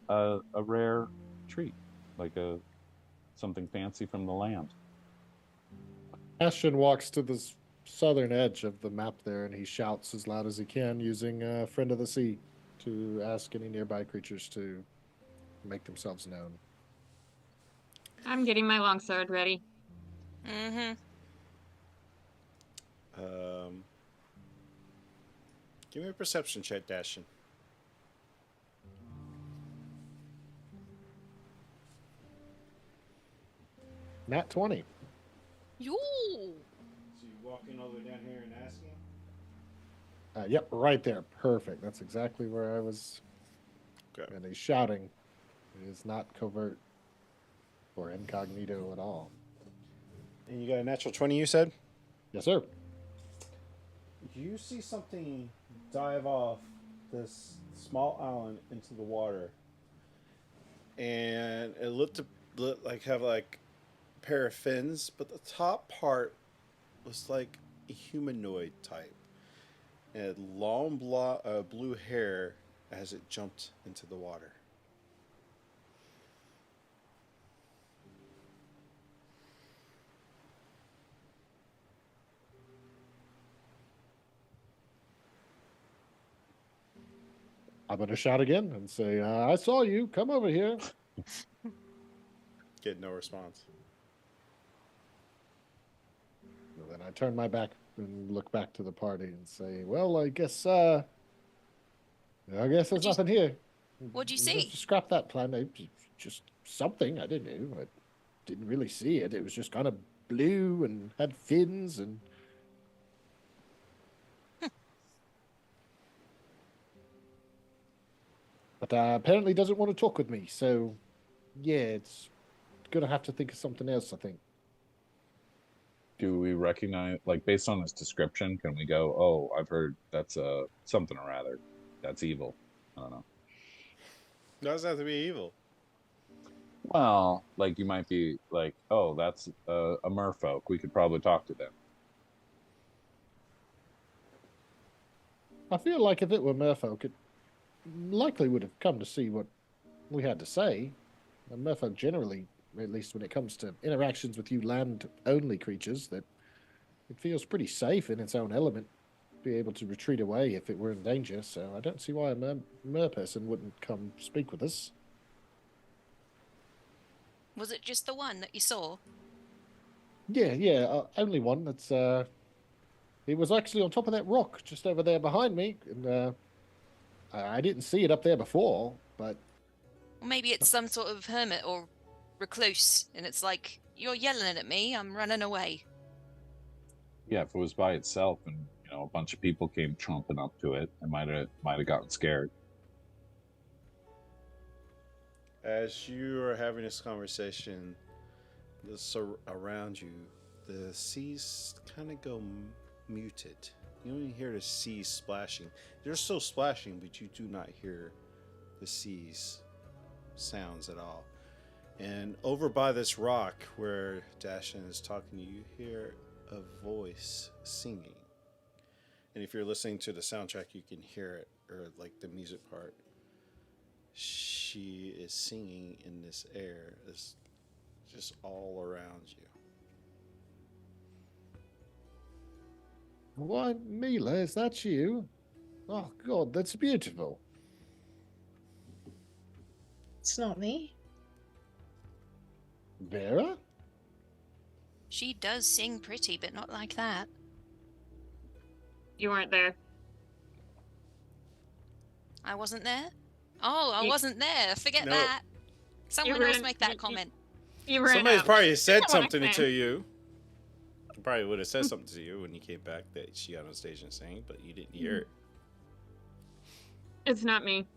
a rare treat, like a something fancy from the land. Ashton walks to the southern edge of the map there, and he shouts as loud as he can, using Friend of the Sea to ask any nearby creatures to make themselves known. I'm getting my longsword ready. Mm-hmm. Give me a perception check, Dashin. Nat 20. Yoo! So you walking all the way down here and asking? Yep, right there. Perfect. That's exactly where I was. Okay. And he's shouting. It is not covert or incognito at all. And you got a natural 20, you said? Yes, sir. You see something dive off this small island into the water, and it looked like have like a pair of fins, but the top part was like a humanoid type, and it had long blue hair as it jumped into the water. I'm going to shout again and say, I saw you. Come over here. Get no response. And then I turn my back and look back to the party and say, well, I guess there's nothing here. What'd you Just see? scrap that plan. Just something. I don't know. I didn't really see it. It was just kind of blue and had fins and... But apparently doesn't want to talk with me. So, yeah, it's going to have to think of something else, I think. Do we recognize, like, based on his description, can we go, oh, I've heard that's something or rather, that's evil? I don't know. It doesn't have to be evil. Well, like, you might be like, oh, that's a merfolk. We could probably talk to them. I feel like if it were merfolk, it likely would have come to see what we had to say. And merfolk generally, at least when it comes to interactions with you land-only creatures, that it feels pretty safe in its own element, be able to retreat away if it were in danger. So I don't see why a mer person wouldn't come speak with us. Was it just the one that you saw? Yeah, only one. That's it was actually on top of that rock just over there behind me, and I didn't see it up there before, but... Or maybe it's some sort of hermit or recluse, and it's like, you're yelling at me, I'm running away. Yeah, if it was by itself and a bunch of people came chomping up to it, it might have gotten scared. As you are having this conversation, around you, the seas kind of go muted. You don't even hear the seas splashing. They're still splashing, but you do not hear the seas sounds at all. And over by this rock where Dashin is talking, you hear a voice singing. And if you're listening to the soundtrack, you can hear it, or like the music part. She is singing in this air. It's just all around you. Why, Mila, is that you? Oh, God, that's beautiful. It's not me. Vera? She does sing pretty, but not like that. You weren't there. I wasn't there? Oh, I You- wasn't there. Forget No. that. Someone were else in- make that you- comment. You ran Somebody's out. probably said Come on, something man. to you. Probably would have said something to you when you came back that she got on stage and sang, but you didn't hear it. It's not me.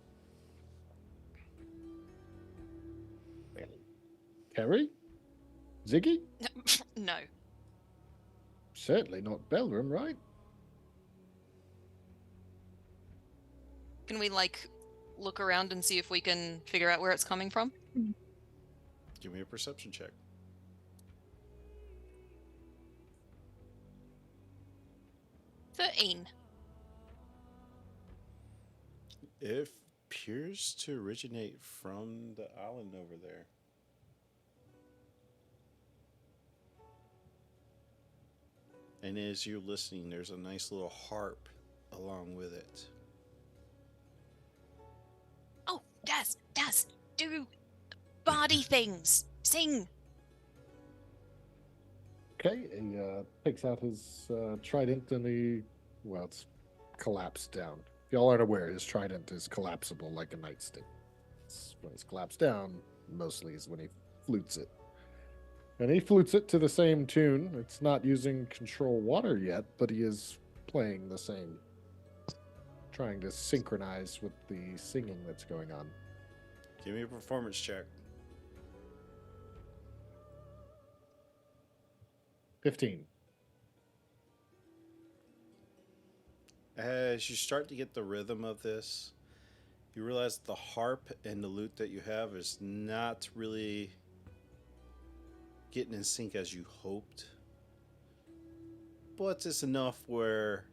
Kerry? Ziggy? No. Certainly not Belram, right? Can we, like, look around and see if we can figure out where it's coming from? Give me a perception check. "13." It appears to originate from the island over there. And as you're listening, there's a nice little harp along with it. Oh, Daz, do bardy things. Sing. Okay, he takes out his trident and well, it's collapsed down. If y'all aren't aware, his trident is collapsible like a nightstick. When it's collapsed down, mostly is when he flutes it. And he flutes it to the same tune. It's not using control water yet, but he is playing the same, trying to synchronize with the singing that's going on. Give me a performance check. 15. As you start to get the rhythm of this, you realize the harp and the lute that you have is not really getting in sync as you hoped. But it's enough where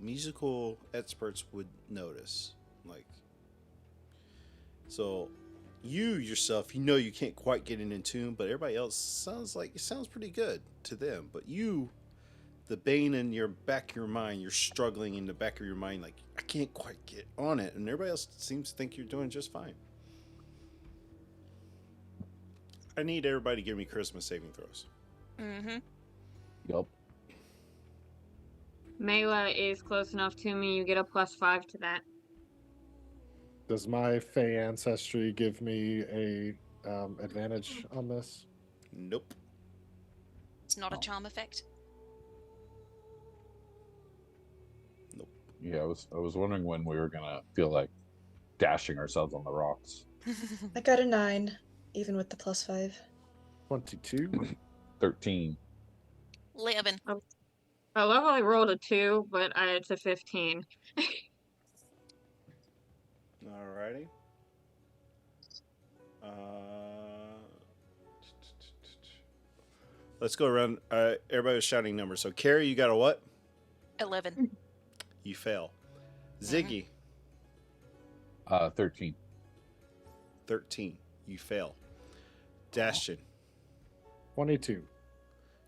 musical experts would notice. Like, so you yourself, you know you can't quite get it in tune, but everybody else sounds pretty good to them. But you, the bane in your back of your mind, you're struggling in the back of your mind, like, I can't quite get on it, and everybody else seems to think you're doing just fine. I need everybody to give me charisma saving throws. Mm-hmm. Yup. Mela is close enough to me. You get a +5 to that. Does my Fey ancestry give me a advantage on this? Nope. It's not a charm effect. Yeah, I was wondering when we were gonna feel like dashing ourselves on the rocks. I got a 9, even with the +5. 22. 13. 11. I love how I rolled a 2, but it's a 15. Alrighty. Let's go around. Everybody was shouting numbers. So, Carrie, you got a what? 11. You fail. Ziggy, 13. 13. You fail. Dashin, 22.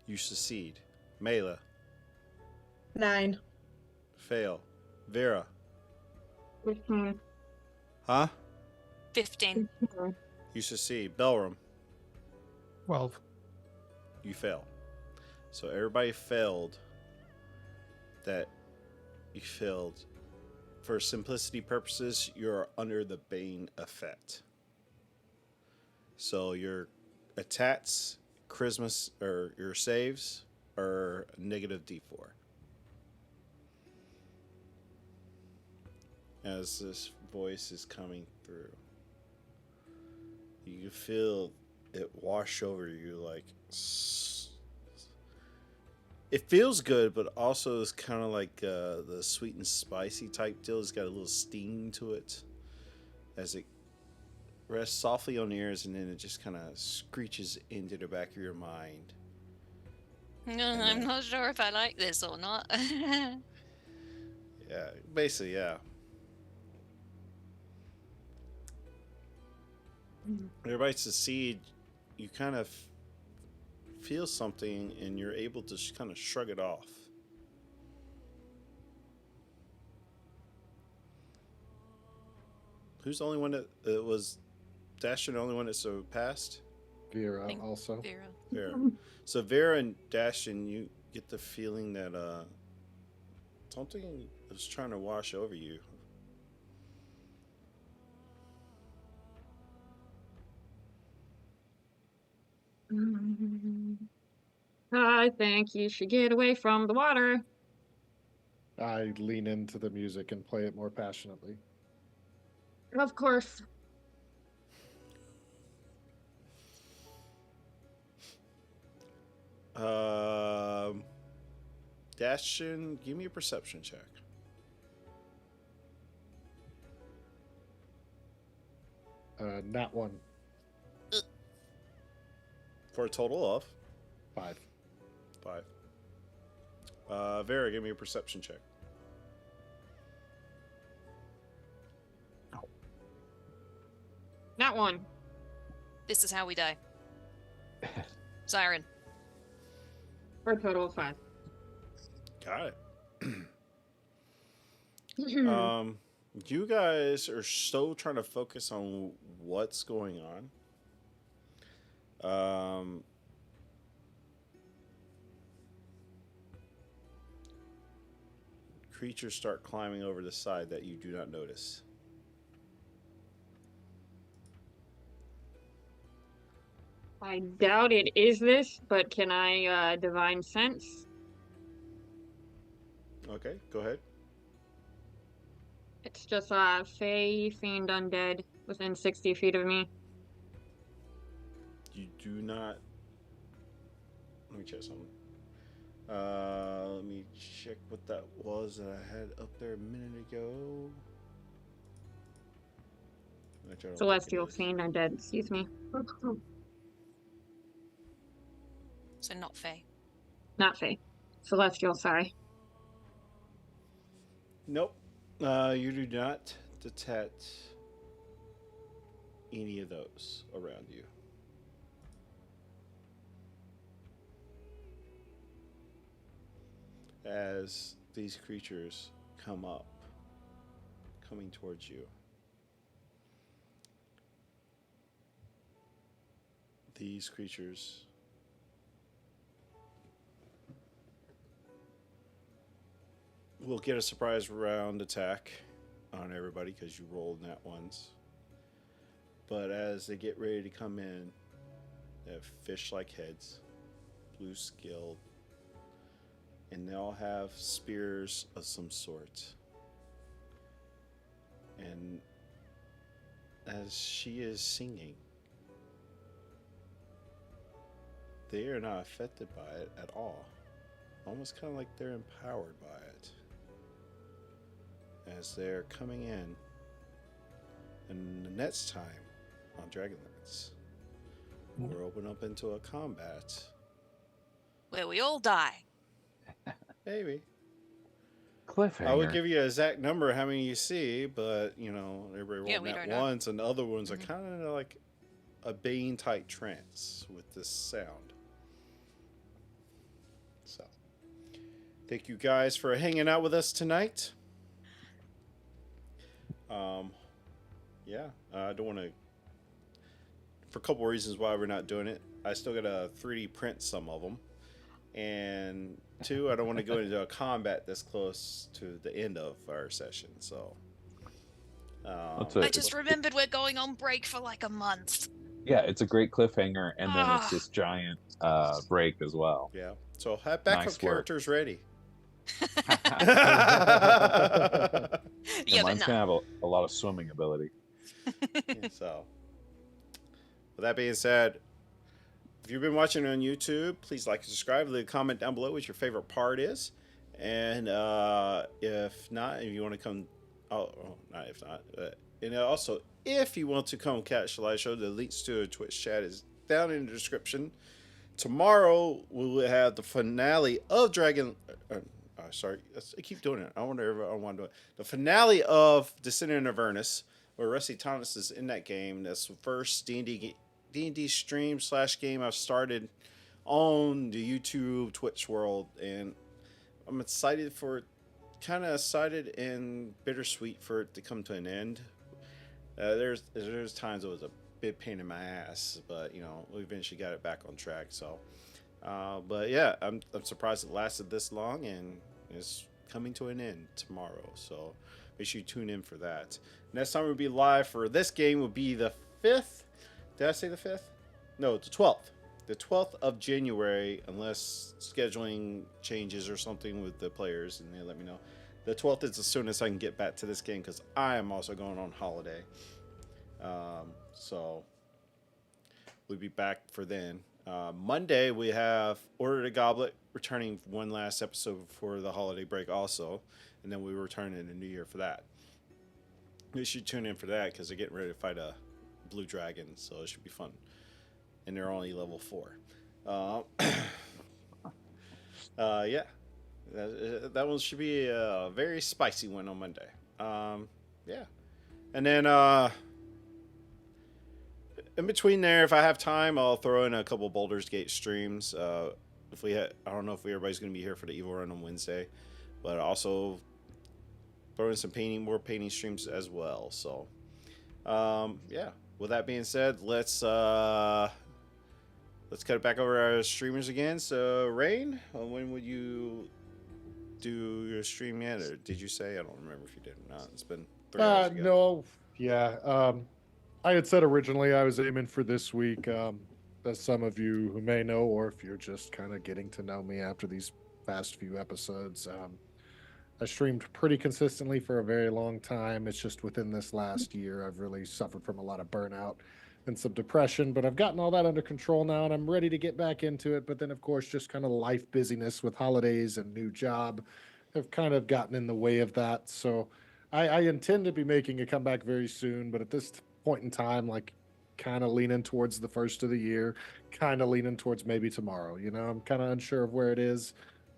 you succeed. Mela, 9. fail. Vera, 15. huh? 15. You succeed. Belram, 12. you fail. So everybody failed. That you failed. For simplicity purposes, you're under the Bane effect. So your attacks, charisma, or your saves are negative D4. As this voice is coming through, you feel it wash over you like. It feels good, but also it's kind of like the sweet and spicy type deal. It's got a little sting to it as it rests softly on your ears, and then it just kind of screeches into the back of your mind. I'm not sure if I like this or not. Yeah, basically, yeah. Everybody succeed. You kind of feel something, and you're able to kind of shrug it off. Who's the only one that was Dasher? The only one that surpassed? Vera Think also. Vera. Vera. So Vera and Dashin, you get the feeling that something is trying to wash over you. I think you should get away from the water. I lean into the music and play it more passionately. Of course. Dashin, give me a perception check. Nat 1, For a total of 5. 5. Vera, give me a perception check. Not one. This is how we die. Siren. For a total of 5. Got it. You guys are still trying to focus on what's going on. Creatures start climbing over the side that you do not notice. I doubt it is this, but can I divine sense? Okay, go ahead. It's just Fey, Fiend, Undead within 60 feet of me. You do not. Let me check something. Let me check what that was that I had up there a minute ago. Which I don't think it Celestial, is. Fiend, Undead, excuse me. So not Fae. Not Fey. Celestial, sorry. Nope. You do not detect any of those around you. As these creatures come up, coming towards you, these creatures will get a surprise round attack on everybody because you rolled nat ones. But as they get ready to come in, they have fish-like heads, blue-scaled, and they all have spears of some sort. And as she is singing, they are not affected by it at all. Almost kind of like they're empowered by it. As they're coming in. And the next time on Dragonlance, we're open up into a combat. Where we all die. Maybe. Cliffhanger. I would give you an exact number how many you see, but you know, everybody Yeah, rolled we that don't know. once, and the other ones are Mhm. kind of like a Bane type trance with this sound. So, thank you guys for hanging out with us tonight. Yeah, I don't want to. For a couple reasons why we're not doing it, I still got to 3D print some of them, and 2, I don't want to go into a combat this close to the end of our session. So, That's I it. just remembered we're going on break for like a month. Yeah, it's a great cliffhanger, and then it's Ah. this giant break as well. yeah. So have backup Nice work. characters ready. Yeah, but mine's no. gonna have a lot of swimming ability. So, with that being said, if you've been watching on YouTube, please like and subscribe. Leave a comment down below what your favorite part is. And if not, if you want to come, not if not, And also, if you want to come catch the live show, the links to the Twitch chat is down in the description. Tomorrow we will have the finale of sorry, I keep doing it. I wonder if I want to do it. The finale of Descendant of Avernus, where Rusty Thomas is in that game. That's the first D&D stream / game I've started on the YouTube Twitch world, and I'm excited for it. Kind of excited and bittersweet for it to come to an end. There's times it was a bit pain in my ass, but you know, we eventually got it back on track. So, but yeah, I'm surprised it lasted this long, and it's coming to an end tomorrow. So make sure you tune in for that. Next time we'll be live for this game will be the 5th. Did I say the 5th? No, the 12th. The 12th of January, unless scheduling changes or something with the players, and they let me know. The 12th is as soon as I can get back to this game, because I am also going on holiday. So we'll be back for then. Monday, we have Order the Goblet returning one last episode before the holiday break also. And then we return in the new year for that. You should tune in for that, because they're getting ready to fight a blue dragon, so it should be fun. And they're only level 4. Yeah. That one should be a very spicy one on Monday. Yeah. And then in between there, if I have time, I'll throw in a couple Baldur's Gate streams. I don't know if everybody's going to be here for the Evil Run on Wednesday, but also throw in some more painting streams as well. So, yeah. With that being said, let's cut it back over our streamers again. So, Rain, when would you do your stream yet, or did you say? I don't remember if you did or not. It's been 3 hours ago. No, yeah. I had said originally I was aiming for this week. As some of you who may know, or if you're just kind of getting to know me after these past few episodes, I streamed pretty consistently for a very long time. It's just within this last year, I've really suffered from a lot of burnout and some depression, but I've gotten all that under control now, and I'm ready to get back into it. But then, of course, just kind of life busyness with holidays and new job have kind of gotten in the way of that. So I intend to be making a comeback very soon, but at this point in time, like, kind of leaning towards the first of the year, kind of leaning towards maybe tomorrow. You know, I'm kind of unsure of where it is,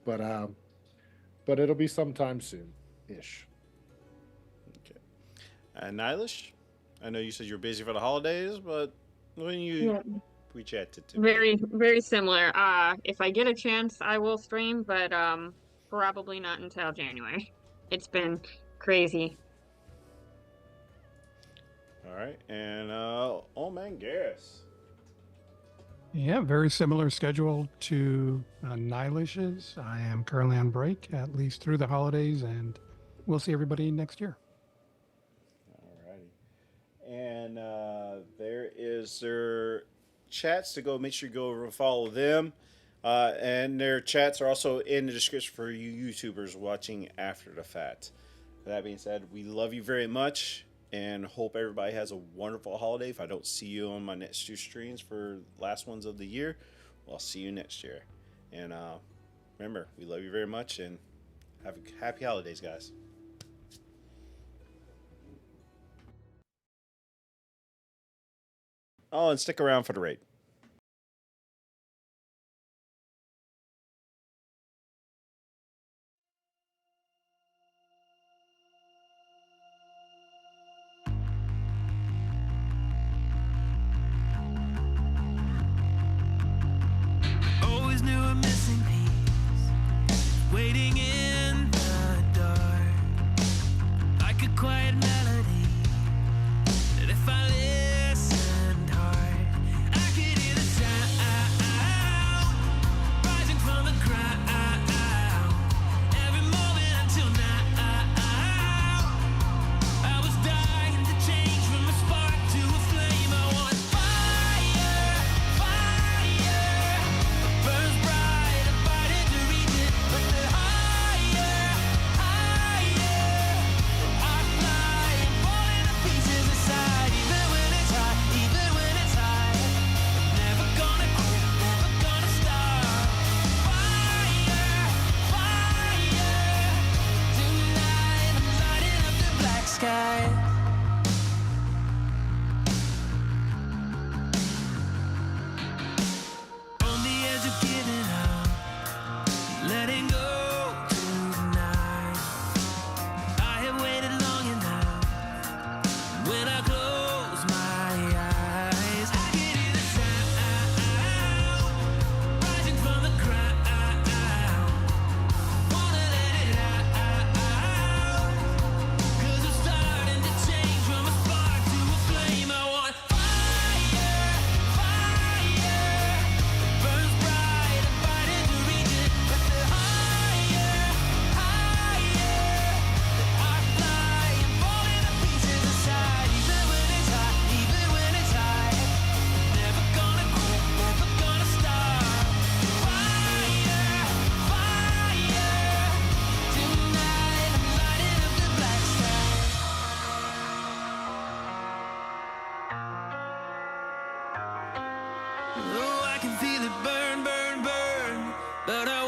but it'll be sometime soon-ish. Okay. And Nylish, I know you said you're busy for the holidays, but when we chatted today. Very, very similar. If I get a chance, I will stream, but probably not until January. It's been crazy. All right, and Old Man Garrus. Yeah, very similar schedule to Nihilish's. I am currently on break, at least through the holidays, and we'll see everybody next year. Alrighty. And there is their chats to go. Make sure you go over and follow them. And their chats are also in the description for you YouTubers watching after the fact. That being said, we love you very much, and hope everybody has a wonderful holiday. If I don't see you on my next 2 streams for last ones of the year, well, I'll see you next year. And remember, we love you very much, and have a happy holidays, guys. Oh, and stick around for the raid. Always knew a missing piece, waiting in the dark, like a quiet melody, that if I listened hard, I could but I